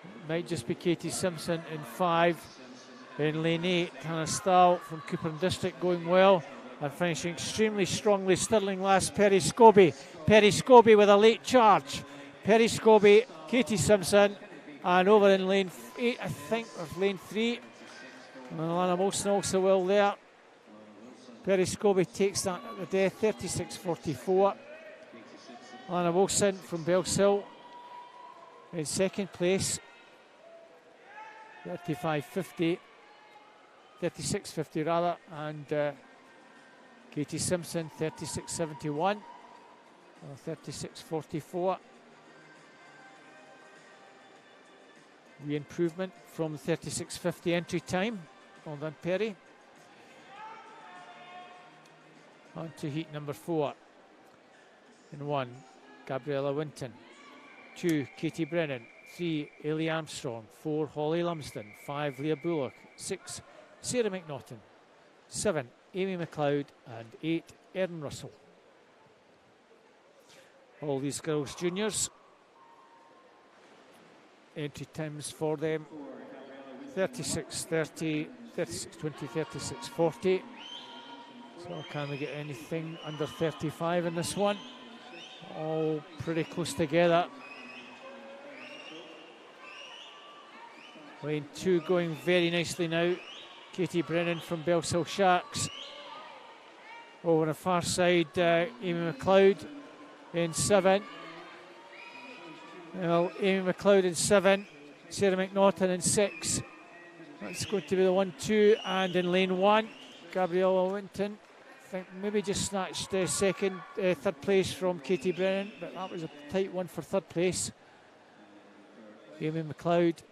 It might just be Katie Simpson in 5. In lane 8, Hannah Stahl from Cooper and District going well. And finishing extremely strongly, Stirling last, Perry Scobie. Perry Scobie with a late charge. Perry Scobie, Katie Simpson, and over in lane 8, I think, or lane 3. And Alana Wilson also well there. Perry Scobie takes that at the death, 36.44. Alana Wilson from Bellshill in second place, 35.50, 36.50 rather, and Katie Simpson 36.71, or 36.44. The improvement from 36.50 entry time. Well done, Perry. On to heat number 4. In 1, Gabriella Winton. 2, Katie Brennan. 3, Ailey Armstrong. 4, Holly Lumsden. 5, Leah Bullock. 6, Sarah McNaughton. 7, Amy McLeod. And 8, Erin Russell. All these girls juniors. Entry times for them 36.30, 36.20, 36.40. So can we get anything under 35 in this one? All pretty close together. Lane 2 going very nicely now. Katie Brennan from Bellshill Sharks. Over on the far side, Amy McLeod in 7. Well, Amy McLeod in 7. Sarah McNaughton in 6. That's going to be the 1-2. And in lane 1, Gabriella Winton. I think maybe just snatched third place from Katie Brennan, but that was a tight one for third place. Amy McLeod,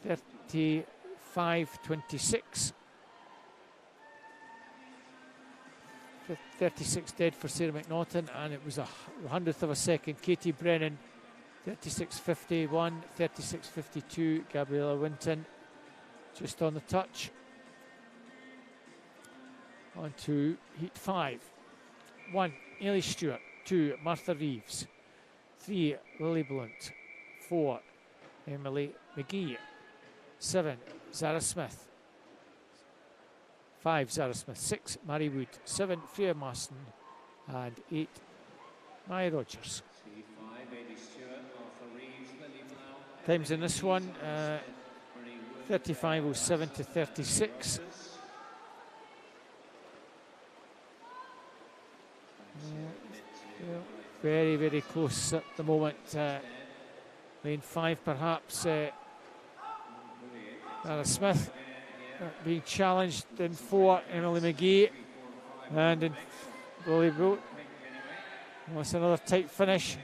35.26. 36 dead for Sarah McNaughton, and it was a 100th of a second. Katie Brennan, 36.51, 36.52. Gabriella Winton, just on the touch. On to heat 5. 1, Ailey Stewart. 2, Martha Reeves. 3, Lily Blunt. 4, Emily McGee. 7, Zara Smith. 5, Zara Smith. 6, Mary Wood. 7, Freya Marston. And 8, Maya Rogers. Times in this one, 35.07 to 36. Very, very close at the moment. Lane 5 perhaps. Zara Smith being challenged in 4, Emily McGee. And in Lily Blunt. That's another tight finish.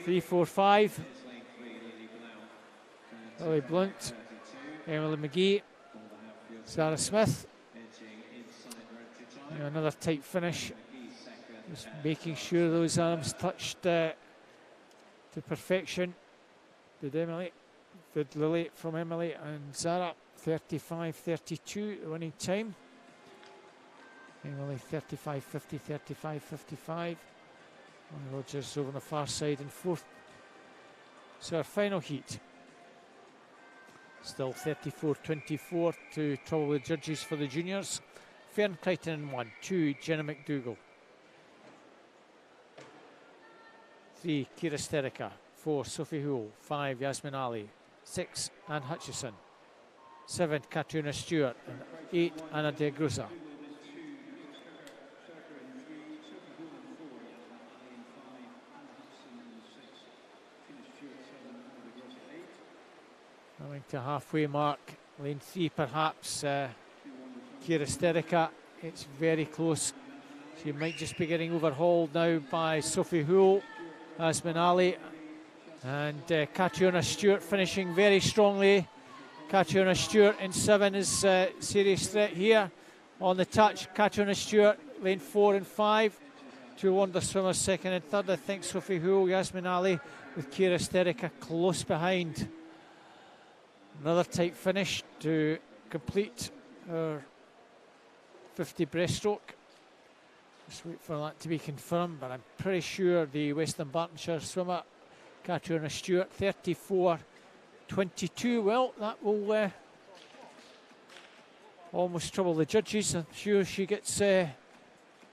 3-4-5. Lily Blunt, Emily McGee, Zara Smith. Another tight finish. Just making sure those arms touched to perfection. Did Emily? Good Lily from Emily and Zara, 35.32 the winning time. Emily 35.50, 35.55. Rogers over on the far side in fourth. So our final heat. Still 34-24 to trouble the judges for the juniors. Fern Crichton in 1, 2 Jenna McDougall, 3 Kira Sterica, 4 Sophie Houle, 5 Yasmin Ali, 6 Anne Hutchison, 7 Katrina Stewart, and 8 Anna de Grusa. Coming to halfway mark, lane 3 perhaps. Kira Sterica, it's very close. She might just be getting overhauled now by Sophie Houle, Yasmin Ali, and Katrina Stewart finishing very strongly. Katrina Stewart in 7 is serious threat here. On the touch, Katrina Stewart, lane 4 and 5. 2 wonder swimmers second and third. I think Sophie Houle, Yasmin Ali with Kira Sterica close behind. Another tight finish to complete our 50 breaststroke. Just wait for that to be confirmed, but I'm pretty sure the Western Bartonshire swimmer, Katrina Stewart, 34.22. Well, that will almost trouble the judges. I'm sure she gets at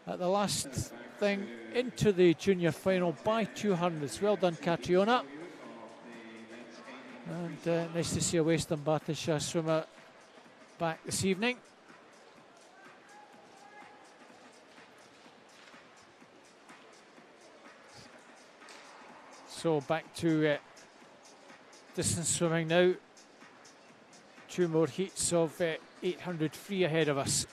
the last thing into the junior final by 200s. Well done, Katrina. And nice to see a Western Bartonshire swimmer back this evening. So back to distance swimming now. 2 more heats of 800 free ahead of us.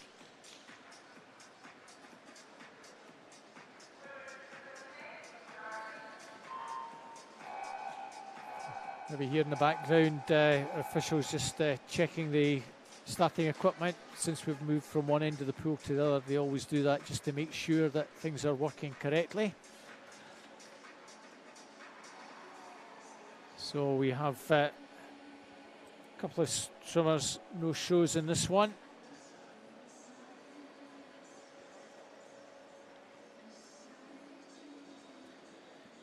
Maybe here in the background, officials just checking the starting equipment. Since we've moved from one end of the pool to the other, they always do that just to make sure that things are working correctly. So we have a couple of swimmers, no shows in this one.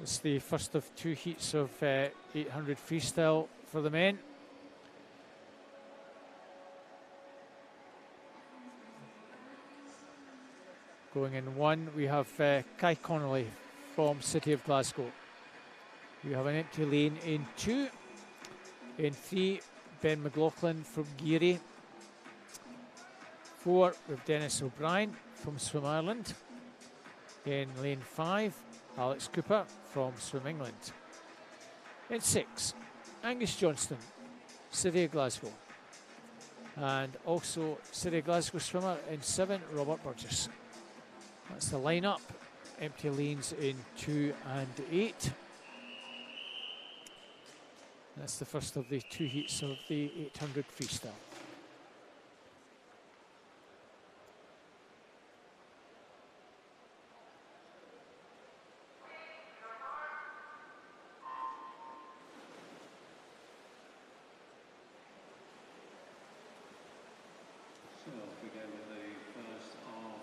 It's the first of 2 heats of 800 freestyle for the men. Going in 1, we have Kai Connolly from City of Glasgow. We have an empty lane in 2. In 3, Ben McLaughlin from Geary. 4, we have Dennis O'Brien from Swim Ireland. In lane 5, Alex Cooper from Swim England. In 6, Angus Johnston, City of Glasgow. And also City of Glasgow swimmer in 7, Robert Burgess. That's the lineup. Empty lanes in 2 and 8. That's the first of the 2 heats of the 800 freestyle.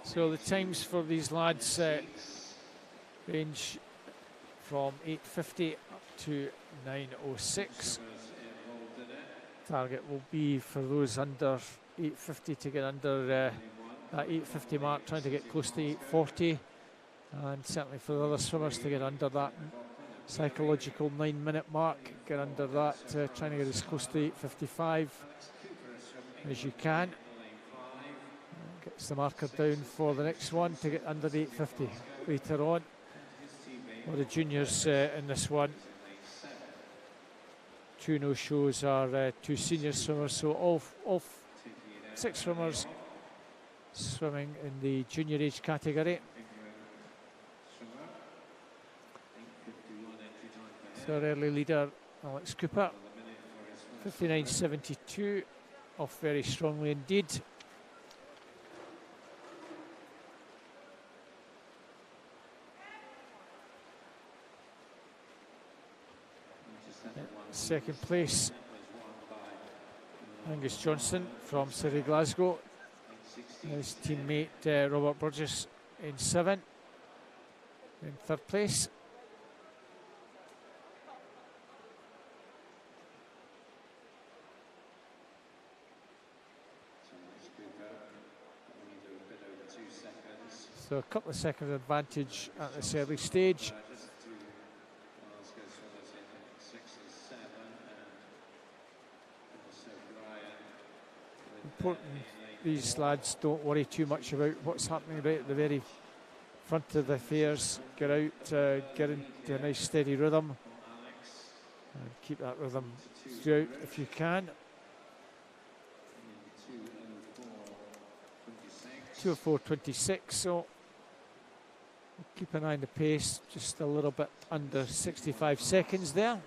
So the times for these lads range from 8:50 up to 9:06. Target will be for those under 8:50 to get under that 8:50 mark, trying to get close to 8:40, and certainly for the other swimmers to get under that psychological 9-minute mark, get under that, trying to get as close to 8:55 as you can. Gets the marker down for the next one to get under 8:50 later on. Well, the juniors in this one, 2 no-shows are 2 senior swimmers, so all 6 swimmers swimming in the junior age category. So our early leader, Alex Cooper, 59.72, off very strongly indeed. Second place Angus Johnson from City Glasgow. His teammate Robert Burgess in 7th. In 3rd place. So a couple of seconds advantage at this early stage. Important these lads don't worry too much about what's happening right at the very front of the affairs. Get out, get into a nice steady rhythm, and keep that rhythm throughout if you can. 2:04.26, so keep an eye on the pace, just a little bit under 65 seconds there.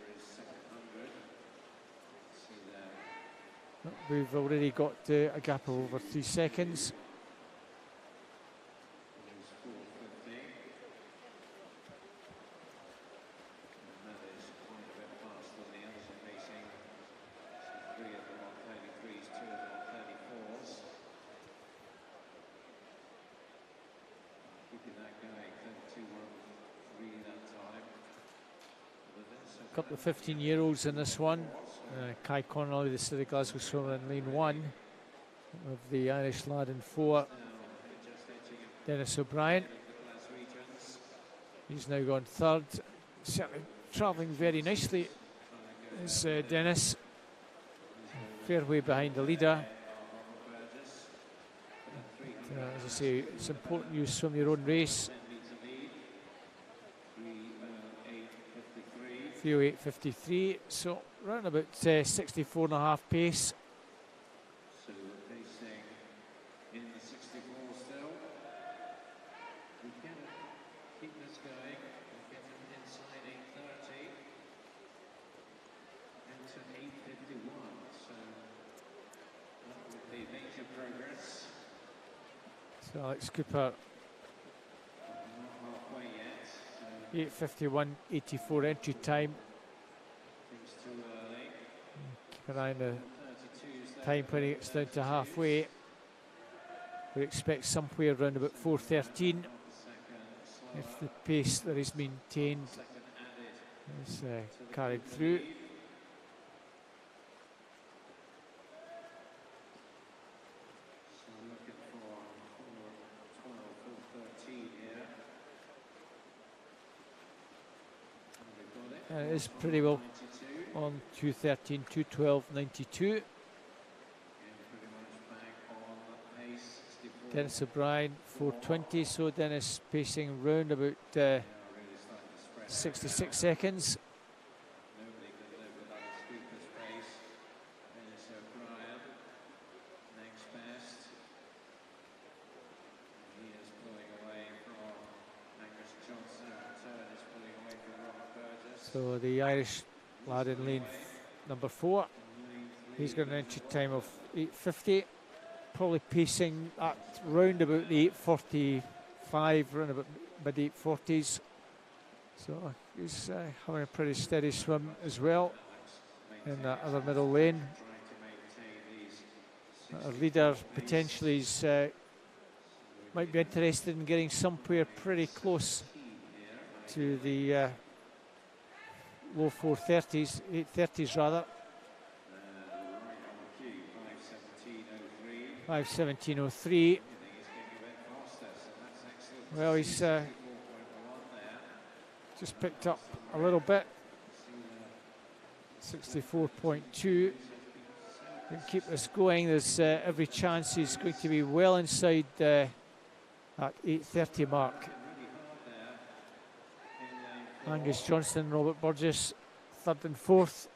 We've already got a gap of over 3 seconds. A couple of 15-year-olds in this one. Kai Connolly, the City Glasgow swimmer in lane 1, of the Irish lad in 4. Dennis O'Brien. He's now gone 3rd. Certainly travelling very nicely is Dennis. Fair way behind the leader. But, as I say, it's important you swim your own race. 3:08.53, so around about 64.5 pace. So pacing in the 64 still. We can keep this going and get them inside 8:30 into 8:51. So that would be major progress. So Alex Cooper, Not halfway yet. 8:51.84 entry time. It's too early. Keep an eye on the 32's time when it gets down to halfway. We expect somewhere around about 4:13 if the pace that is maintained is carried through. So looking for 4:12, 4:13 here. And it is pretty well on 2:13, 2:12.92. Dennis O'Brien 4:20, so Dennis pacing round about 66 seconds. Nobody could live without a Cooper's pace. Dennis O'Brien, next best. He is pulling away from Angus Johnson. Turn is pulling away from Robert Burgess. So the Irish lad in lane number 4, he's got an entry time of 8:50. Probably pacing at round about the 8:45, round about mid 8:40s. So he's having a pretty steady swim as well in that other middle lane. Our leader potentially is, might be interested in getting somewhere pretty close to the low 4:30s, 8:30s rather. 5:17.03. Well, he's just picked up a little bit. 64.2. Can keep this going. There's every chance he's going to be well inside that 8:30 mark. Angus Johnson, Robert Burgess, 3rd and 4th.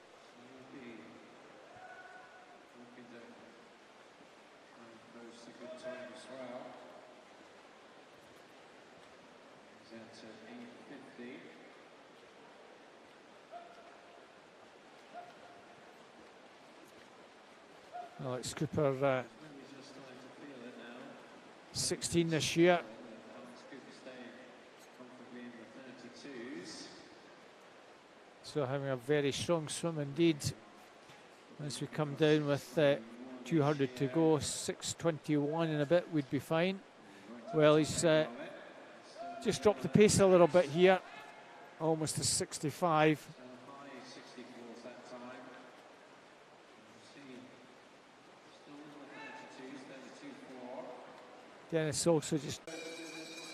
Alex Cooper, 16 this year. So having a very strong swim indeed as we come down with 200 to go, 6:21 and a bit would be fine. Well, he's just dropped the pace a little bit here, almost to 65. Dennis also just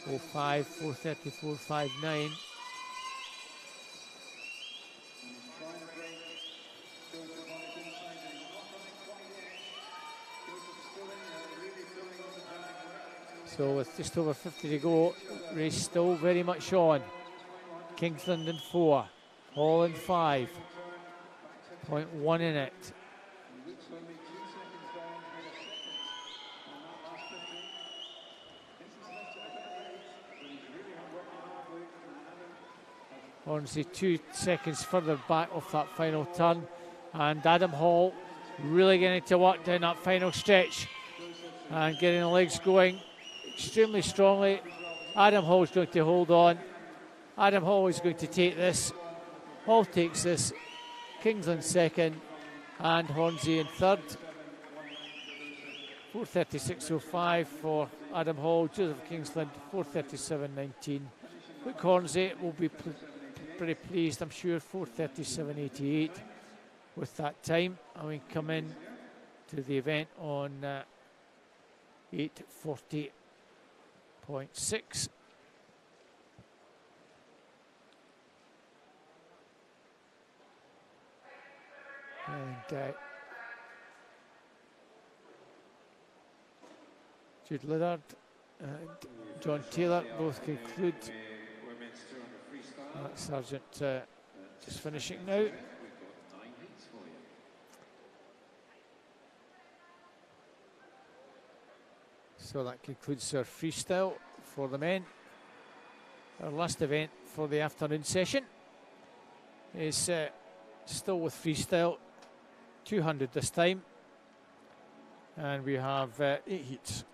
4.5, 4:30, 4.59. So with just over 50 to go, race still very much on. Kingsland in 4, Hall in 5, 0.1 in it. Hornsey 2 seconds further back off that final turn, and Adam Hall really getting to work down that final stretch and getting the legs going extremely strongly. Adam Hall is going to hold on. Adam Hall is going to take this. Hall takes this. Kingsland second and Hornsey in third. 4:36.05 for Adam Hall. Joseph Kingsland 4:37.19. Luke Hornsey will be pretty pleased, I'm sure. 4:37.88 with that time, and we come in to the event on 8:40.6. And Jude Lillard and John Taylor both conclude. Sergeant just finishing now. So that concludes our freestyle for the men. Our last event for the afternoon session is still with freestyle, 200 this time, and we have 8 heats.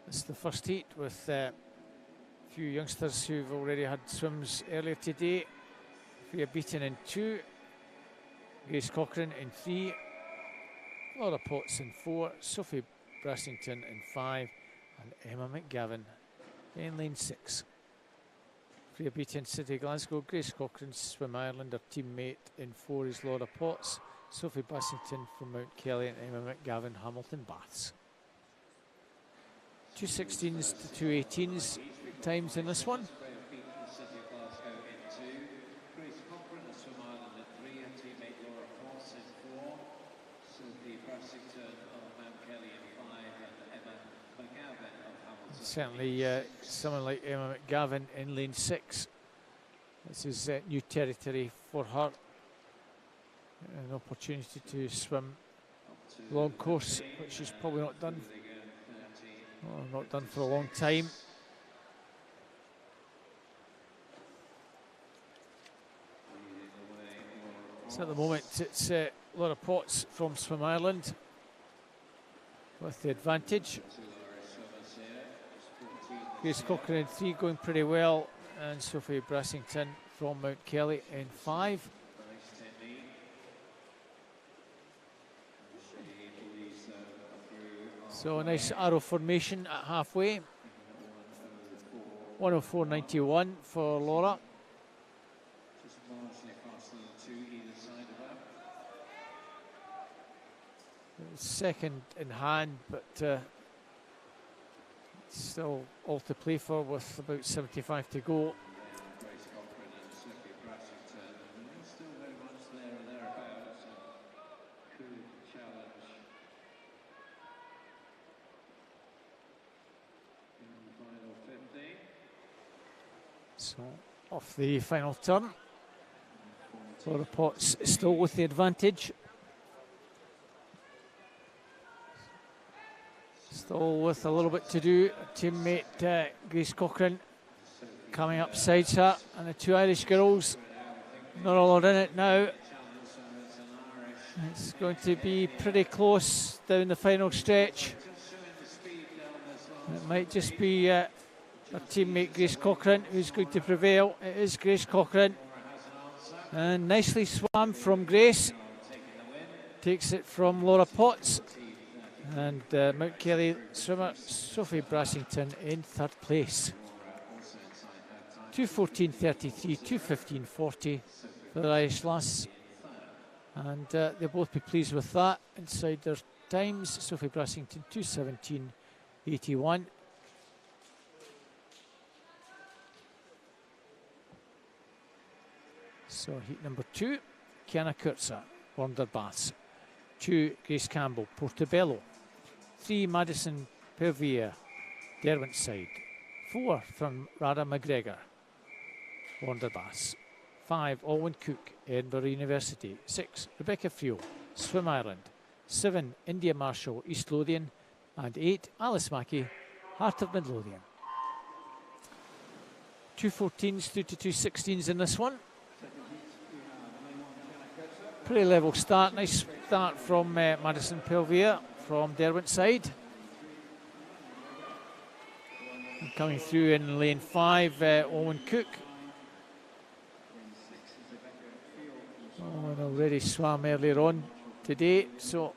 It's the first heat with a few youngsters who've already had swims earlier today. Freya Beaton in 2, Grace Cochrane in 3, Laura Potts in 4, Sophie Brassington in 5, and Emma McGavin in lane 6. Freya Beaton, City Glasgow, Grace Cochrane, Swim Ireland. Her teammate in 4 is Laura Potts, Sophie Brassington from Mount Kelly, and Emma McGavin, Hamilton Baths. 2:16s to 2:18s times in this one. Certainly someone like Emma McGavin in lane 6. This is new territory for her. An opportunity to swim long course, which she's probably not done. Not done for a long time. So at the moment it's Laura Potts from Swim Ireland with the advantage. Grace Cochrane in 3 going pretty well, and Sophie Brassington from Mount Kelly in 5. So a nice arrow formation at halfway. 104.91 for Laura. Second in hand, but still all to play for with about 75 to go. So off the final turn. Laura Potts still with the advantage. Still with a little bit to do. Teammate Grace Cochrane coming up sides her, and the 2 Irish girls not a lot in it now. It's going to be pretty close down the final stretch. It might just be her teammate Grace Cochrane who's going to prevail. It is Grace Cochrane. And nicely swam from Grace. Takes it from Laura Potts. And Mount Kelly swimmer Sophie Brassington in third place. 2:14.33, 2:15.40 for the Irish lass. And they'll both be pleased with that inside their times. Sophie Brassington 2:17.81. So heat number 2, Kiana Kurtza, Wonderbaths. 2, Grace Campbell, Portobello. 3, Madison Pelvier, Derwentside. 4, Rada McGregor, Wonderbaths. 5, Alwyn Cook, Edinburgh University. 6, Rebecca Friel, Swim Ireland. 7, India Marshall, East Lothian. And 8, Alice Mackey, Heart of Midlothian. 2:14s through to 2:16s in this one. Pretty level start, nice start from Madison Pelvier from Derwentside. And coming through in lane 5, Owen Cook. And already swam earlier on today, so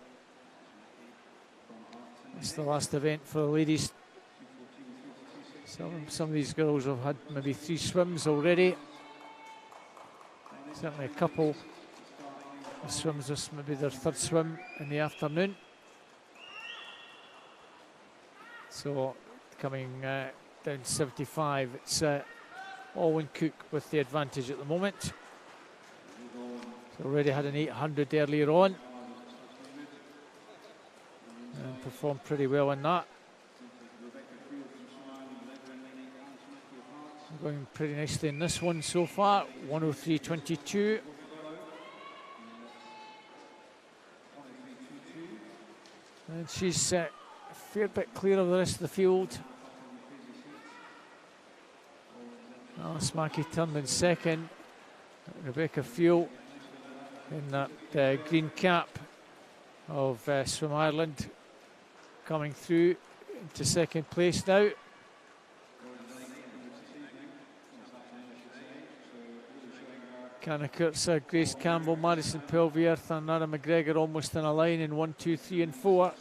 it's the last event for the ladies. Some of these girls have had maybe 3 swims already. Certainly a couple swims, this maybe their 3rd swim in the afternoon. So coming down 75, it's Alwyn Cook with the advantage at the moment. He's already had an 800 earlier on and performed pretty well in that. Going pretty nicely in this one so far, 1:03.22. And she's a fair bit clear of the rest of the field. Alice Mackey turned in 2nd. Rebecca Friel in that green cap of Swim Ireland coming through into 2nd place now. Kiana Kurtza, Grace Campbell, Madison Pelvier, Nara McGregor almost in a line in 1, 2, 3 and 4.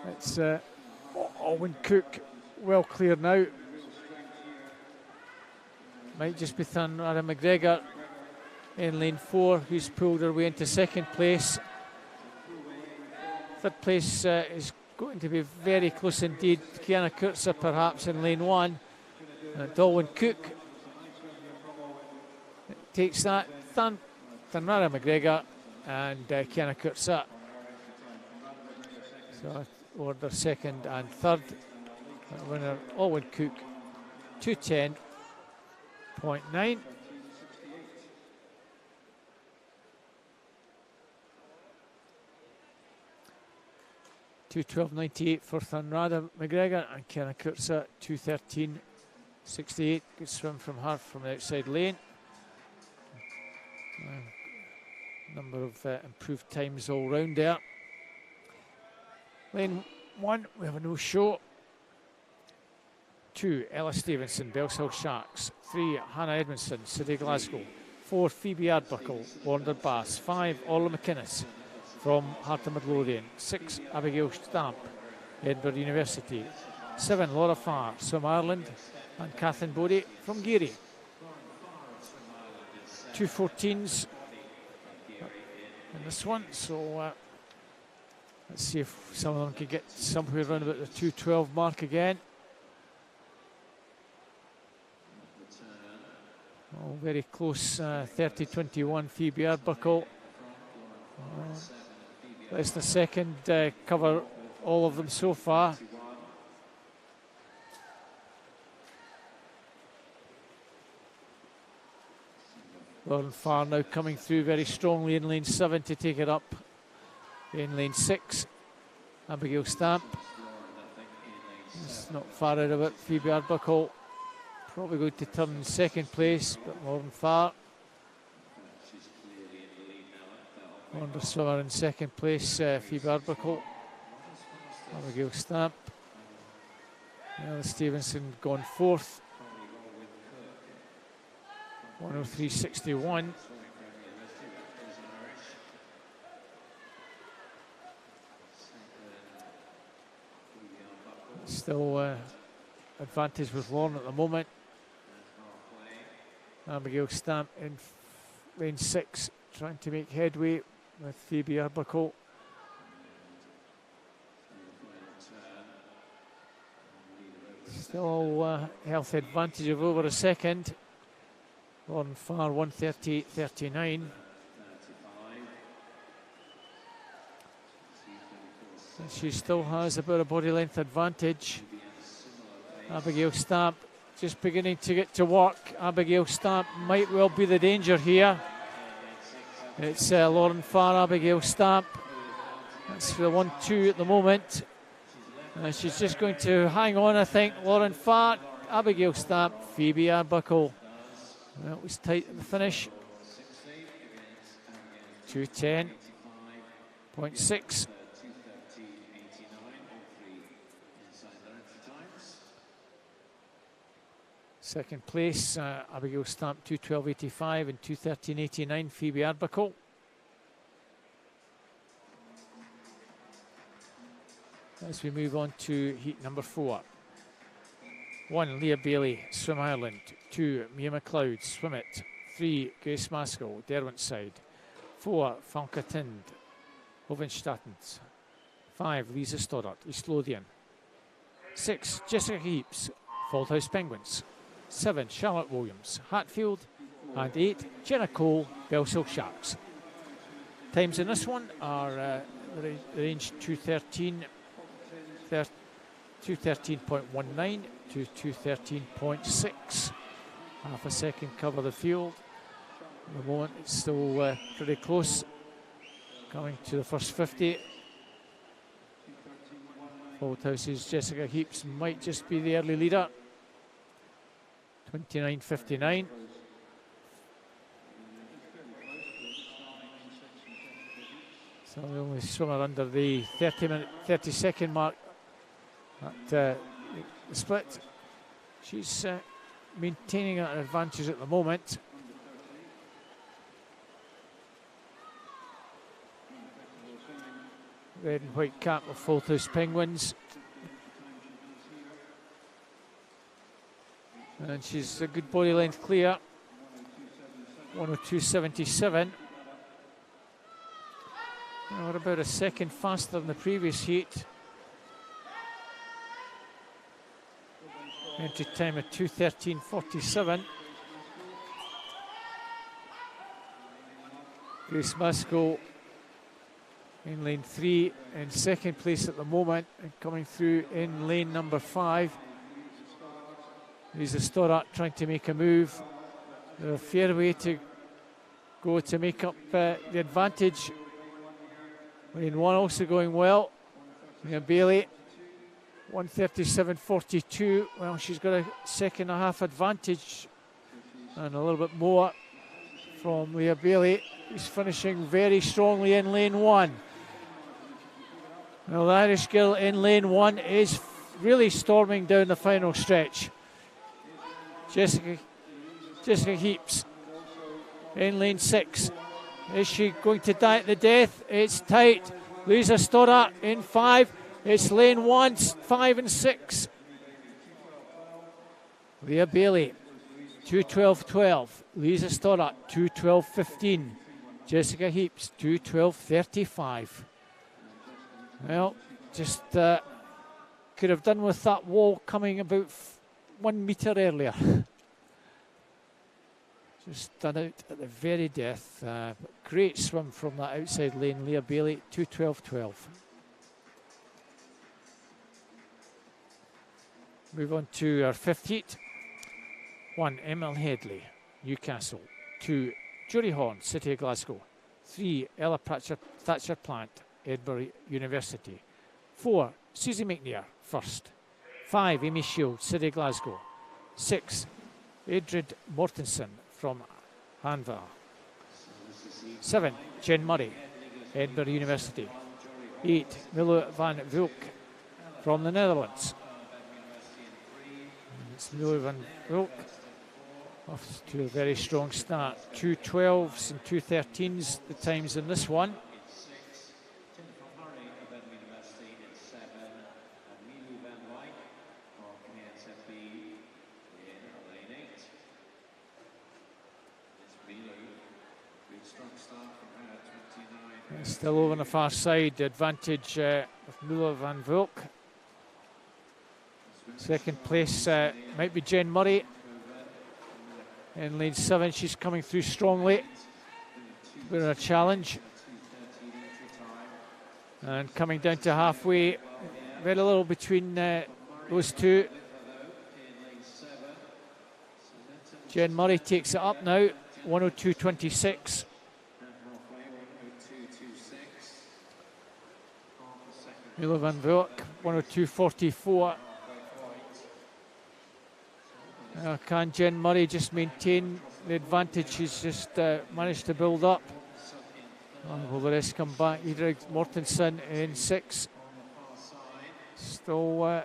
It's Alwyn Cook well clear now. Might just be Nara McGregor in lane 4 who's pulled her way into 2nd place. 3rd place is going to be very close indeed. Kiana Kurtza perhaps in lane 1. Alwyn Cook takes that. Nara McGregor and Kiana Kurtza. So order 2nd and 3rd. Winner Alwyn Cook 2:10.9. $2:12.98 for Rada McGregor and Kiana Kurtza 2:13.68. Good swim from her from the outside lane. Number of improved times all round there. Lane 1, we have a no show. 2, Ella Stevenson, Bellshill Sharks. 3, Hannah Edmondson, City Glasgow. 4, Phoebe Ardbuckle, Wonderbaths. 5, Orla McInnes from Heart of Midlothian. 6, Abigail Stamp, Edinburgh University. 7, Laura Farr, Swim Ireland. And Kathleen Bodie from Geary. 2:14s in this one, so let's see if some of them can get somewhere around about the 2:12 mark again. Oh, very close, 30:21 Phoebe Ardbuckle. Less than a second cover all of them so far. Lauren Farr now coming through very strongly in lane 7 to take it up in lane 6. Abigail Stamp. It's not far out of it. Phoebe Ardbuckle probably going to turn in 2nd place, but Lauren Farr. Wonder Swimmer in second place, Phoebe Arbuckle. Abigail Stamp. Ella Stevenson gone fourth. 103.61. Still advantage with Lauren at the moment. Abigail Stamp in lane 6, trying to make headway with Phoebe Arbuckle. Still health advantage of over a second. Lauren Farr 138.39. And she still has about a body length advantage. Abigail Stamp just beginning to get to work. Abigail Stamp might well be the danger here. It's Lauren Farr, Abigail Stamp. That's the 1-2 at the moment. And she's just going to hang on, I think. Lauren Farr, Abigail Stamp, Phoebe Arbuckle. Well, it was tight at the finish. 2:10.6. Second place, Abigail Stamp 2:12.85 and 2:13.89, Phoebe Arbuckle. As we move on to heat number 4. 1, Leah Bailey, Swim Ireland. 2, Mia McLeod, Swim It. 3, Grace Maskell, Derwentsside. 4, Falca Tind, Hovenstattens. 5, Lisa Stoddart, East Lothian. 6, Jessica Heaps, Fauldhouse Penguins. 7, Charlotte Williams, Hatfield. And 8, Jenna Cole, Bellsill Sharks. Times in this one are range 2:13. 2:13.19 to 2:13.6. Half a second cover the field. At the moment it's still pretty close. Coming to the first 50. Fauldhouse's Jessica Heaps might just be the early leader. 29.59. So the only swimmer under the 30-second mark at the split. She's maintaining an advantage at the moment. Red and white cap of Fauldhouse Penguins. And she's a good body length clear. 102.77. We're about a second faster than the previous heat. Entry time at 2:13.47. Grace Maskell in lane 3 in second place at the moment, and coming through in lane number 5. Lisa Stoddart trying to make a move. They're a fair way to go to make up the advantage. Lane 1 also going well. Mia Bailey, 137.42. Well, she's got a second and a half advantage and a little bit more from Leah Bailey, who's finishing very strongly in lane 1. Well, the Irish girl in lane 1 is really storming down the final stretch. Jessica Heaps in lane 6. Is she going to die at the death? It's tight. Lisa Stoddart in 5. It's lane 1, 5 and 6. Leah Bailey, 2:12.12. Lisa Stoddart, 2:12.15. Jessica Heaps, 2:12.35. Well, just could have done with that wall coming about 1 metre earlier. Just done out at the very death. Great swim from that outside lane, Leah Bailey, 2:12.12. Move on to our 5th heat. 1, Emil Headley, Newcastle. 2, Jury Horn, City of Glasgow. 3, Ella Thatcher Plant, Edinburgh University. 4, Susie McNair, First. 5, Amy Shield, City of Glasgow. 6, Adrid Mortensen from Hanvar. 7, Jen Murray, Edinburgh University. 8, Milo van Vulk from the Netherlands. It's Milo van Vulk off to a very strong start. 2 12s and 2 13s, the times in this one. Still over on the far side, the advantage of Milo van Vulk. Second place might be Jen Murray. In lane 7, she's coming through strongly. Bit of a challenge. And coming down to halfway, very little between those two. Jen Murray takes it up now, 102.26. Milo van Vulk, 102.44. Can Jen Murray just maintain the advantage she's just managed to build up? Will the rest come back? Edric Mortensen in 6. Still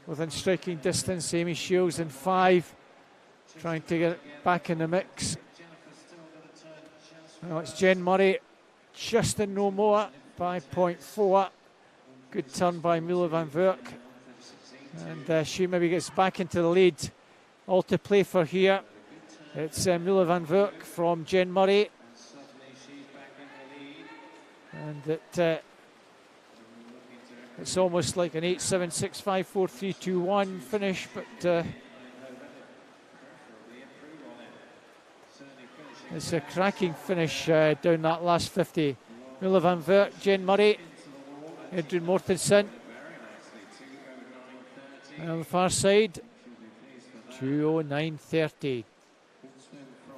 within striking distance. Amy Shields in 5. Trying to get back in the mix. Now it's Jen Murray just in no more by 0.4. Good turn by Milo van Vulk. And she maybe gets back into the lead. All to play for here. It's Milo van Vulk from Jen Murray. And it's almost like an 8-7, 6-5, 4-3, 2-1 finish, but it's a cracking finish down that last 50. Milo van Vulk, Jen Murray, Adrian Mortensen. And on the far side, 2:09.30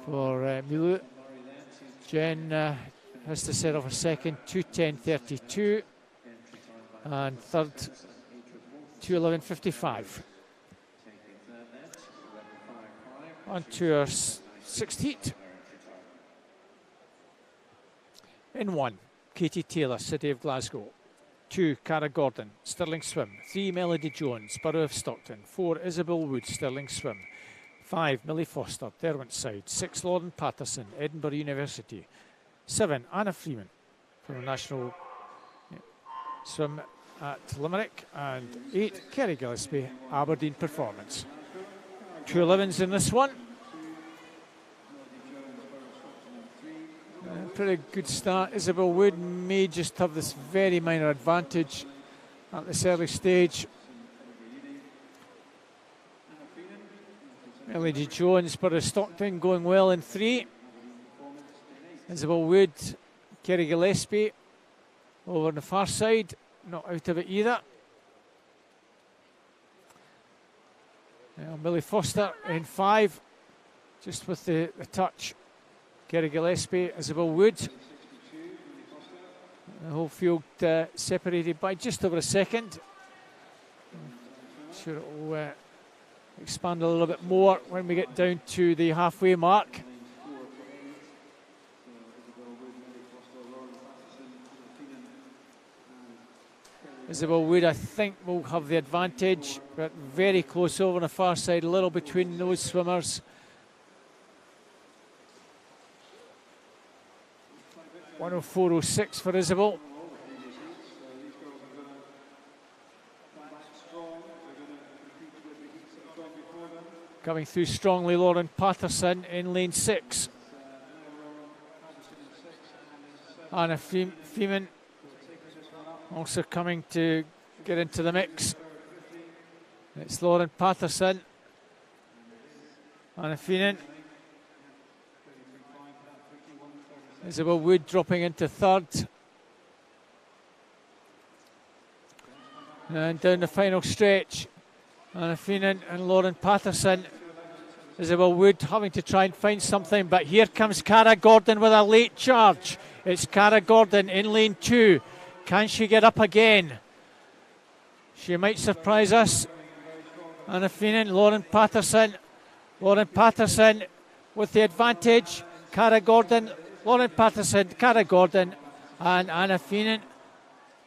for Milo. Jen has to set off a second, 2:10.32. And third, 2:11.55. On to our sixth heat. In 1, Katie Taylor, City of Glasgow. 2, Cara Gordon, Stirling Swim. 3, Melody Jones, Borough of Stockton. 4, Isabel Wood, Stirling Swim. 5, Millie Foster, Derwentside. 6, Lauren Patterson, Edinburgh University. 7, Anna Freeman from the National Swim at Limerick. And 8, Kerry Gillespie, Aberdeen Performance. 2 11s in this one. Pretty good start. Isabel Wood may just have this very minor advantage at this early stage. Melody Jones, Borough Stockton going well in 3. Isabel Wood, Kerry Gillespie over on the far side, not out of it either. Millie Foster in 5, just with the touch. Kerry Gillespie, Isabel Wood. The whole field separated by just over a second. I'm sure it will expand a little bit more when we get down to the halfway mark. Isabel Wood, I think, will have the advantage, but very close over on the far side, a little between those swimmers. 104.06 for Isabel. Coming through strongly, Lauren Patterson in lane 6. Anna Freeman also coming to get into the mix. It's Lauren Patterson. Anna Freeman. Isabel Wood dropping into 3rd. And down the final stretch, Anna Freeman and Lauren Patterson. Isabel Wood having to try and find something, but here comes Cara Gordon with a late charge. It's Cara Gordon in lane 2. Can she get up again? She might surprise us. Anna Freeman, Lauren Patterson. Lauren Patterson with the advantage. Cara Gordon, Lauren Patterson, Cara Gordon. and Anna Feenan.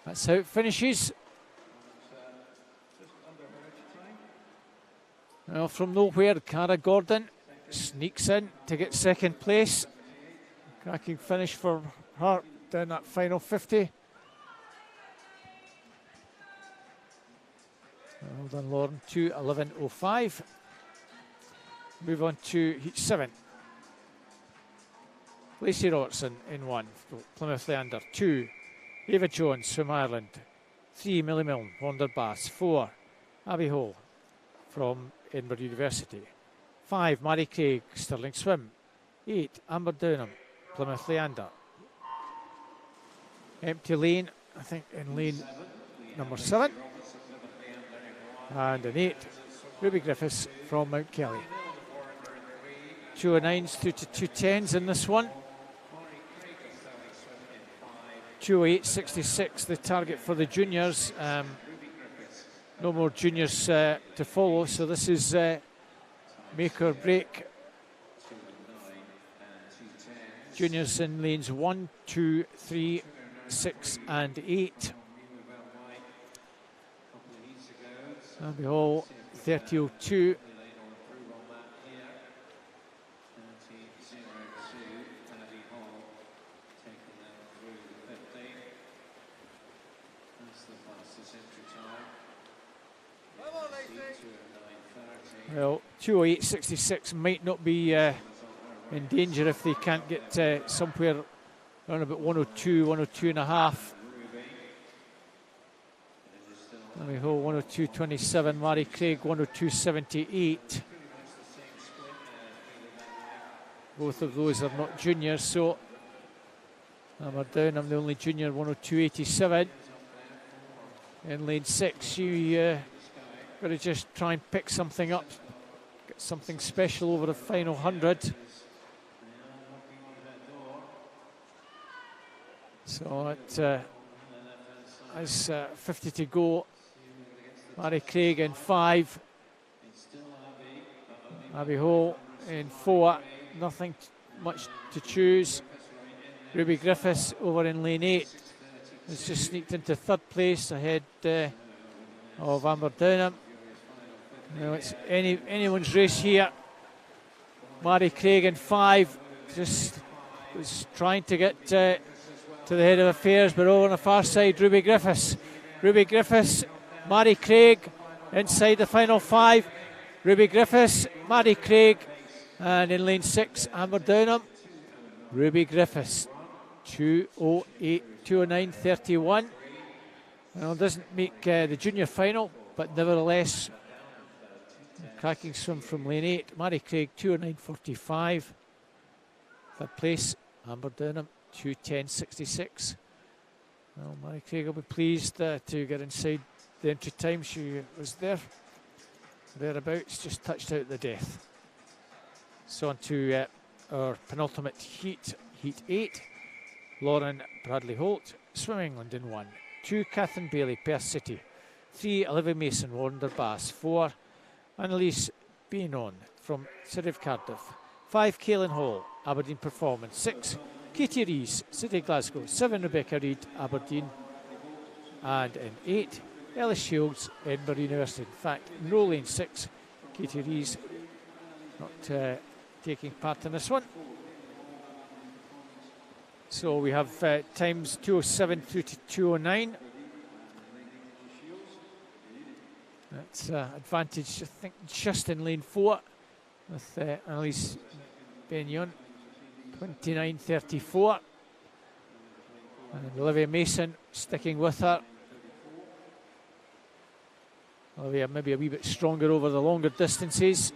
That's how it finishes. Well, from nowhere, Cara Gordon sneaks in to get second place. Cracking finish for her down that final 50. Well done, Lauren. 2:11.05. Move on to heat 7. Lacey Robertson in 1, Plymouth Leander. 2, Ava Jones from Ireland. 3, Millie Milne, Wonderbass. 4, Abby Hall from Edinburgh University. 5, Mary Craig, Stirling Swim. 8, Amber Downham, Plymouth Leander. Empty lane, I think in lane number 7. And an 8, Ruby Griffiths from Mount Kelly. 209s through to 210s in this one. 208.66 the target for the juniors. No more juniors to follow, so this is make or break. Juniors in lanes 1, 2, 3, 6 and 8. And we all 30.02. Well, 208.66 might not be in danger if they can't get somewhere around about 102, 102 and a half. Amy Hall 102.27, Mary Craig 102.78. Both of those are not juniors, so Amber Downham, the only junior, 102.87. In lane 6, you got to just try and pick something up, get something special over the final 100. So it has 50 to go. Mary Craig in 5. Abby Hall in 4. Nothing much to choose. Ruby Griffiths over in lane 8 has just sneaked into 3rd place ahead of Amber Downham. Now it's anyone's race here. Mary Craig in 5 just was trying to get to the head of affairs, but over on the far side, Ruby Griffiths. Ruby Griffiths, Mary Craig inside the final 5. Ruby Griffiths, Mary Craig, and in lane 6, Amber Downham. Ruby Griffiths, 209.31. Well, doesn't make the junior final, but nevertheless, cracking swim from lane 8. Mary Craig, 209.45. 3rd place, Amber Downham, 210.66. Well, Mary Craig will be pleased to get inside the entry time. She was thereabouts, just touched out the death. So on to our penultimate heat, heat 8. Lauren Bradley Holt, Swim England in 1. 2, Catherine Bailey, Perth City. 3, Olivia Mason, Wonderbass. 4, Annalise Bienon from City of Cardiff. 5, Kaylin Hall, Aberdeen Performance. 6, Katie Rees, City of Glasgow. 7, Rebecca Reid, Aberdeen. And in 8, Ellis Shields, Edinburgh University. In fact, no lane 6, Katie Rees not taking part in this one. So we have times 2:07 through to 2:09. That's advantage, I think, just in lane 4 with Annalise Bignon, 29.34. And Olivia Mason sticking with her. Olivia maybe a wee bit stronger over the longer distances.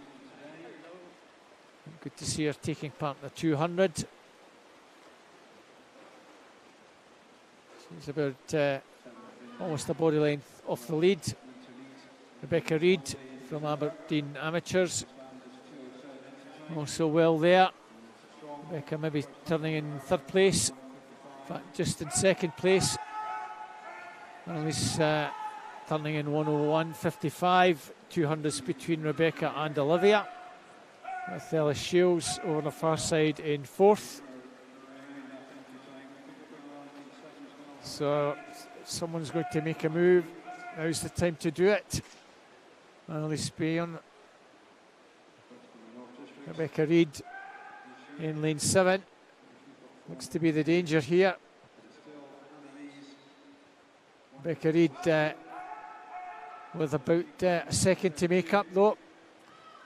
Good to see her taking part in the 200. She's about almost a body length off the lead. Rebecca Reid from Aberdeen Amateurs. Also well there. Rebecca maybe turning in 3rd place. In fact, just in 2nd place. Annalise turning in 101.55. 200s between Rebecca and Olivia. With Ellis Shields over on the far side in 4th. So someone's going to make a move. Now's the time to do it. Annalise Bayon, Rebecca Reid in lane 7. Looks to be the danger here. Rebecca Reid with about a second to make up though.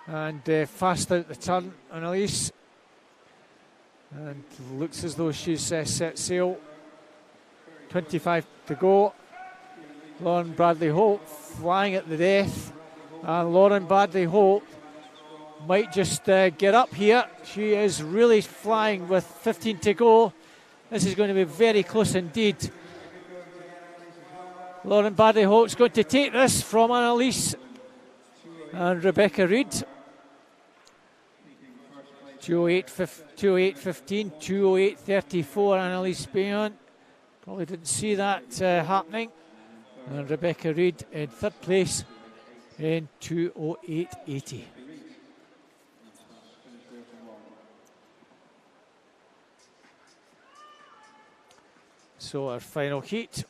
And fast out the turn, Annalise. And looks as though she's set sail. 25 to go. Lauren Bradley Holt flying at the death. And Lauren Bradley Holt might just get up here. She is really flying with 15 to go. This is going to be very close indeed. Lauren Bradley Holt's going to take this from Annalise and Rebecca Reid. 208.15, 208.34, Annalise Bayon. Probably didn't see that happening. And Rebecca Reid in third place in 208.80. So our final heat.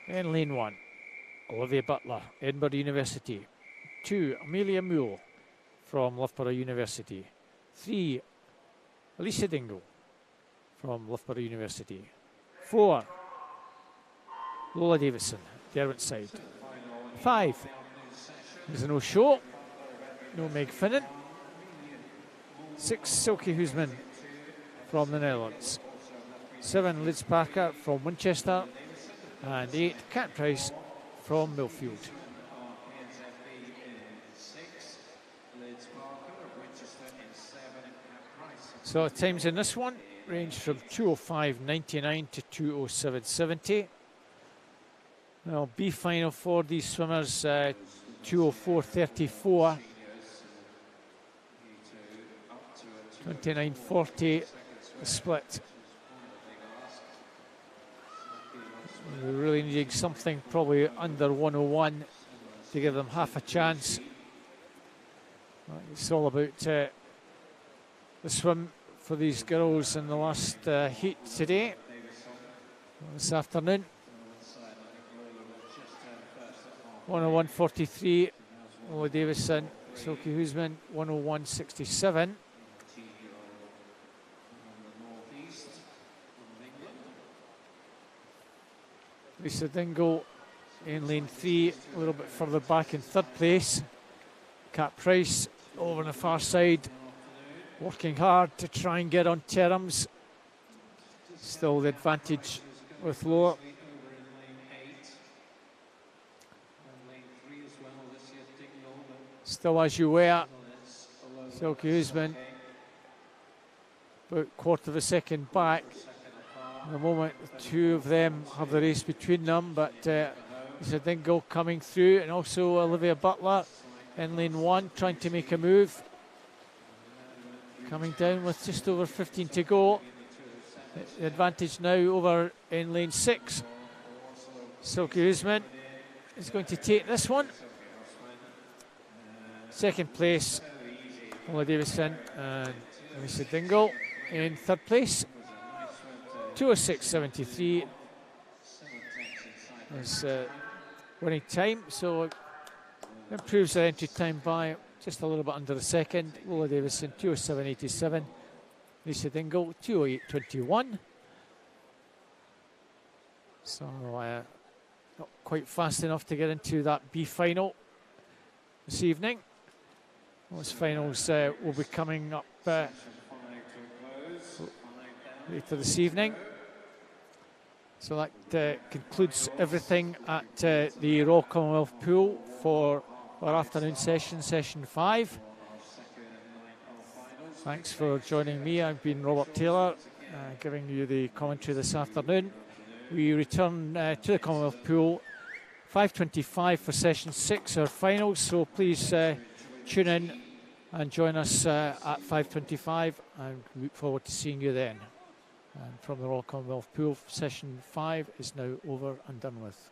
In lane 1, Olivia Butler, Edinburgh University. 2, Amelia Moole from Loughborough University. 3, Alicia Dingle from Loughborough University. 4, Lola Davison, Derwentside. 5, there's a no show, no Meg Finnan. 6, Silke Huisman from the Netherlands. 7, Liz Parker from Winchester. And 8, Cat Price from Millfield. So times in this one range from 2:05.99 to 2:07.70. Now B final for these swimmers 2:04.34. 29.40 the split. We're really needing something probably under 101 to give them half a chance. It's all about the swim for these girls in the last heat today, this afternoon. 101.43, Lola Davison, Silke Huisman, 101.67. Lisa Dingle in lane 3, a little bit further back in third place. Cat Price over on the far side, working hard to try and get on terms. Still the advantage with Lola. Still as you were, Silke Huisman about quarter of a second back. At the moment, the two of them have the race between them, but Lisa Dingle coming through, and also Olivia Butler in lane 1 trying to make a move. Coming down with just over 15 to go. The advantage now over in lane 6. Silke Huisman is going to take this one. Second place, Lola Davison and Lisa Dingle in third place. 2:06.73 is winning time, so improves their entry time by just a little bit under a second. Lola Davison 2:07.87, Lisa Dingle 2:08.21. So not quite fast enough to get into that B final this evening. Those finals will be coming up later this evening. So that concludes everything at the Royal Commonwealth Pool for our afternoon session, session 5. Thanks for joining me. I've been Robert Taylor, giving you the commentary this afternoon. We return to the Commonwealth Pool 5:25 for session 6, our finals. So please tune in and join us at 5:25, and we look forward to seeing you then. And from the Royal Commonwealth Pool, session 5 is now over and done with.